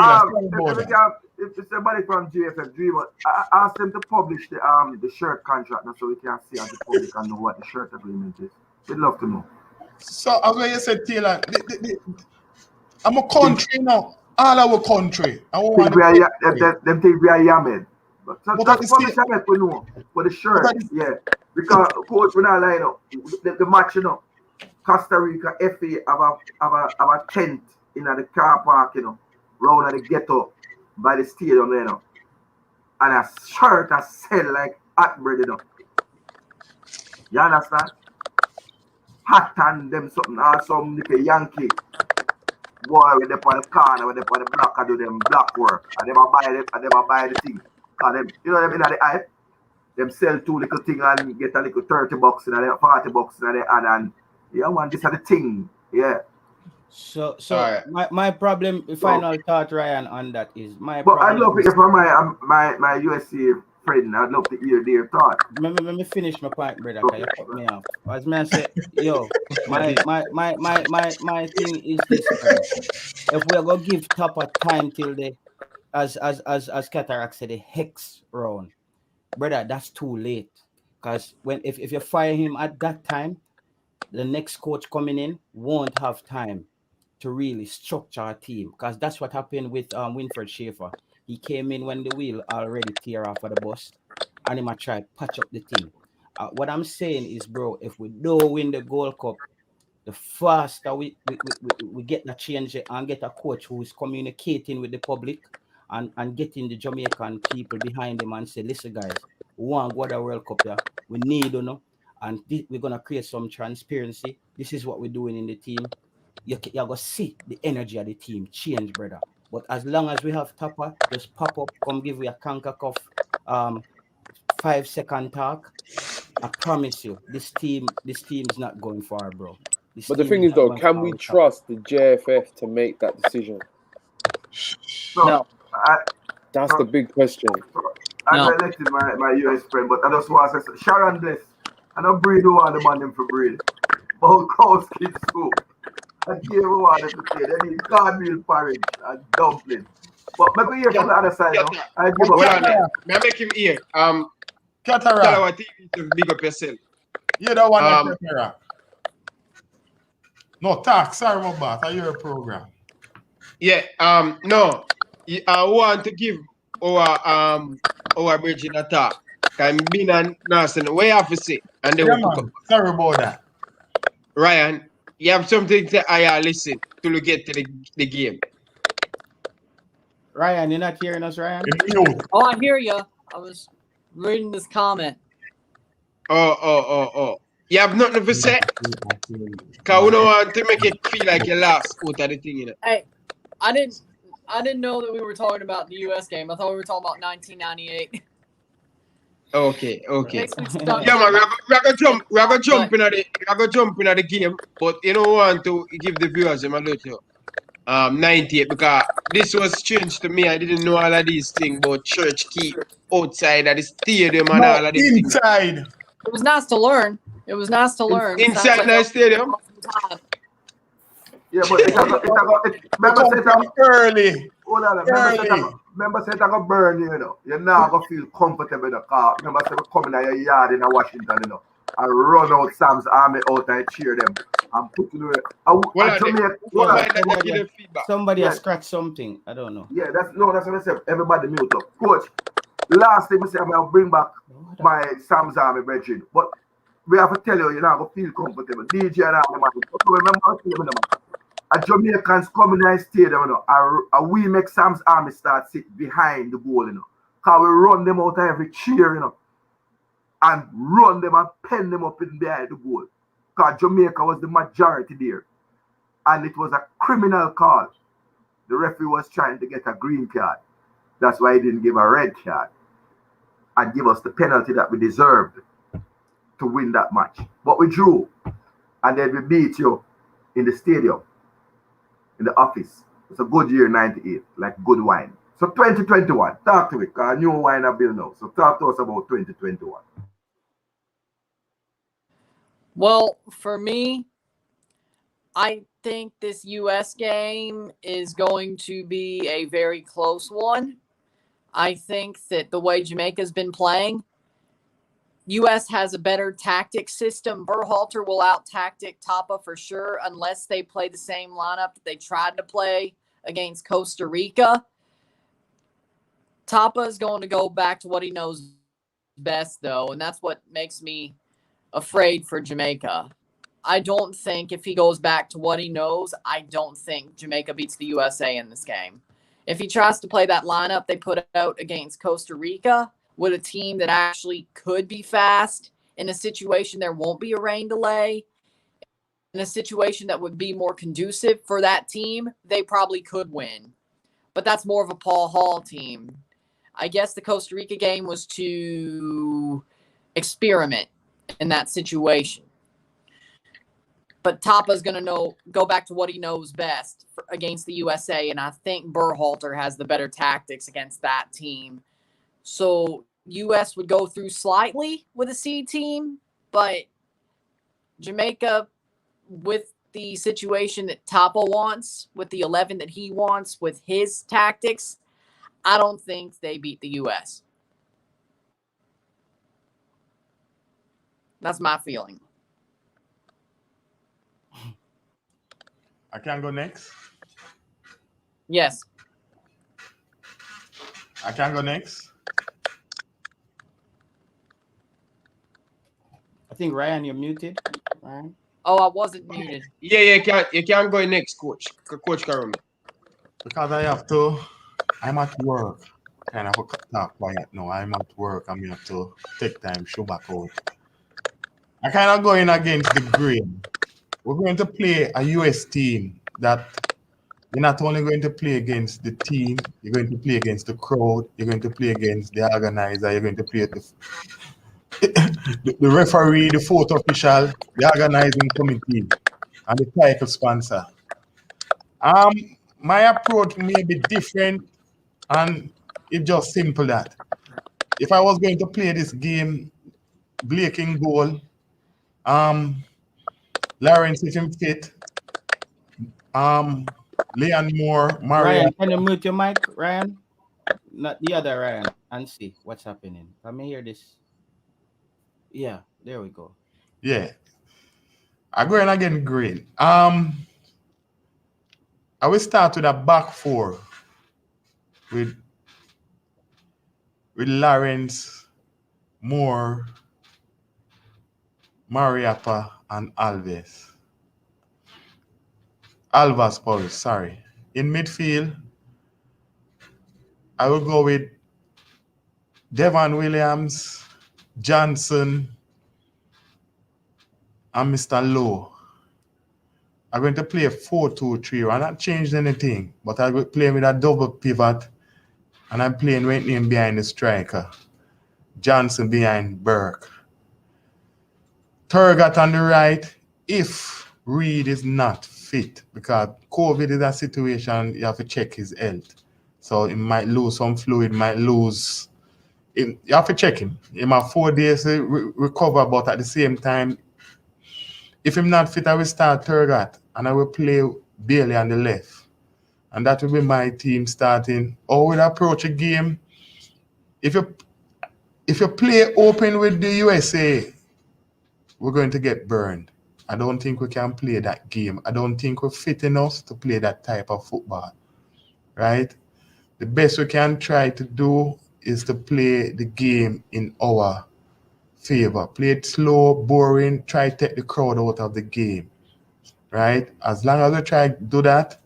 somebody from JFF Dreamer, I asked them to publish the shirt contract now so we can see as the public and know what the shirt agreement is. We'd love to know. So as you said, Taylor, I'm a country now. All our country. Them think we are yamming. But that's publish that we know. For the shirt, yeah. Because coach, we're not lying up. The match, you know. Costa Rica FA have a tent in the car park, you know, round at the ghetto by the stadium, you know. And a shirt that sell like hot bread, you know. You understand? Hot and them something, or some Yankee boy with them on the corner, with them on the block, and do them block work. And them buy the thing. And them, you know them in the hype? Them sell 2 little thing and get a little 30 bucks and 40 bucks and yeah, man, this is the thing. Yeah. So right. my problem, final thought, Ryan, on that is my. But I'd love to hear from my USC friend. I'd love to hear their thought. Let me finish my point, brother. Okay. You cut me off. As man said, yo, my thing is this. If we're gonna give top a time till the, as Cataract said, the hex round, brother, that's too late. Because if you fire him at that time, the next coach coming in won't have time to really structure a team, because that's what happened with Winfred Schaefer. He came in when the wheel already tear off of the bus, and he might try to patch up the team. What I'm saying is, bro, if we don't win the Gold Cup, the faster we get the change and get a coach who is communicating with the public and getting the Jamaican people behind him and say, listen, guys, We want to go to the World Cup, yeah. We need, you know, and we're gonna create some transparency. This is what we're doing in the team. You're gonna see the energy of the team change, brother. But as long as we have Tapa, just pop up, come give me a conquer cuff 5-second talk. I promise you, this team is not going far, bro. But the thing is, though, can we trust the JFF to make that decision? No. That's the big question. I elected my US friend, but I just want to say, Sharon Bliss, I don't breed who want the man them for breed. Bulkowski soup. I gave who wanted to say, they need cornmeal porridge and dumplings. But maybe hear from the other side now. I give up. May I make him hear? Cataract. To big up yourself. You don't want to cataract. No, talk. Sorry, my bad. I hear a program. Yeah, no. I want to give our bridge in attack. Can be nice and way off to say. And then sorry about that. Ryan, you have something to listen to get to the game. Ryan, you're not hearing us, Ryan? Oh, I hear you. I was reading this comment. Oh. You have nothing to say? Because we don't want to make it feel like you lost out of the thing, you know. Hey, I didn't know that we were talking about the US game. I thought we were talking about 1998. Okay. Yeah, man, we're gonna jump in the game, but you don't want to give the viewers a little 98 because this was strange to me. I didn't know all of these things about church key outside of the stadium and all of these inside. Things. It was nice to learn. Inside the stadium. Yeah, but it's early. Hold on, remember say it's going to burn you, you know. You're not going to feel comfortable in the car. Remember say we come in your yard in Washington, you know, and run out Sam's army out and cheer them. And put you somebody has scratched something. I don't know. Yeah, that's what I said. Everybody mute up. Coach, last thing we say, I'm going to bring back my Sam's army brethren. But we have to tell you, you're not going to feel comfortable. DJ and all the man. Remember, Jamaicans come in the stadium, you know, we make Sam's army start sit behind the goal, you know. Because we run them out of every cheer, you know. And run them and pen them up in behind the goal. Because Jamaica was the majority there. And it was a criminal call. The referee was trying to get a green card. That's why he didn't give a red card. And give us the penalty that we deserved to win that match. But we drew. And then we beat you in the stadium. In the office. It's a good year, 98, like good wine. So 2021, talk to me, because new wine I build now. So talk to us about 2021. Well, for me, I think this US game is going to be a very close one. I think that the way Jamaica's been playing, U.S. has a better tactic system. Berhalter will out-tactic Tapa for sure unless they play the same lineup that they tried to play against Costa Rica. Tapa is going to go back to what he knows best, though, and that's what makes me afraid for Jamaica. I don't think if he goes back to what he knows, I don't think Jamaica beats the USA in this game. If he tries to play that lineup they put out against Costa Rica, with a team that actually could be fast, in a situation there won't be a rain delay, in a situation that would be more conducive for that team, they probably could win. But that's more of a Paul Hall team. I guess the Costa Rica game was to experiment in that situation. But Tapa's going to go back to what he knows best against the USA, and I think Berhalter has the better tactics against that team. So U.S. would go through slightly with a C team, but Jamaica, with the situation that Tapa wants, with the 11 that he wants, with his tactics, I don't think they beat the U.S. That's my feeling. I can go next? Yes. I can go next? I think, Ryan, you're muted. Ryan? Oh, I wasn't muted. Yeah, you can't go next, Coach. Coach Karum. Because I'm at work. kind of talk quiet now. I'm at work. I'm have to take time, show back out. I kind of going against the grain. We're going to play a US team that you're not only going to play against the team, you're going to play against the crowd, you're going to play against the organizer, you're going to play the referee, the fourth official, the organizing committee, and the title sponsor. My approach may be different, and it's just simple that if I was going to play this game, Blake in goal, Lawrence if him fit, Leon Moore, Maria. Ryan, can you mute your mic, Ryan? Not the other Ryan, and see what's happening. Let me hear this. Yeah, there we go. Yeah, I'm going again green. I will start with a back four with Lawrence, Moore, Mariappa, and Alvas, Paul, sorry. In midfield, I will go with Devon Williams, Johnson, and Mr. Lowe. I'm going to play a 4-2-3. I'm not changing anything, but I will play with a double pivot, and I'm playing Whitney behind the striker, Johnson behind Burke. Turgot on the right, if Reed is not fit, because COVID is a situation you have to check his health. So he might lose some fluid, might lose. You have to check him. He might have 4 days to recover, but at the same time, if I'm not fit, I will start Turgot and I will play Bailey on the left. And that will be my team starting. Or we'll approach a game. If you play open with the USA, we're going to get burned. I don't think we can play that game. I don't think we're fit enough to play that type of football. Right? The best we can try to do is to play the game in our favor. Play it slow, boring, try to take the crowd out of the game. Right? As long as we try to do that,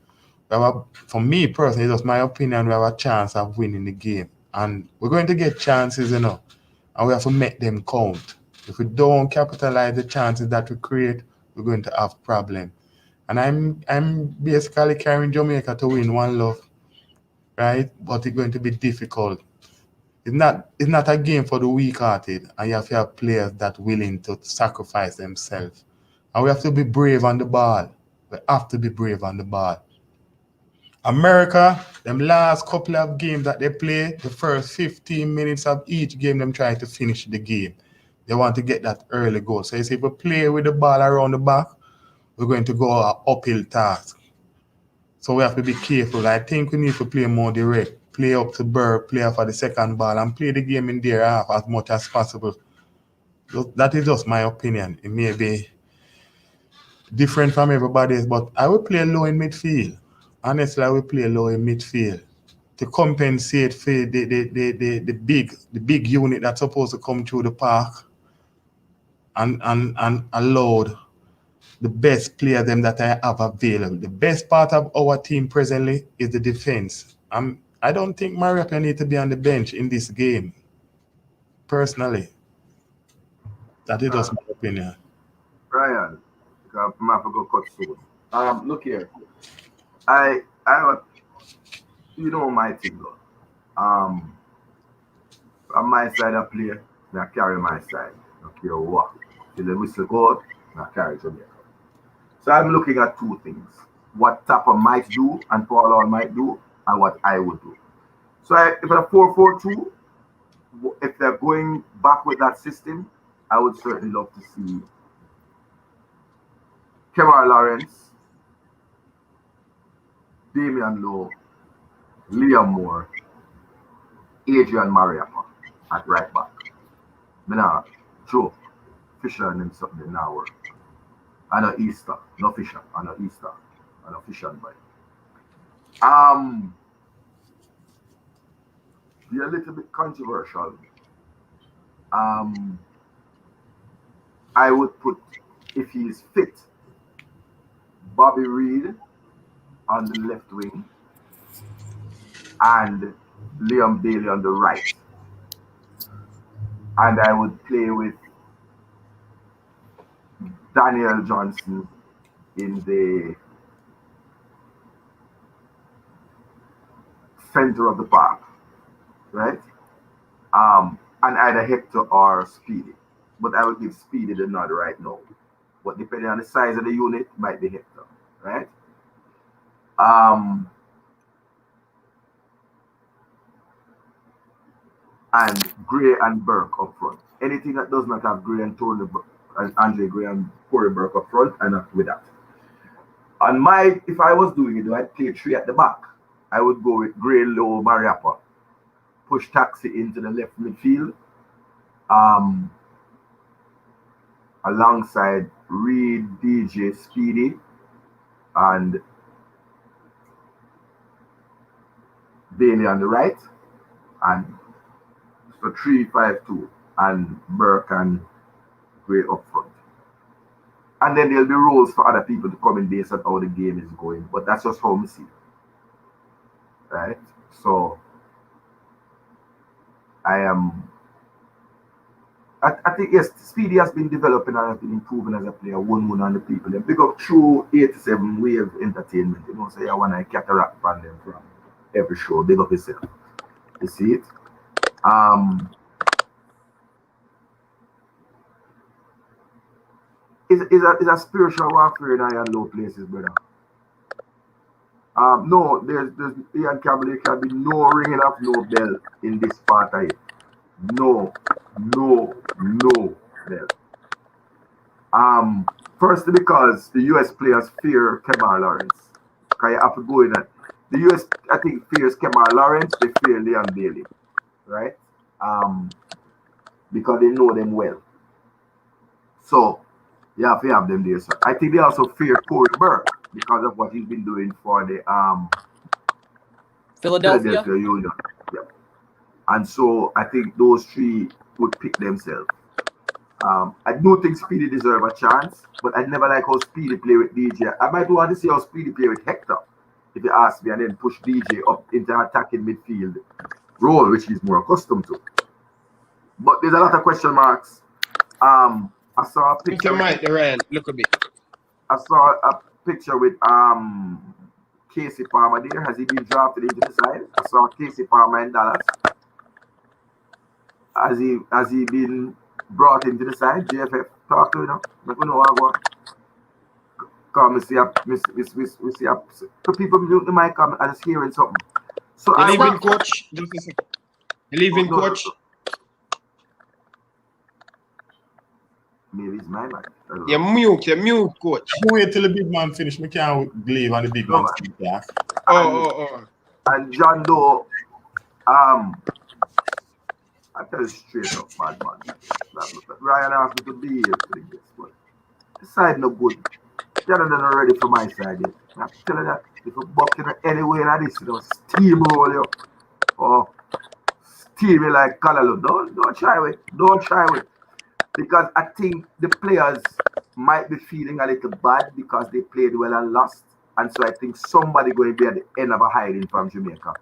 for me personally, that's my opinion, we have a chance of winning the game. And we're going to get chances, and we have to make them count. If we don't capitalize the chances that we create, we're going to have problem. And I'm basically carrying Jamaica to win 1-0, right? But it's going to be difficult. It's not a game for the weak-hearted, and you have to have players that are willing to sacrifice themselves. And we have to be brave on the ball. We have to be brave on the ball. America, them last couple of games that they play, the first 15 minutes of each game, them try to finish the game. They want to get that early goal. So you see, if we play with the ball around the back, we're going to go an uphill task. So we have to be careful. I think we need to play more direct. Play up to Burke, play for the second ball, and play the game in their half as much as possible. That is just my opinion. It may be different from everybody's, but I will play low in midfield. Honestly, I will play low in midfield to compensate for the big unit that's supposed to come through the park and allowed the best player them that I have available. The best part of our team presently is the defense. I don't think Mariappa need to be on the bench in this game. Personally, that is just my opinion. Ryan, because I'm have to go cut soon. Look here. I you know my thing though. On my side I play, I carry my side. I care what. Till the whistle go out, I carry Jamaica. So I'm looking at two things. What Tapper might do and Paul might do, and what I would do. So if a 4-4-2, if they're going back with that system, I would certainly love to see Kemar Lawrence, Damian Lowe, Liam Moore, Adrian Mariappa at right back. Now, Joe, Fisher and them something now work. I know Easter, no Fisher, I know Easter, I know Fisher and boy. Be a little bit controversial. I would put, if he is fit, Bobby Reed on the left wing and Liam Bailey on the right. And I would play with Daniel Johnson in the center of the park, right? And either Hector or Speedy. But I would give Speedy the nod right now. But depending on the size of the unit, might be Hector, right? And Gray and Burke up front. Anything that does not have Gray and Tony and Andre Gray and Corey Burke up front, I'm not with that. On my, if I was doing it, I'd play 3 at the back. I would go with Gray, Low, Mariappa, push Taxi into the left midfield, alongside Reed, DJ, Speedy, and Bailey on the right, and so 3-5-2, and Burke and Gray up front. And then there'll be roles for other people to come in based on how the game is going, but that's just how we see it. Right? So I think, yes, Speedy has been developing and has been improving as a player, one on the people. They pick up through 87 Wave Entertainment, you know, so you want to cataract from them from every show, big up yourself. You see it? Is a spiritual warfare in high and low places, brother. No, there's Ian Campbell, there can be no ringing of no bell in this part of it. No bell. Firstly, because the US players fear Kemar Lawrence. Because you have to go in that. The US, I think, fears Kemar Lawrence, they fear Liam Bailey, right? Because they know them well. So you have to have them there. So I think they also fear Corey Burke because of what he's been doing for the Philadelphia Union. Yeah. And so I think those 3 would pick themselves. I do think Speedy deserve a chance, but I never like how Speedy play with DJ. I might want to see how Speedy play with Hector, if you ask me, and then push DJ up into attacking midfield role, which he's more accustomed to. But there's a lot of question marks. I saw a picture. Ryan, look a bit. I saw a picture with Casey Palmer there. Has he been drafted into the side? I saw Casey Palmer in Dallas. Has he been brought into the side? JFF talk to, you know. I don't know what I want. Come and see so people mute the mic and just hearing something. So you leaving, coach? You leaving, coach? Maybe it's my mic. You're mute, coach. Wait till the big man finish. Me can't believe on the big man speak. Yeah. And John Doe, I tell you straight up, bad man. Ryan asked me to be here for this, but the side no good. Jonathan not ready for my side yet. I tell you that if you buck in any way like this, you know, steamroll you or steam you like Callaloo. Don't try with. Don't try with. Because I think the players might be feeling a little bad because they played well and lost. And so I think somebody going to be at the end of a hiding from Jamaica.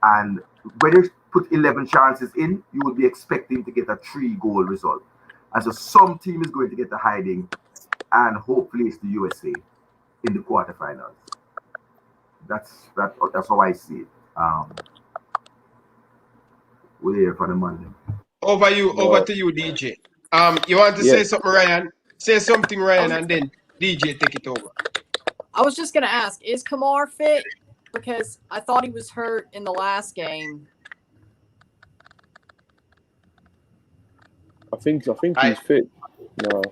And when you put 11 chances in, you will be expecting to get a 3-goal result. And so some team is going to get a hiding, and hopefully it's the USA in the quarterfinals. That's how I see it. We're here for the Monday. Over to you, DJ. You want to say something, Ryan? Say something, Ryan, and then DJ take it over. I was just gonna ask, is Kamar fit? Because I thought he was hurt in the last game. I think he's fit. No,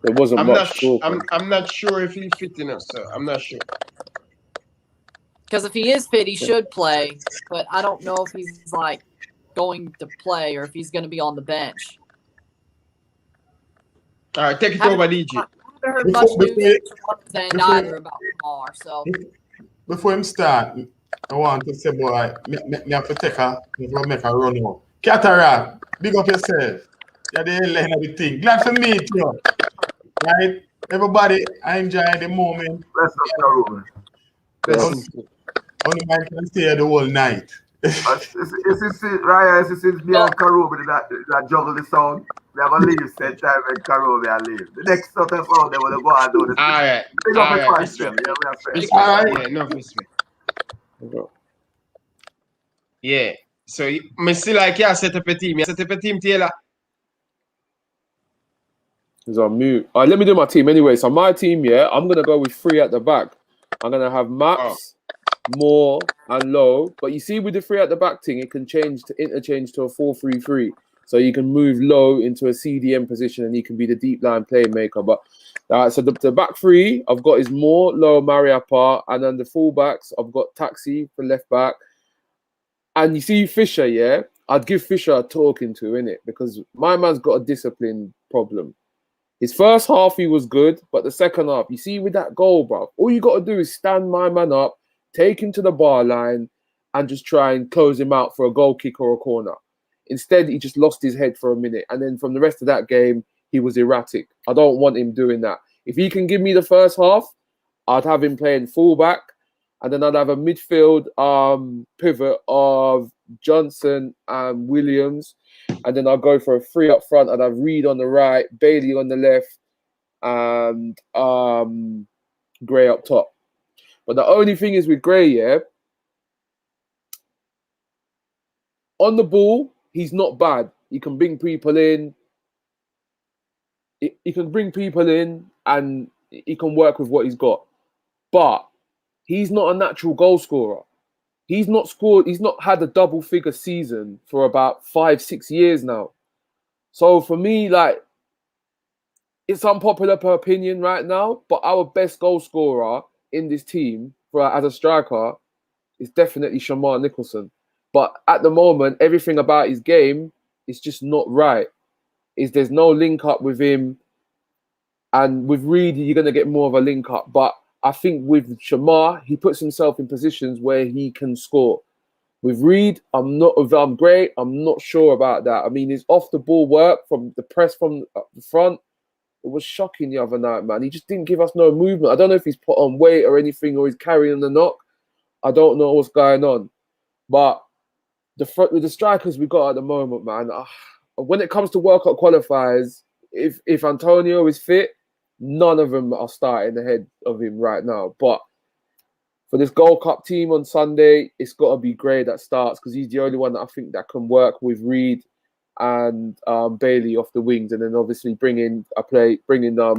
there wasn't much talk. I'm not sure if he's fit enough, sir. I'm not sure. Because if he is fit, he should play. But I don't know if he's like going to play or if he's going to be on the bench. All right, take it over, DJ. I haven't heard much news saying either about Kamar. So before him start, I want to say, boy, me have to make a run out. Cataract, big up yourself. You're the headline of the thing. Glad to meet you. Right? Everybody, I enjoy the moment. Bless up, Caroline. Only man can stay the whole night. Ryan, since me and Karobi that juggle the sound, we have a leave same time when Karobi and leave. The next sort of sound, they want to go and do this. Alright. Big up the Alright, fans, them. Yeah, we are fair. respect. Yeah, enough respect. Yeah. So me still like you set up a team. You set up a team, Taylor. He's on mute. All right, let me do my team anyway. So my team, yeah, I'm gonna go with 3 at the back. I'm gonna have Max, Moore, and Low. But you see, with the 3 at the back thing, it can interchange to a 4-3-3. So you can move Low into a CDM position, and he can be the deep line playmaker. But so the back 3 I've got is Moore, Low, Mariappa, and then the fullbacks I've got Taxi for left back. And you see Fisher, yeah, I'd give Fisher a talking to, innit? Because my man's got a discipline problem. His first half, he was good, but the second half, you see with that goal, bro, all you got to do is stand my man up, take him to the bar line, and just try and close him out for a goal kick or a corner. Instead, he just lost his head for a minute. And then from the rest of that game, he was erratic. I don't want him doing that. If he can give me the first half, I'd have him playing fullback. And then I'd have a midfield pivot of Johnson and Williams. And then I'll go for a 3 up front. I'd have Reed on the right, Bailey on the left, and Gray up top. But the only thing is with Gray, yeah, on the ball, he's not bad. He can bring people in. He can bring people in, and he can work with what he's got. But he's not a natural goal scorer. He's not had a double figure season for about 5-6 years now. So for me, like, it's unpopular per opinion right now, but our best goal scorer in this team as a striker is definitely Shamar Nicholson. But at the moment, everything about his game is just not right. There's no link up with him, and with Reed, you're gonna get more of a link up. But I think with Shamar, he puts himself in positions where he can score. With Reed, I'm great. I'm not sure about that. I mean, his off the ball work from the press from the front, it was shocking the other night, man. He just didn't give us no movement. I don't know if he's put on weight or anything, or he's carrying the knock. I don't know what's going on. But with the strikers we got at the moment, man, when it comes to World Cup qualifiers, if Antonio is fit, none of them are starting ahead of him right now. But for this Gold Cup team on Sunday, it's got to be Gray that starts, because he's the only one that I think that can work with Reed and Bailey off the wings, and then obviously bringing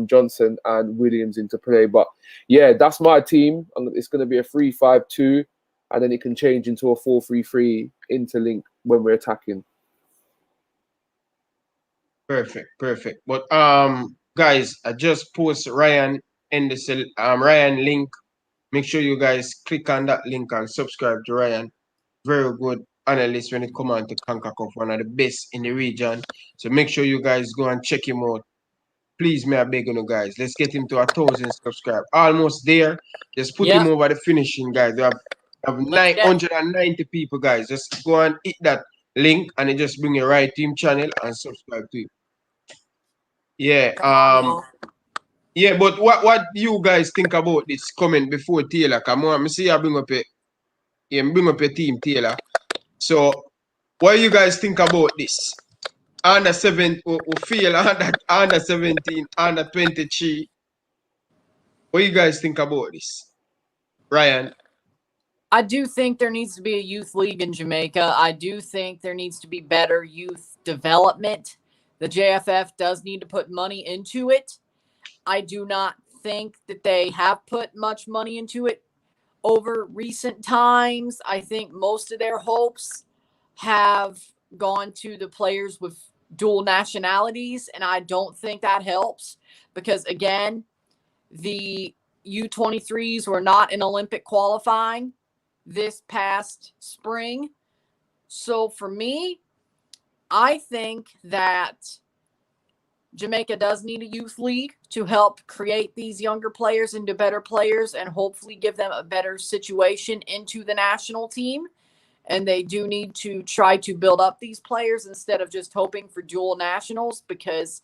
Johnson and Williams into play. But yeah, that's my team. It's going to be a 3-5-2, and then it can change into a 4-3-3 interlink when we're attacking. Perfect. But guys, I just post Ryan in the Ryan link. Make sure you guys click on that link and subscribe to Ryan. Very good analyst when it comes on to CONCACAF, one of the best in the region. So make sure you guys go and check him out. Please, may I beg you guys, let's get him to 1,000 subscribers. Almost there. Just put him over the finishing, guys. We have 990 people, guys. Just go and hit that link, and it just bring your right team channel and subscribe to it. Yeah. Yeah, but what you guys think about this comment before Taylor? Come on, me see you bring up a team, Taylor. So what do you guys think about this? Under 7 who feel under 17, under 23. What do you guys think about this? Ryan? I do think there needs to be a youth league in Jamaica. I do think there needs to be better youth development. The JFF does need to put money into it. I do not think that they have put much money into it over recent times. I think most of their hopes have gone to the players with dual nationalities, and I don't think that helps because, again, the U23s were not in Olympic qualifying this past spring. So for me, I think that Jamaica does need a youth league to help create these younger players into better players and hopefully give them a better situation into the national team. And they do need to try to build up these players instead of just hoping for dual nationals, because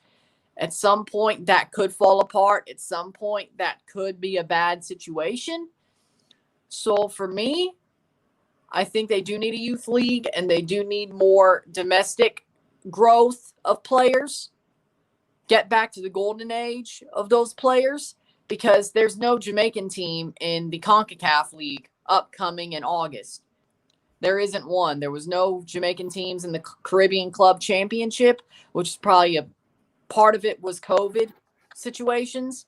at some point that could fall apart. At some point that could be a bad situation. So for me, I think they do need a youth league, and they do need more domestic growth of players. Get back to the golden age of those players, because there's no Jamaican team in the CONCACAF League upcoming in August. There isn't one. There was no Jamaican teams in the Caribbean Club Championship, which is probably a part of it was COVID situations.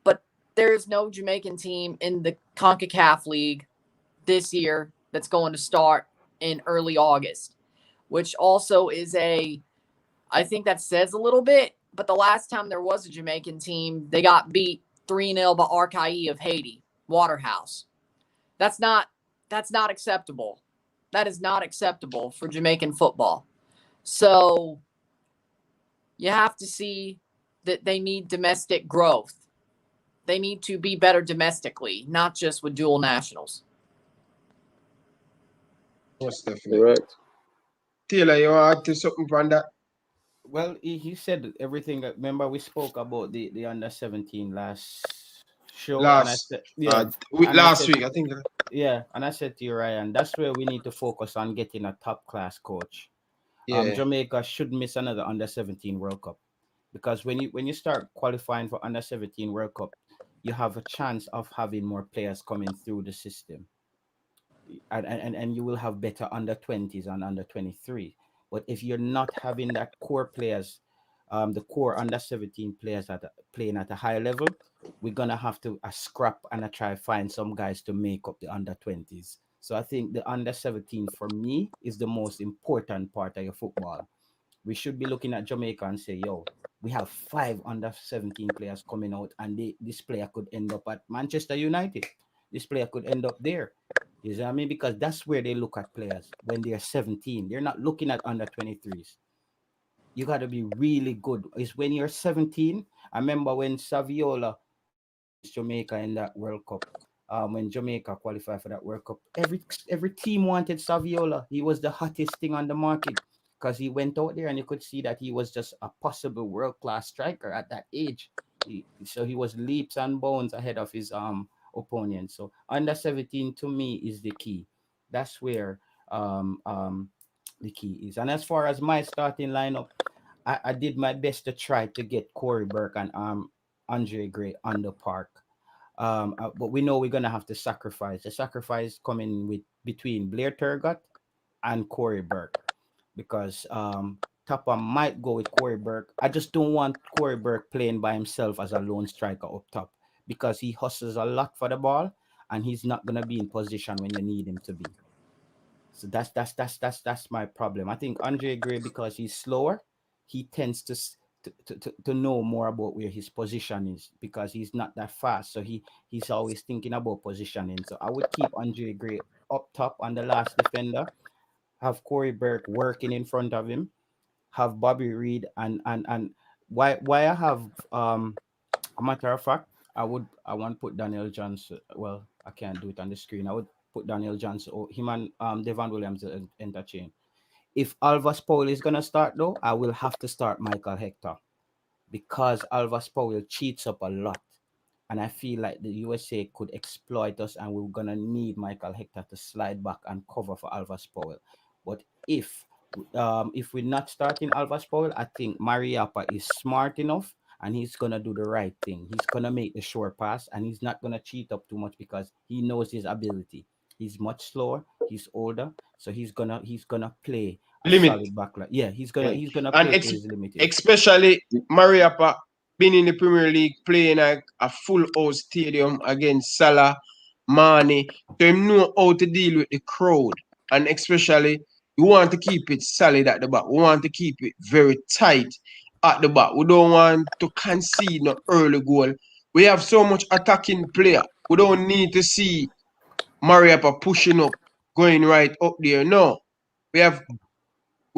But there's no Jamaican team in the CONCACAF League this year that's going to start in early August, which also is I think that says a little bit. But the last time there was a Jamaican team, they got beat 3-0 by Arcaí of Haiti, Waterhouse. That's not acceptable. That is not acceptable for Jamaican football. So you have to see that they need domestic growth. They need to be better domestically, not just with dual nationals. Most definitely. Correct. Taylor, you want to add to something from that? Well, he said everything. Remember, we spoke about the under 17 last show. And I said, last week, I think. Yeah, and I said to you, Ryan, that's where we need to focus on getting a top class coach. Yeah. Jamaica should miss another under 17 World Cup, because when you start qualifying for under 17 World Cup, you have a chance of having more players coming through the system, and you will have better under 20s and under 23. But if you're not having that core players, the core under 17 players playing at a high level, we're gonna have to scrap and try find some guys to make up the under 20s. So I think the under 17 for me is the most important part of your football. We should be looking at Jamaica and say, yo, we have 5 under 17 players coming out, and this player could end up at Manchester United. This player could end up there. You know what I mean? Because that's where they look at players when they're 17. They're not looking at under 23s. You got to be really good. It's when you're 17. I remember when Saviola Jamaica in that World Cup. When Jamaica qualified for that World Cup, every team wanted Saviola. He was the hottest thing on the market because he went out there and you could see that he was just a possible world-class striker at that age. So he was leaps and bounds ahead of his opponent. So under 17 to me is the key. That's where the key is. And as far as my starting lineup, I did my best to try to get Corey Burke and Andre Gray on the park. But we know we're gonna have to sacrifice. The sacrifice coming with between Blair Turgot and Corey Burke, because Tapa might go with Corey Burke. I just don't want Corey Burke playing by himself as a lone striker up top, because he hustles a lot for the ball and he's not gonna be in position when you need him to be. So that's my problem. I think Andre Gray, because he's slower, he tends to know more about where his position is, because he's not that fast. So he's always thinking about positioning. So I would keep Andre Gray up top on the last defender, have Corey Burke working in front of him, have Bobby Reed and why I have a matter of fact, I want to put Daniel Johnson. Well, I can't do it on the screen. I would put Daniel Johnson or him and Devon Williams interchange. If Alvas Powell is gonna start though, I will have to start Michael Hector, because Alvas Powell cheats up a lot. And I feel like the USA could exploit us, and we're gonna need Michael Hector to slide back and cover for Alvas Powell. But if we're not starting Alvas Powell, I think Mariappa is smart enough and he's gonna do the right thing. He's gonna make the short pass and he's not gonna cheat up too much, because he knows his ability. He's much slower, he's older, so he's gonna play a solid backline. Yeah, he's gonna play to his limit. Especially Mariappa been in the Premier League playing a full house stadium against Salah, Mane. So him know how to deal with the crowd, and especially we want to keep it solid at the back. We want to keep it very tight at the back. We don't want to concede no early goal. We have so much attacking player. We don't need to see Mariappa pushing up, going right up there. No. We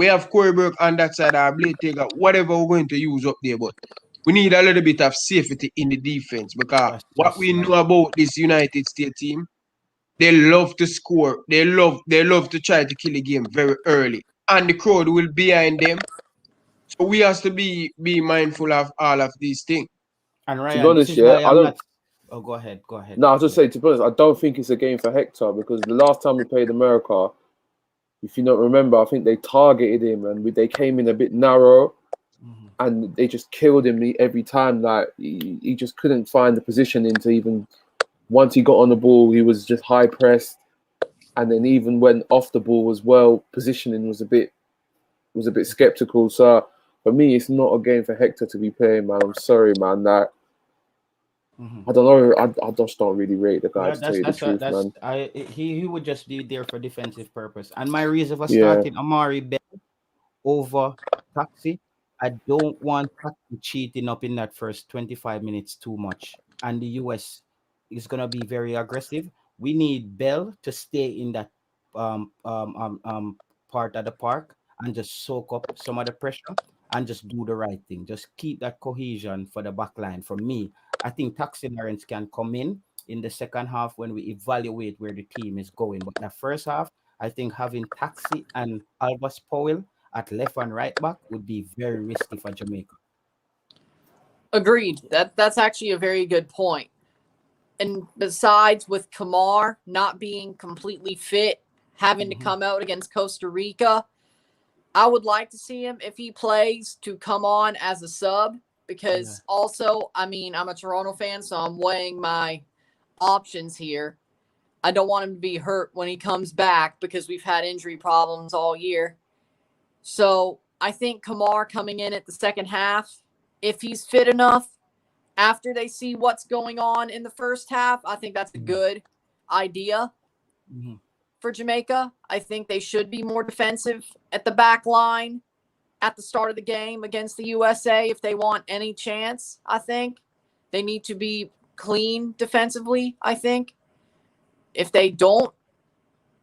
have Corey Burke on that side, our Blade Taker, whatever we're going to use up there, but we need a little bit of safety in the defense, because what we know about this United States team, they love to score. They love to try to kill the game very early, and the crowd will be behind them. So we have to be mindful of all of these things. And Ryan, this is why Oh, go ahead. Go ahead. No, I was just saying, to be honest, I don't think it's a game for Hector, because the last time we played America, if you don't remember, I think they targeted him and they came in a bit narrow, and they just killed him every time. Like he just couldn't find the positioning to even. Once he got on the ball, he was just high pressed, and then even when off the ball as well, positioning was a bit skeptical. So for me, it's not a game for Hector to be playing, man. I'm sorry, man. That I don't know. I just don't really rate the guy, to tell you the truth, man. He would just be there for defensive purpose. And my reason for starting Amari Bell over Taxi, I don't want Taxi cheating up in that first 25 minutes too much. And the US is gonna be very aggressive. We need Bell to stay in that part of the park and just soak up some of the pressure and just do the right thing. Just keep that cohesion for the back line. For me, I think Taxi Lawrence can come in the second half when we evaluate where the team is going. But the first half, I think having Taxi and Albus Powell at left and right back would be very risky for Jamaica. Agreed. That's actually a very good point. And besides, with Kamar not being completely fit, having to come out against Costa Rica, I would like to see him, if he plays, to come on as a sub, because also, I mean, I'm a Toronto fan, so I'm weighing my options here. I don't want him to be hurt when he comes back, because we've had injury problems all year. So I think Kamar coming in at the second half, if he's fit enough, after they see what's going on in the first half, I think that's a good idea for Jamaica. I think they should be more defensive at the back line at the start of the game against the USA if they want any chance. I think they need to be clean defensively. I think if they don't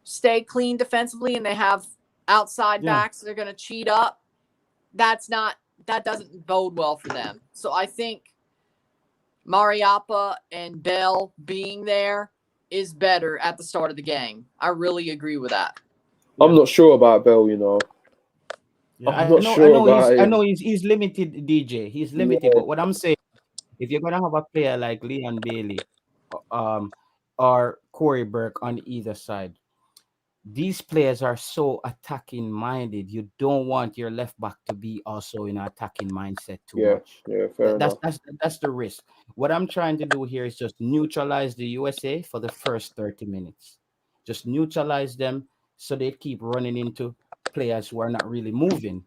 stay clean defensively and they have outside backs, they're going to cheat up. That doesn't bode well for them. So I think Mariappa and Bell being there is better at the start of the game. I really agree with that. I'm not sure about Bell, you know. I know he's limited, DJ. He's limited, but what I'm saying, if you're gonna have a player like Leon Bailey, or Corey Burke on either side, these players are so attacking minded. You don't want your left back to be also in an attacking mindset too much. Yeah, fair enough. That's the risk. What I'm trying to do here is just neutralize the USA for the first 30 minutes. Just neutralize them so they keep running into players who are not really moving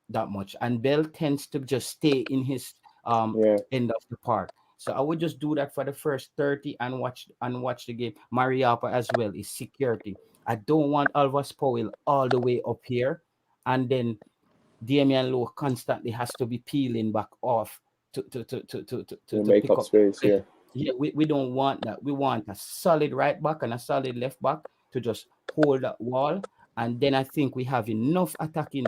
that much. And Bell tends to just stay in his end of the park. So I would just do that for the first 30 and watch the game. Mariappa as well is security. I don't want Alvas Powell all the way up here, and then Damian Lowe constantly has to be peeling back off to make pick up space. We don't want that. We want a solid right back and a solid left back to just hold that wall, and then I think we have enough attacking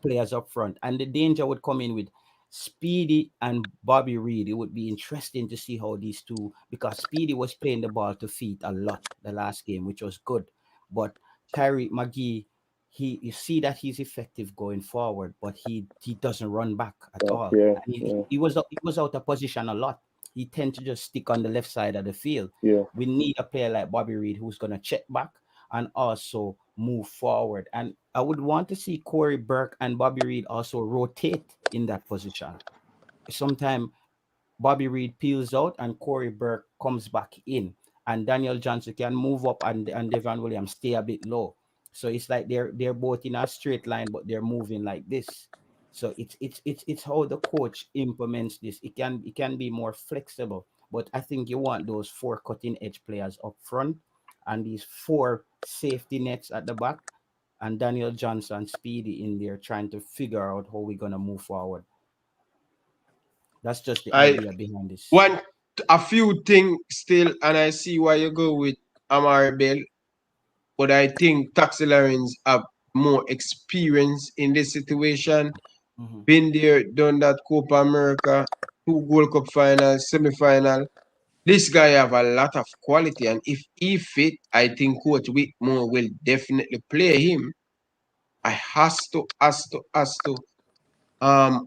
players up front. And the danger would come in with Speedy and Bobby Reed. It would be interesting to see how these two, because Speedy was playing the ball to feet a lot the last game, which was good. But Tyreek McGee, you see that he's effective going forward, but he doesn't run back at all. He was out of position a lot. He tends to just stick on the left side of the field. We need a player like Bobby Reed who's going to check back and also move forward. And I would want to see Corey Burke and Bobby Reed also rotate in that position. Sometimes Bobby Reed peels out and Corey Burke comes back in, and Daniel Johnson can move up and Devon Williams stay a bit low. So it's like they're both in a straight line, but they're moving like this. So it's how the coach implements this. It can be more flexible, but I think you want those 4 cutting edge players up front and these 4 safety nets at the back, and Daniel Johnson, Speedy in there trying to figure out how we're gonna move forward. That's just the idea behind this. A few things still, and I see why you go with Amari Bell, but I think Taxi Lawrence have more experience in this situation. Been there, done that Copa America, 2 Gold Cup finals, semi-final. This guy have a lot of quality, and if he fit, I think Coach Whitmore will definitely play him. I has to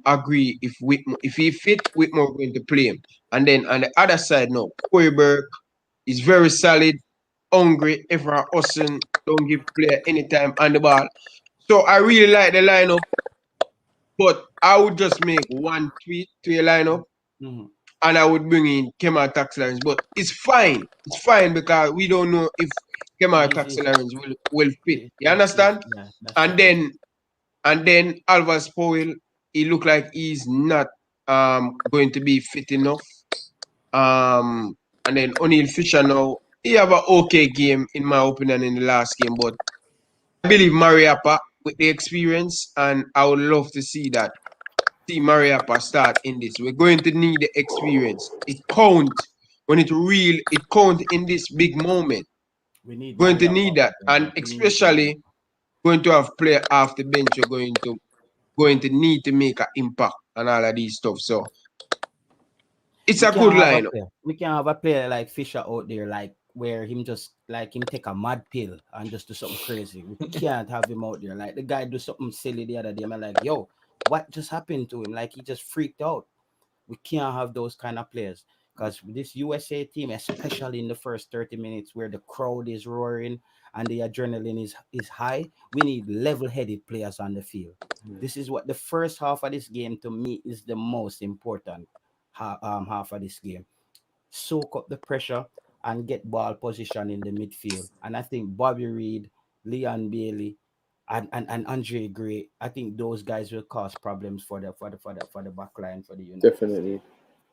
agree if he fit, Whitmore going to play him. And then on the other side now, Corey Burke is very solid, hungry, ever hustling, don't give player any time on the ball. So I really like the lineup, but I would just make one tweak to a lineup. And I would bring in Kemar Tax-Lawrence. But it's fine. It's fine because we don't know if Kemar Tax-Lawrence will fit. You understand? And then Alvarez Powell, he look like he's not going to be fit enough. And then O'Neal Fisher now, he have an okay game in my opinion in the last game, but I believe Mariappa with the experience, and I would love to see Mariappa start in this. We're going to need the experience. It count when it count in this big moment. We need going to need that, and especially going to have player off the bench. You're going to need to make an impact and all of these stuff. So it's a good lineup. We can have a player like Fisher out there, like where him just like him take a mad pill and just do something crazy. We can't have him out there. Like the guy do something silly the other day. I'm like, yo, what just happened to him? Like he just freaked out. We can't have those kind of players because this USA team, especially in the first 30 minutes where the crowd is roaring and the adrenaline is high, we need level-headed players on the field. This is what the first half of this game to me is the most important half of this game. Soak up the pressure and get ball position in the midfield. And I think Bobby Reed, Leon Bailey, and Andre Gray, I think those guys will cause problems for the back line for the unit. Definitely.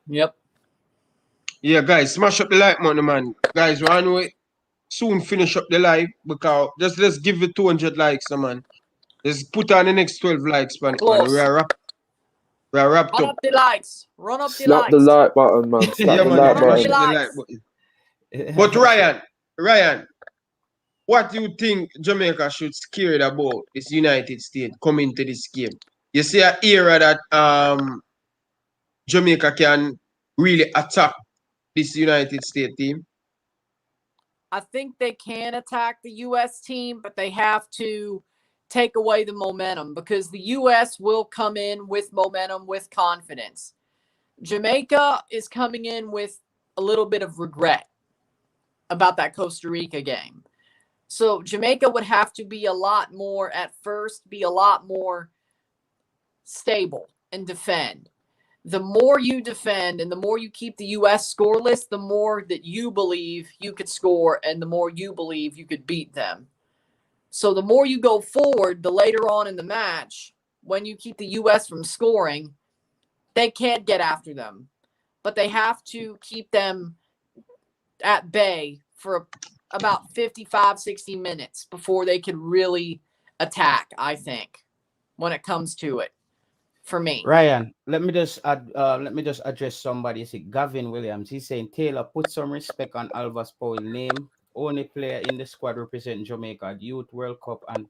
Yep. Yeah, guys, smash up the like button, man. Guys, we're on way soon finish up the live because let's give it 200 likes, man. Let's put on the next 12 likes, man. We are wrapped Run up. up the likes. Run up the Slap likes. the like button, man. Slap Yeah, the man, like smash button. up the like button. But Ryan, what do you think Jamaica should scared about this United States coming to this game? You see an era that Jamaica can really attack this United States team? I think they can attack the U.S. team, but they have to take away the momentum because the U.S. will come in with momentum, with confidence. Jamaica is coming in with a little bit of regret about that Costa Rica game. So Jamaica would have to be a lot more stable and defend. The more you defend and the more you keep the U.S. scoreless, the more that you believe you could score and the more you believe you could beat them. So the more you go forward, the later on in the match, when you keep the U.S. from scoring, they can't get after them. But they have to keep them at bay for about 55, 60 minutes before they could really attack, I think, when it comes to it. For me, Ryan, let me just address somebody. See, Gavin Williams. He's saying, Taylor, put some respect on Alvarez Powell name. Only player in the squad representing Jamaica, Youth World Cup. And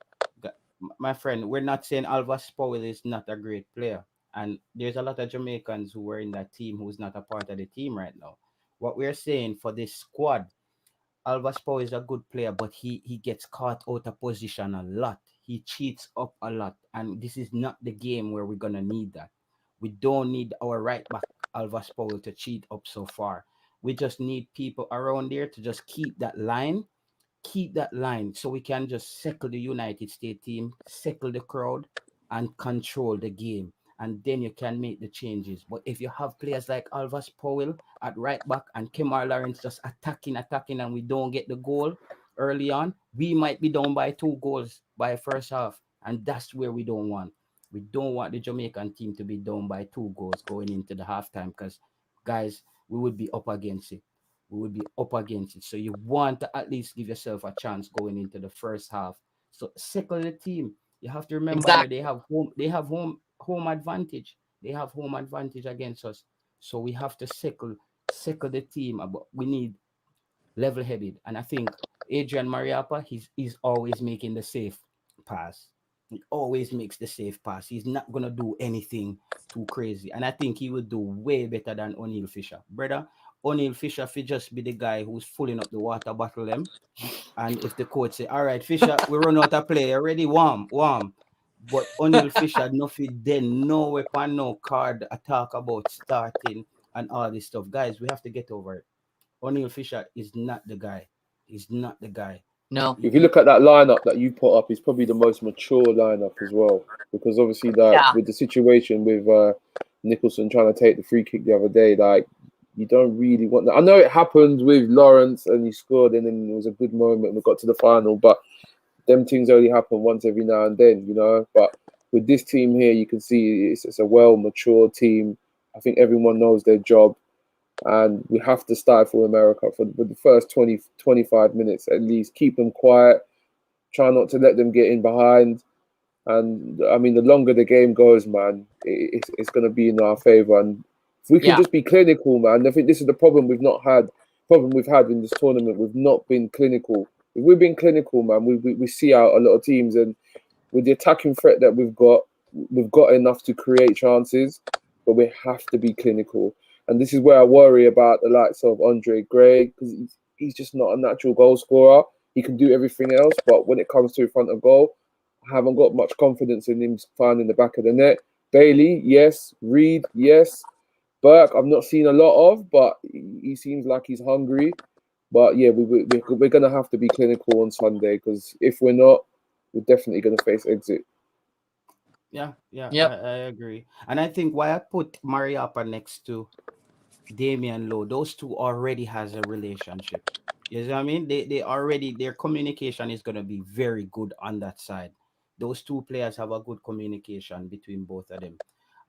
my friend, we're not saying Alvarez Powell is not a great player. And there's a lot of Jamaicans who were in that team who's not a part of the team right now. What we're saying for this squad, Alvarez Powell is a good player, but he gets caught out of position a lot. He cheats up a lot, and this is not the game where we're gonna need that. We don't need our right back Alvarez Powell to cheat up so far. We just need people around there to just keep that line, so we can just settle the United States team, settle the crowd, and control the game. And then you can make the changes. But if you have players like Alvarez Powell at right back and Kemar Lawrence just attacking, and we don't get the goal early on, we might be down by 2 goals by first half. And that's where we don't want. We don't want the Jamaican team to be down by 2 goals going into the halftime because, guys, we would be up against it. So you want to at least give yourself a chance going into the first half. So settle the team. You have to remember that they have home advantage. They have home advantage against us. So we have to settle the team. But we need level-headed. And I think Adrian Mariappa, he's always making the safe pass. He always makes the safe pass. He's not going to do anything too crazy. And I think he will do way better than O'Neal Fisher. Brother, O'Neal Fisher should just be the guy who's filling up the water bottle them. And if the coach say, all right, Fisher, we run out of play already, warm. But O'Neal Fisher, nothing then, no weapon, no card, a talk about starting and all this stuff. Guys, we have to get over it. O'Neal Fisher is not the guy. He's not the guy. No. If you look at that lineup that you put up, it's probably the most mature lineup as well. Because obviously, with the situation with Nicholson trying to take the free kick the other day, like you don't really want that. I know it happened with Lawrence and he scored, and then it was a good moment. We got to the final, but them things only happen once every now and then, you know. But with this team here, you can see it's a well matured team. I think everyone knows their job. And we have to stifle America for the first 20, 25 minutes at least. Keep them quiet. Try not to let them get in behind. And, I mean, the longer the game goes, man, it's going to be in our favour. And if we can just be clinical, man, I think this is the problem we've had in this tournament. We've not been clinical. If we've been clinical, man, we see out a lot of teams. And with the attacking threat that we've got enough to create chances, but we have to be clinical. And this is where I worry about the likes of Andre Gray, because he's just not a natural goal scorer. He can do everything else, but when it comes to in front of goal, I haven't got much confidence in him finding the back of the net. Bailey, yes. Reed, yes. Burke, I've not seen a lot of, but he seems like he's hungry. But yeah, we're going to have to be clinical on Sunday, because if we're not, we're definitely going to face exit. Yeah, I agree. And I think why I put Mariappa next to Damian Lowe, those two already has a relationship. You know what I mean? They already, their communication is going to be very good on that side. Those two players have a good communication between both of them.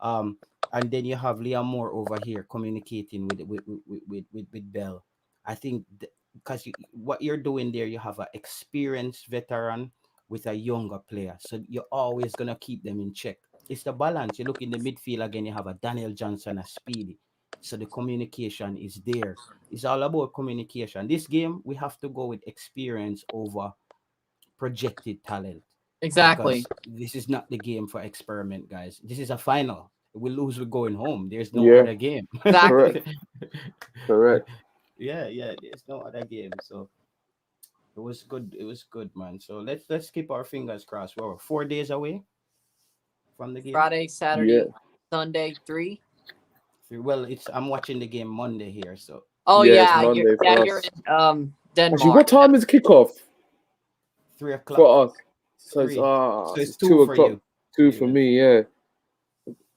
And then you have Liam Moore over here communicating with Bell. I think because what you're doing there, you have an experienced veteran with a younger player. So you're always going to keep them in check. It's the balance. You look in the midfield again, you have a Daniel Johnson, a Speedy. So the communication is there. It's all about communication. This game, we have to go with experience over projected talent. Exactly. Because this is not the game for experiment, guys. This is a final. We lose, we're going home. There's no other game. Exactly. Correct. Yeah, there's no other game. So it was good. It was good, man. So let's keep our fingers crossed. We're 4 days away from the game. Friday, Saturday, Sunday, 3. Well, I'm watching the game Monday here, so. Oh yeah, Monday you're in Denmark. Actually, what time is kickoff? 3 o'clock for us. So it's 2 2 o'clock. for you. 2 for me, yeah.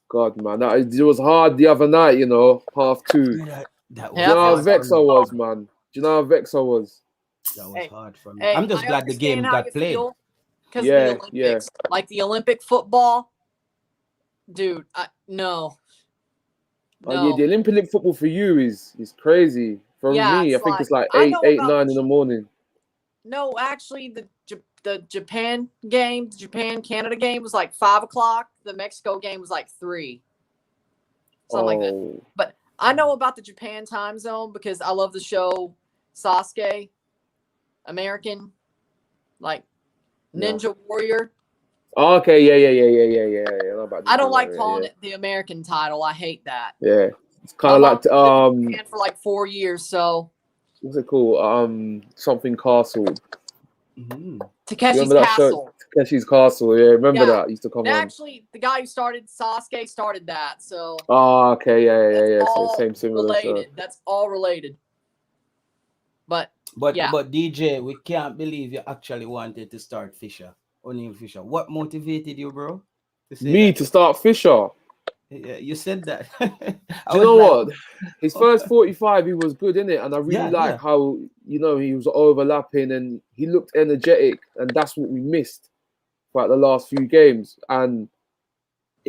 God, man, it was hard the other night, you know, 2:30. That was Do you know how hard vexed for I me. was, man? Do you know how vexed I was? That was hard for me. Hey, I'm just glad the game got played. Because the Olympics, like the Olympic football, dude, no. Oh, yeah, the Olympic football for you is crazy. For me, I think it's like 8, 9 in the morning. No, actually, the Japan game, the Japan-Canada game was like 5 o'clock. The Mexico game was like 3. Something like that. But I know about the Japan time zone because I love the show Sasuke, American, like Ninja Warrior. Oh, okay, yeah. I don't like calling it the American title. I hate that. Yeah, it's kind of like Japan for like 4 years. So what's it called? Something Castle. Takeshi's Castle. Takeshi's Castle. Yeah, remember that used to come on. Actually, the guy who started Sasuke started that. So. Oh, okay, yeah. So same similar. Related. So. That's all related. But DJ, we can't believe you actually wanted to start Fisher. O'Neal Fisher. What motivated you, bro? To start Fisher? Yeah, you said that. Do you know what? His first 45, he was good, innit? And I really like how, you know, he was overlapping and he looked energetic. And that's what we missed throughout the last few games. And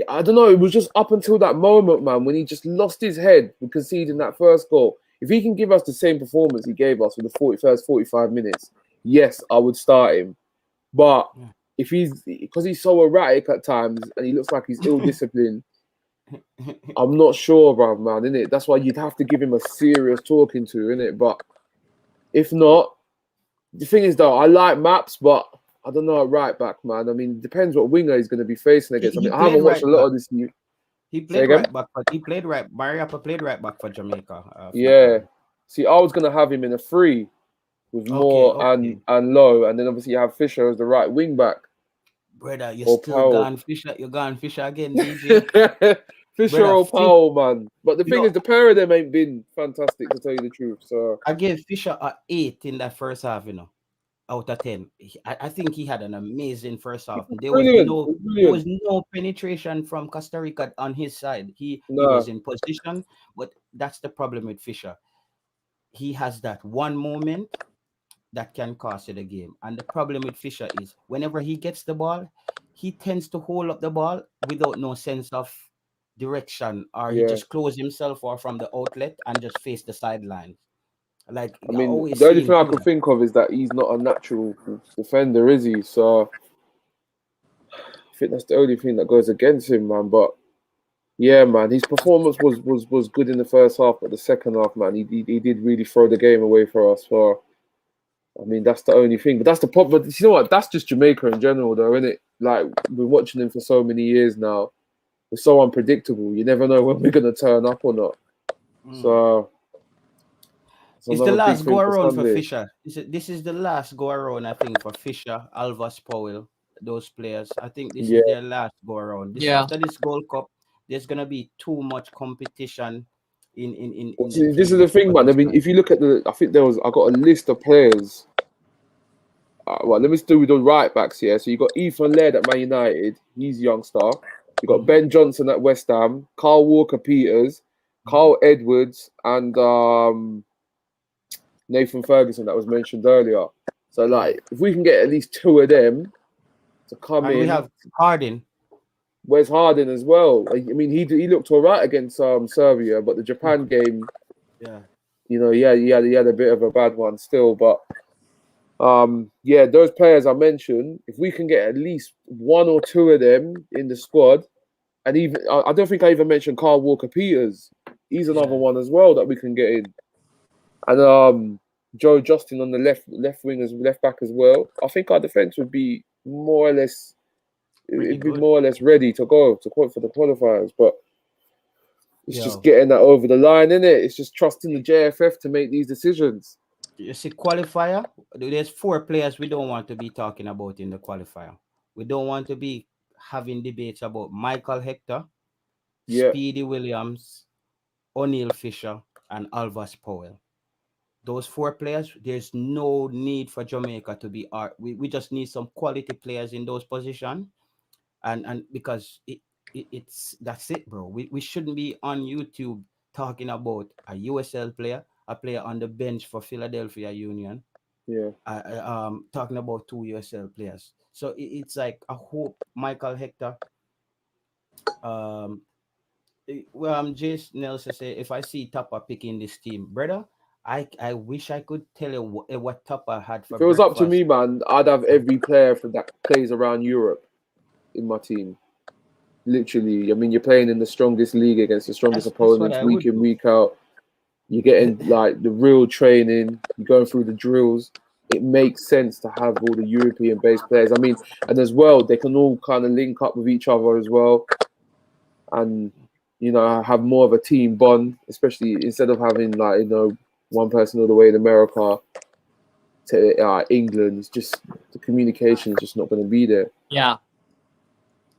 I don't know, it was just up until that moment, man, when he just lost his head with conceding that first goal. If he can give us the same performance he gave us for the first 45 minutes, yes, I would start him. But if because he's so erratic at times and he looks like he's ill-disciplined, I'm not sure, bruv, man, innit? That's why you'd have to give him a serious talking to, innit? But if not, the thing is, though, I like Maps, but I don't know at right back, man. I mean, it depends what winger he's going to be facing against. I haven't watched a lot of this. He played right back, but he played right. Mariappa played right back for Jamaica. See, I was going to have him in a 3 with Moore and Lowe, and then obviously you have Fisher as the right wing back. Brother, you Or still Powell. gone Fisher. You gone Fisher again, DJ. Fisher Brother, or Powell, man. But the thing Yo. is, the pair of them ain't been fantastic, to tell you the truth. So I gave Fisher a 8 in that first half, out of 10. I think he had an amazing first half. brilliant. There was no penetration from Costa Rica on his side. He was in position, but that's the problem with Fisher. He has that one moment that can cost you the game. And the problem with Fisher is whenever he gets the ball, he tends to hold up the ball without no sense of direction, or he just close himself or from the outlet and just face the sidelines. Like, I mean, always the only see thing I him do can that. think of is that he's not a natural defender, is he? So I think that's the only thing that goes against him, man. But yeah, man, his performance was good in the first half, but the second half, man, he did really throw the game away for us. So I mean, that's the only thing. But that's the problem. But you know what? That's just Jamaica in general, though, isn't it? Like, we've been watching him for so many years now. It's so unpredictable. You never know when we're gonna turn up or not. So it's the last go around for Fisher. This is the last go around, I think, for Fisher, Alvas, Powell, those players. I think this is their last go around. After this Gold Cup, there's gonna be too much competition in this is the thing, man. I mean, if you look at I got a list of players. Well, let me do with the right backs here. So you got Ethan Laird at Man United. He's a youngster. You got Ben Johnson at West Ham, Carl Walker-Peters, Carl Edwards, and Nathan Ferguson that was mentioned earlier. So, like, if we can get at least 2 of them to come in. We have Harding. Where's Harding as well? I mean, he looked all right against Serbia, but the Japan game, he had a bit of a bad one still. But those players I mentioned, if we can get at least 1 or 2 of them in the squad, and even I don't think I even mentioned Carl Walker-Peters. He's another one as well that we can get in, and Joe Justin on the left wing as left back as well. I think our defense would be more or less. It'd be more or less ready to go for the qualifiers, but it's just getting that over the line, isn't it? It's just trusting the JFF to make these decisions. You see, qualifier, there's 4 players we don't want to be talking about in the qualifier. We don't want to be having debates about Michael Hector, Speedy Williams, O'Neill Fisher, and Alvas Powell. Those 4 players, there's no need for Jamaica to be we just need some quality players in those positions. And because it's that's it, bro. We shouldn't be on YouTube talking about a USL player, a player on the bench for Philadelphia Union. Talking about 2 USL players. So it's like, I hope Michael Hector. Jace Nelson say, if I see Tapa picking this team, brother, I wish I could tell you what Tapa had for. If it was up to me, man, I'd have every player that plays around Europe in my team. Literally, I mean, you're playing in the strongest league against the strongest opponents week in, week out. You're getting like the real training. You're going through the drills. It makes sense to have all the European-based players. I mean, and as well, they can all kind of link up with each other as well, and have more of a team bond. Especially instead of having one person all the way in America to England. It's just the communication is just not going to be there.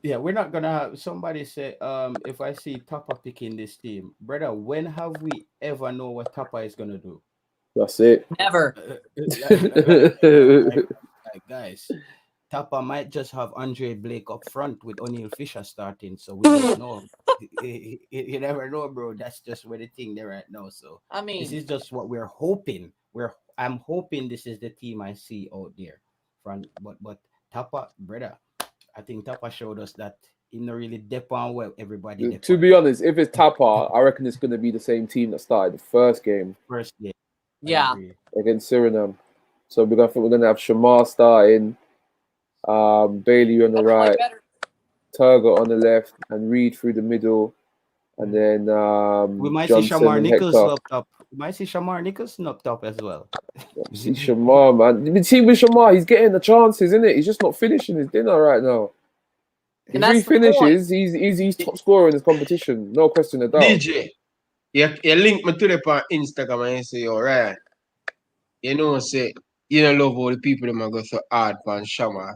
Yeah, we're not gonna have somebody say, if I see Tapa picking this team, brother, when have we ever know what Tapa is gonna do? That's it. Never. Like, guys, Tapa might just have Andre Blake up front with O'Neill Fisher starting, so we don't know. You never know, bro. That's just where the thing there right now. So I mean, this is just what we're hoping. I'm hoping this is the team I see out there. But Tapa, brother, I think Tapa showed us that he not really depend on where everybody. To be honest, if it's Tapa, I reckon it's going to be the same team that started the first game. Yeah. Against Suriname. So we're going to have Shamar starting, Bailey on the right, Turgot on the left, and Reed through the middle, and then we might Johnson see Shamar Nichols Hector. knocked up. We might see Shamar Nichols knocked up as well. See Shamar, man. The team with Shamar, he's getting the chances, isn't it? He's just not finishing his dinner right now. If he finishes, he's top scorer in this competition. No question of doubt. DJ, you link me to the on Instagram and you say, yo, Ryan, say, you don't love all the people that go so hard for Shamar.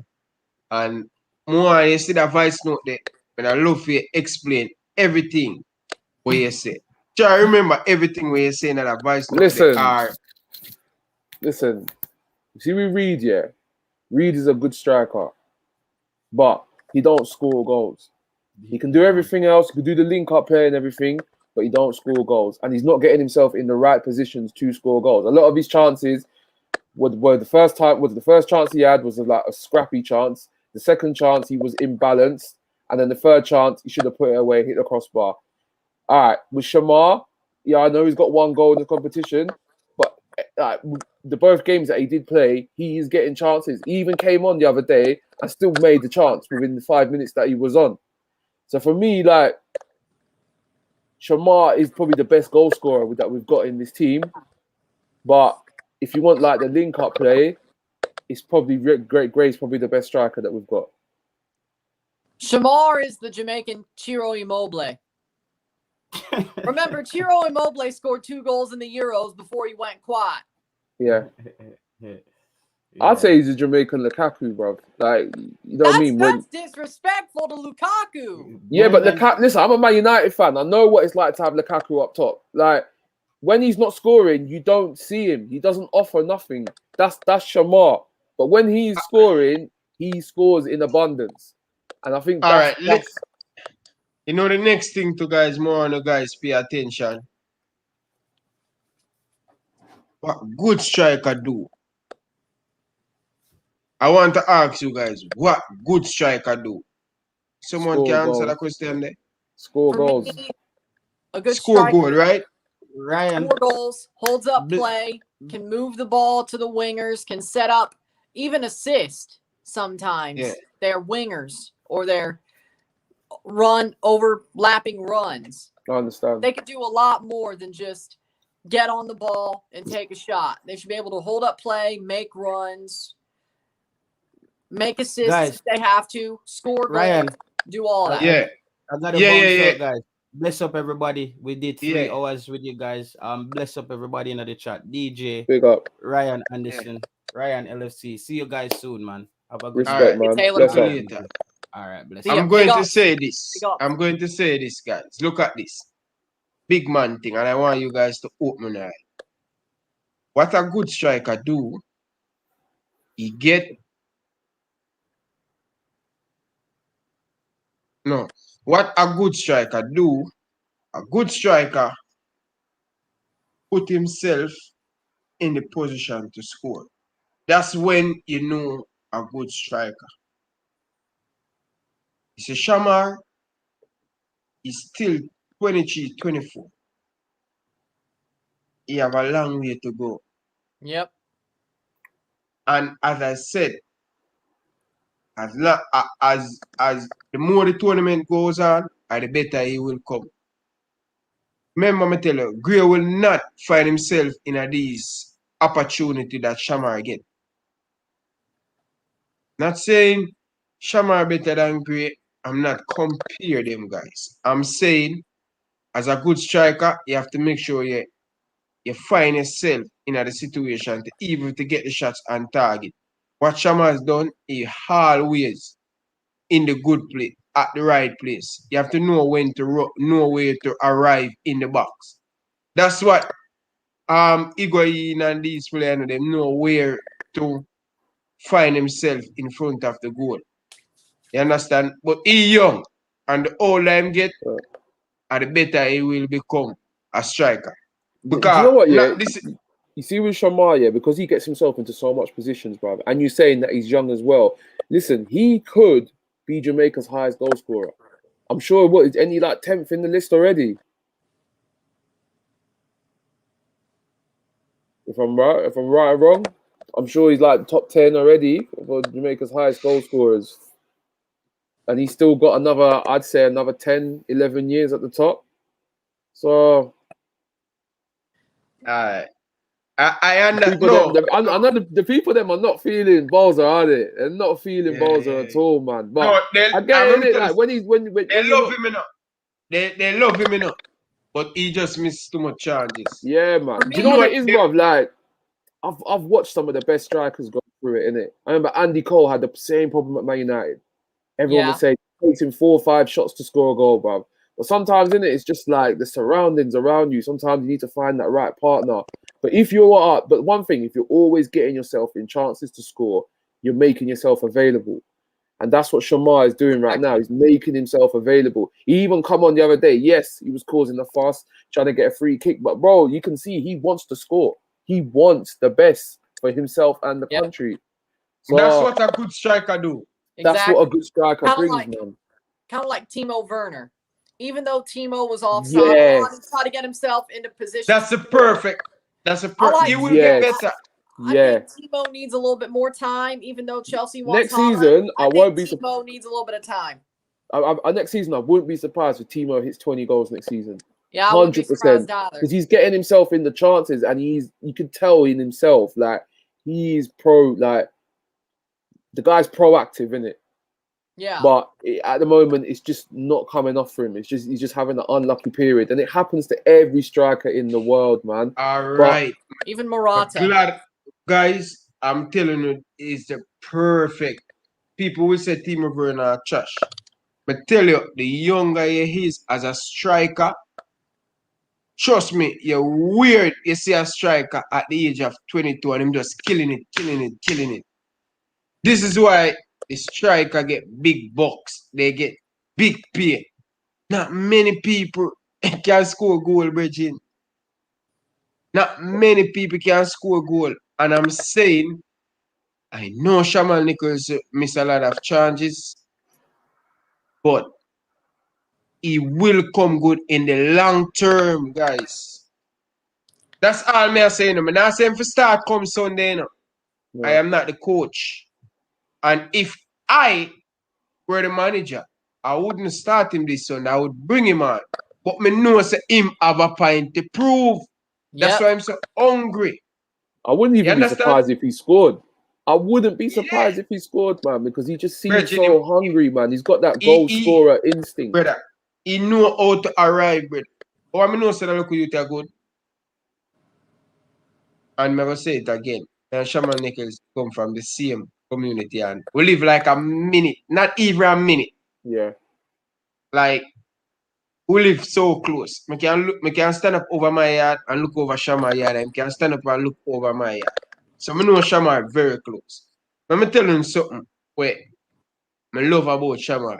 And more you see the voice note there, and I love for you explain everything what you say. Try remember everything what you say in that voice note there. Listen. See, we Reed, yeah. Reed is a good striker, but he don't score goals. He can do everything else. He can do the link-up play and everything, but he don't score goals. And he's not getting himself in the right positions to score goals. A lot of his chances were the first chance he had was like a scrappy chance. The second chance, he was imbalanced. And then the third chance, he should have put it away, hit the crossbar. All right, with Shamar, yeah, I know he's got 1 goal in the competition, but the both games that he did play, he is getting chances. He even came on the other day and still made the chance within the 5 minutes that he was on. So for me, like, Shamar is probably the best goal scorer that we've got in this team. But if you want like the link-up play, it's probably Great Gray's probably the best striker that we've got. Shamar is the Jamaican Ciro Immobile. Remember, Ciro Immobile scored 2 goals in the Euros before he went quiet. Yeah. I'd say he's a Jamaican Lukaku, bro. Like, you know what I mean? That's disrespectful to Lukaku. Yeah, but Lukaku, listen, I'm a Man United fan. I know what it's like to have Lukaku up top. Like, when he's not scoring, you don't see him. He doesn't offer nothing. That's Shamar. But when he's scoring, he scores in abundance. And I think that's you know, the next thing to guys, more on the guys pay attention. What good striker do? I want to ask you guys, what good striker do? Someone can answer the question there. Score goals. A good score goal, right? Ryan. 4 goals, holds up play, can move the ball to the wingers, can set up, even assist sometimes. Yeah. They're wingers or they're overlapping runs. I understand. They could do a lot more than just get on the ball and take a shot. They should be able to hold up play, make runs, make assists if they have to, score goals, Ryan, do all that. Yeah. I got to up, guys. Bless up everybody. We did 3 hours with you guys. Bless up everybody in the chat. DJ, big up. Ryan Anderson, Ryan LFC. See you guys soon, man. Have a good respect, man. Bless up. All right, bless. I'm going to say this. I'm going to say this, guys. Look at this. Big man thing, and I want you guys to open your eye. What a good striker do, he get no. What a good striker do, a good striker put himself in the position to score. That's when you know a good striker. It's a Shamar, he's still 23, 24. He have a long way to go. Yep. And as I said, as the more the tournament goes on, the better he will come. Remember me tell you, Gray will not find himself in these opportunity that Shamar get. Not saying Shamar better than Gray. I'm not compare them guys. I'm saying as a good striker, you have to make sure you find yourself in the situation to even to get the shots on target. What Shamar has done, he always in the good place, at the right place. You have to know when to know where to arrive in the box. That's what Higuain and these players them know where to find himself in front of the goal. You understand? But he young, and the older him get, and the better he will become a striker. Because you know what, you see with Shamar, because he gets himself into so much positions, brother, and you're saying that he's young as well. Listen, he could be Jamaica's highest goal scorer. I'm sure is any like 10th in the list already. If I'm right or wrong, I'm sure he's like top 10 already for Jamaica's highest goal scorers. And he's still got I'd say another 10, 11 years at the top. So I understand. I know the people them are not feeling Bowser, are they? They're not feeling Bowser at all, man. But I get it. Like when they love him enough. They love him enough. But he just missed too much chances. Yeah, man. Do you know what it is, bruv? Like I've watched some of the best strikers go through it, innit? I remember Andy Cole had the same problem at Man United. Everyone would say it takes him 4 or 5 shots to score a goal, bruv. But sometimes, innit, it's just like the surroundings around you. Sometimes you need to find that right partner. But one thing, if you're always getting yourself in chances to score, you're making yourself available. And that's what Shamar is doing right now. He's making himself available. He even come on the other day. Yes, he was causing a fuss, trying to get a free kick. But, bro, you can see he wants to score. He wants the best for himself and the country. So that's what a good striker do. That's what a good striker brings, man. Kind of like Timo Werner. Even though Timo was offside, he tried to get himself into position. That's a perfect. He will get better. I think Timo needs a little bit more time, even though Chelsea wants next season. I won't be Timo needs a little bit of time. Next season, I wouldn't be surprised if Timo hits 20 goals next season. Yeah, 100%. Because he's getting himself in the chances, and you can tell in himself, like, he's the guy's proactive, isn't it? Yeah. But at the moment, it's just not coming off for him. He's just having an unlucky period, and it happens to every striker in the world, man. All right. Even Morata. Glad, guys, I'm telling you, is the perfect. People will say Timo Werner are trash, but tell you, the younger he is as a striker, trust me, you're weird. You see a striker at the age of 22 and him just killing it. This is why the striker get big bucks. They get big pay. Not many people can score goal, Bridging. Not many people can score goal. And I'm saying, I know Shamal Nichols miss a lot of chances, but he will come good in the long term, guys. That's all me saying. I'm not saying for start come Sunday. No. I am not the coach. And if I were the manager, I wouldn't start him this Sunday. I would bring him on. But me know say him have a point to prove. That's why I'm so hungry. I wouldn't even be surprised if he scored. I wouldn't be surprised if he scored, man, because he just seems so hungry, man. He's got that goal scorer instinct. Brother, he know how to arrive, brother. Oh, I know say that look you are good. And I'm going to say it again. And Shaman Nichols come from the same community and we live like a minute, not even a minute. Yeah. Like, we live so close. I can stand up over my yard and look over Shamar yard. I can stand up and look over my yard. So I know Shamar very close. Let me tell him something where I love about Shamar.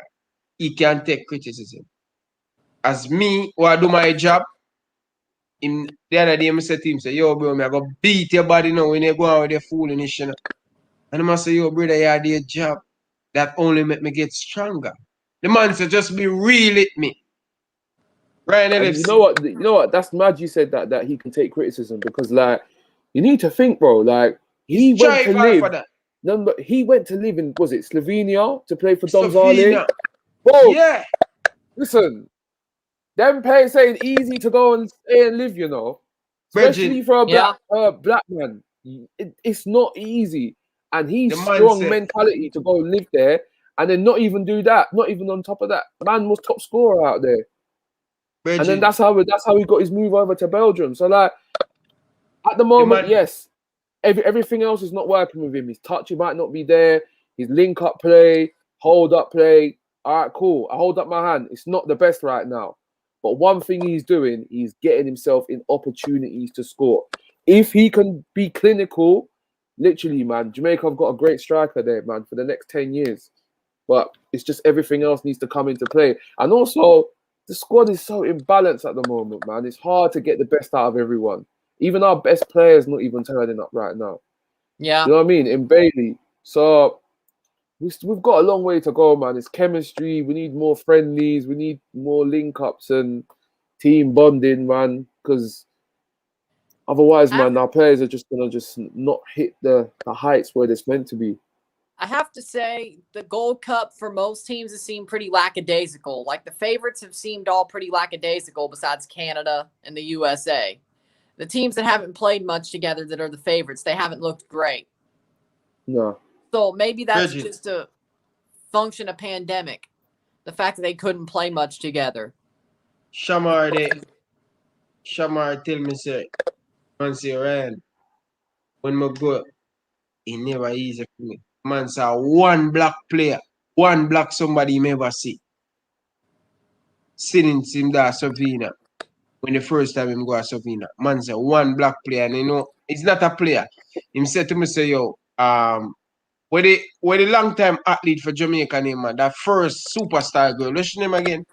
He can take criticism. As me, who I do my job, the other day I said to him, say, yo, bro, I go beat your body now when you go out with your foolishness. You know? And I say, yo, brother, you do your job. That only make me get stronger. The man said, just be real with me. Ryan LFC. You know what? That's mad you said that he can take criticism because, like, you need to think, bro. Like, he went to live in, was it Slovenia to play for Donzale? Bro, yeah. Listen, them players saying easy to go and stay and live, you know. Especially for a black man. It's not easy. And he's strong mentality to go and live there and then not even do that. Not even on top of that. Man was top scorer out there. And then that's how he got his move over to Belgium. So, like, at the moment, yes, everything else is not working with him. His touch might not be there. His link-up play, hold-up play. All right, cool. I hold up my hand. It's not the best right now. But one thing he's doing, he's getting himself in opportunities to score. If he can be clinical, literally, man, Jamaica have got a great striker there, man, for the next 10 years. But it's just everything else needs to come into play. And also, the squad is so imbalanced at the moment, man. It's hard to get the best out of everyone. Even our best players not even turning up right now. Yeah. You know what I mean? In Bailey. So we've got a long way to go, man. It's chemistry. We need more friendlies. We need more link-ups and team bonding, man. Because otherwise, man, our players are just going to not hit the heights where they're meant to be. I have to say, the Gold Cup for most teams has seemed pretty lackadaisical. Like, the favorites have seemed all pretty lackadaisical besides Canada and the USA. The teams that haven't played much together that are the favorites, they haven't looked great. No. So maybe that's just a function of pandemic. The fact that they couldn't play much together. Shamar tell me, say, man, say, Ryan, when I go, it never easy for me. Man, say, one black player one black somebody him ever see. Since him that Savina. When the first time him go to Savina. Man say one black player, and you know, it's not a player. Him said to me, say, yo, where the long time athlete for Jamaica name, man, that first superstar girl. What's your name again?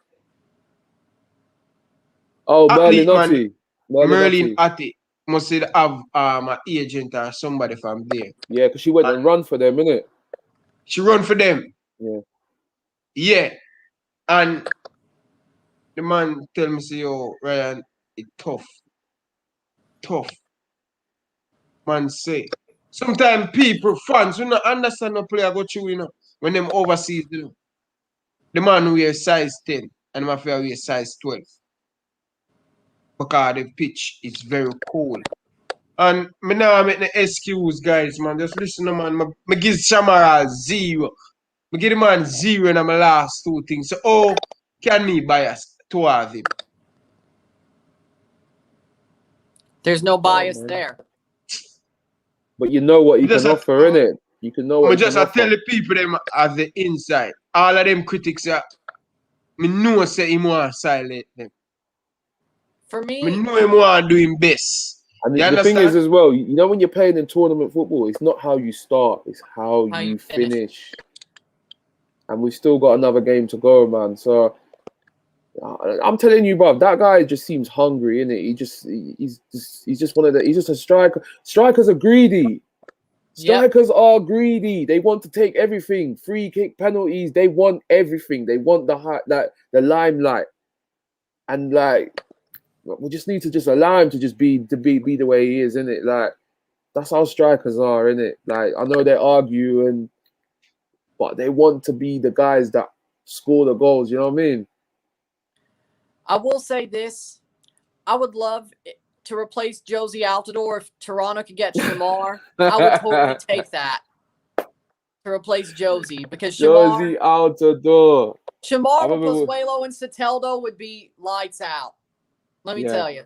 Oh, Athlete, man. Merlin Merlin Otti. Atti must have an agent or somebody from there. Yeah, because she went and run for them, innit? She run for them. Yeah. Yeah. And the man tell me, say, yo, Ryan, it's tough. Tough. Man say. Sometimes people, fans, we not understand no player go through, you know, when them overseas, you know. The man who wear size 10 and my friend wear size 12. Because the pitch is very cold. And me now make the excuse, guys, man. Just listen to man. Me give Shamara 0. Me give the man 0 in my last two things. So, oh, can me bias towards him? There's no bias there. But you know what you Just can offer, innit? You can know what you just can offer. tell the people them at the inside. All of them critics are, me know say him want silent them. For me, Me know him want do him best. And You the thing understand? is as well, you know when you're playing in tournament football, it's not how you start, it's how you finish. And we've still got another game to go, man. So I'm telling you, bro, that guy just seems hungry, innit? He's just one of the, he's just a striker. Strikers are greedy. Strikers are greedy. They want to take everything. Free kick, penalties. They want everything. They want the limelight. And like, we just need to just allow him to just be the way he is, innit? Like, that's how strikers are, innit? Like, I know they argue but they want to be the guys that score the goals. You know what I mean? I will say this: I would love to replace Josie Altidore if Toronto could get Shamar. I would totally take that to replace Josie because Josie Altidore. Shamar plus Waylo and Soteldo would be lights out. Let me tell you.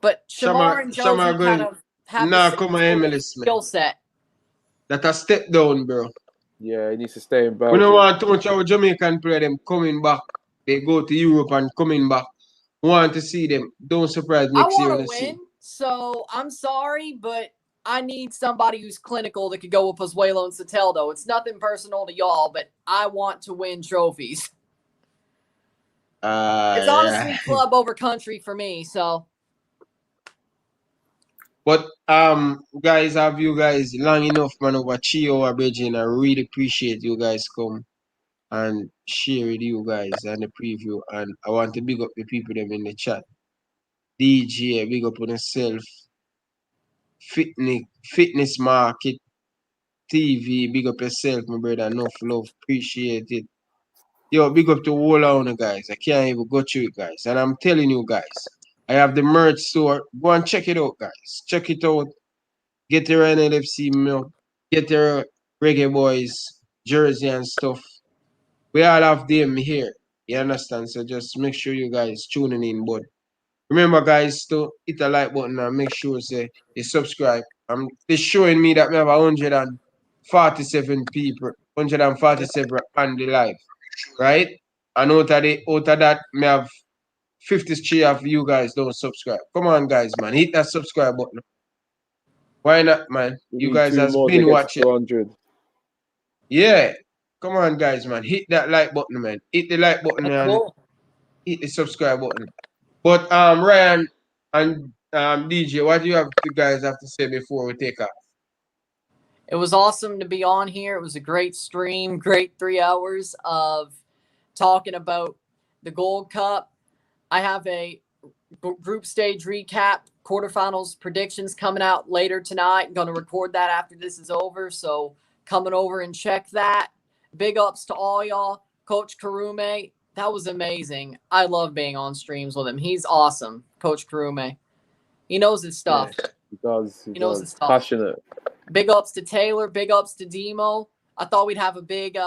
But Shamar and Josie kind of have the skill set. That a step down, bro. Yeah, he needs to stay in Belgium. We don't want too much of our Jamaican player them coming back. They go to Europe and coming back. We want to see them. Don't surprise next year. I want to win, so I'm sorry, but I need somebody who's clinical that could go with Pozuelo and Soteldo. It's nothing personal to y'all, but I want to win trophies. It's honestly club over country for me, so. But guys, have you guys long enough, man, over 3 hours, Bridging. I really appreciate you guys come and share with you guys and the preview. And I want to big up the people them in the chat. DJ, big up on yourself. Fitness Market TV, big up yourself, my brother. Enough love, appreciate it. Yo, big up to all of guys. I can't even go through it, guys. And I'm telling you guys, I have the merch store. Go and check it out, guys. Check it out. Get your Ryan LFC milk. Get your Reggae Boyz jersey and stuff. We all have them here. You understand? So just make sure you guys tuning in. But remember, guys, to hit the like button and make sure say you subscribe. It's showing me that we have 147 people, 147 on the live, right? And out of that, me have 53 of you guys don't subscribe. Come on, guys, man, hit that subscribe button. Why not, man? You guys has been watching. 200. Yeah. Come on, guys, man. Hit that like button, man. Hit the like button and hit the subscribe button. But Ryan and DJ, what do you guys have to say before we take off? It was awesome to be on here. It was a great stream, great 3 hours of talking about the Gold Cup. I have a group stage recap, quarterfinals predictions coming out later tonight. I'm going to record that after this is over. So coming over and check that. Big ups to all y'all. Coach Karume, that was amazing. I love being on streams with him. He's awesome, Coach Karume. He knows his stuff. Yeah, he does. He knows his stuff. Passionate. Big ups to Taylor. Big ups to Demo. I thought we'd have a big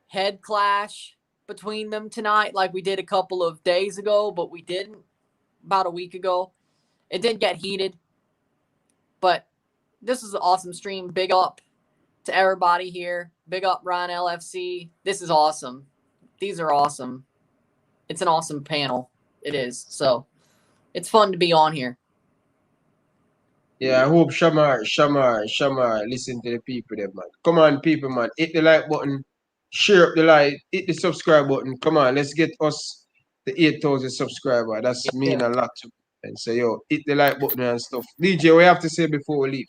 head clash between them tonight like we did a couple of days ago, but we didn't. About a week ago. It did get heated. But this was an awesome stream. Big up to everybody here. Big up Ryan LFC. This is awesome. These are awesome. It's an awesome panel. It is. So it's fun to be on here. Yeah, I hope Shamar, listen to the people there, man. Come on, people, man. Hit the like button, share up the like, hit the subscribe button. Come on, let's get us the 8,000 subscribers. That's mean a lot to me. And so, yo, hit the like button and stuff. DJ, what you have to say before we leave?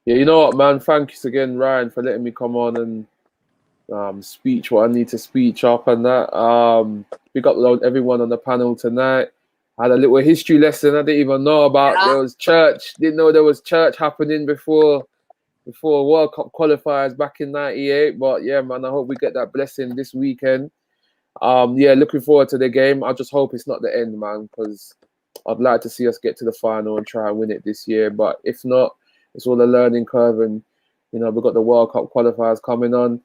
Yeah, you know what, man? Thanks again, Ryan, for letting me come on and speech what I need to speech up and that. Big up everyone on the panel tonight. I had a little history lesson I didn't even know about. Yeah. There was church. Didn't know there was church happening before World Cup qualifiers back in '98. But yeah, man, I hope we get that blessing this weekend. Yeah, looking forward to the game. I just hope it's not the end, man, because I'd like to see us get to the final and try and win it this year. But if not, it's all a learning curve, and you know we've got the World Cup qualifiers coming on.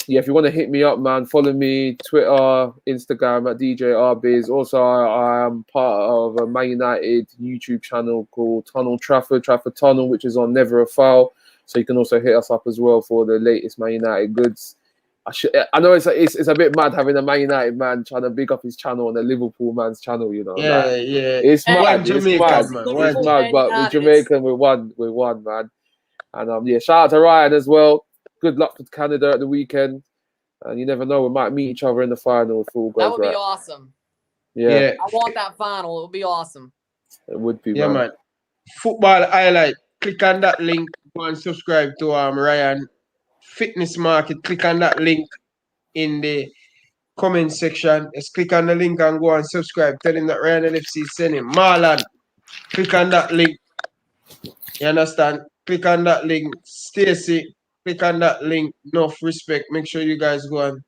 Yeah, if you want to hit me up, man, follow me Twitter, Instagram at DJRBiz. Also, I am part of a Man United YouTube channel called Tunnel Trafford Tunnel, which is on Never a Foul. So you can also hit us up as well for the latest Man United goods. I know it's a bit mad having a Man United man trying to big up his channel on a Liverpool man's channel, you know. Yeah, like, yeah. It's Hey, mad. One It's Jamaican, mad. man. It's One mad. But with Jamaican, we won, man. And yeah, shout out to Ryan as well. Good luck for Canada at the weekend. And you never know, we might meet each other in the final if all goes right. That would be awesome. Yeah, I want that final. It would be awesome. it would be, yeah, man. Football highlight. Click on that link. Go and subscribe to Ryan Fitness Market. Click on that link in the comment section. Just click on the link and go and subscribe. Tell him that Ryan LFC send him. Marlon, click on that link. You understand? Click on that link. Stacy, click on that link. Enough respect. Make sure you guys go and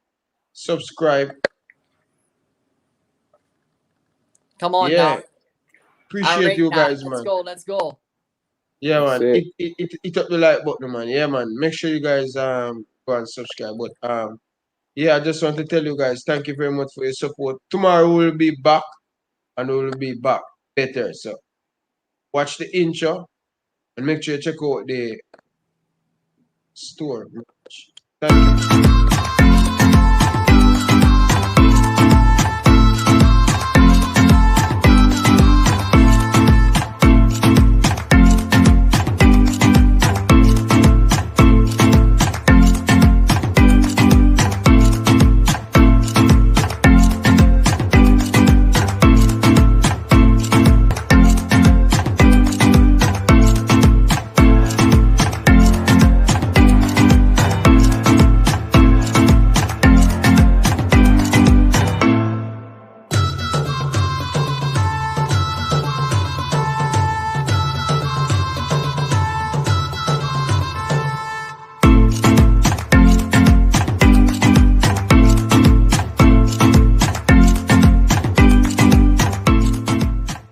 subscribe. Come on, Yeah. Dom. Appreciate you guys, Let's man. go. Let's go. Yeah, man. That's Hit up the like button, man. Yeah, man. Make sure you guys go and subscribe. But yeah, I just want to tell you guys, thank you very much for your support. Tomorrow we'll be back, and we'll be back better. So watch the intro and make sure you check out the store. Thank you.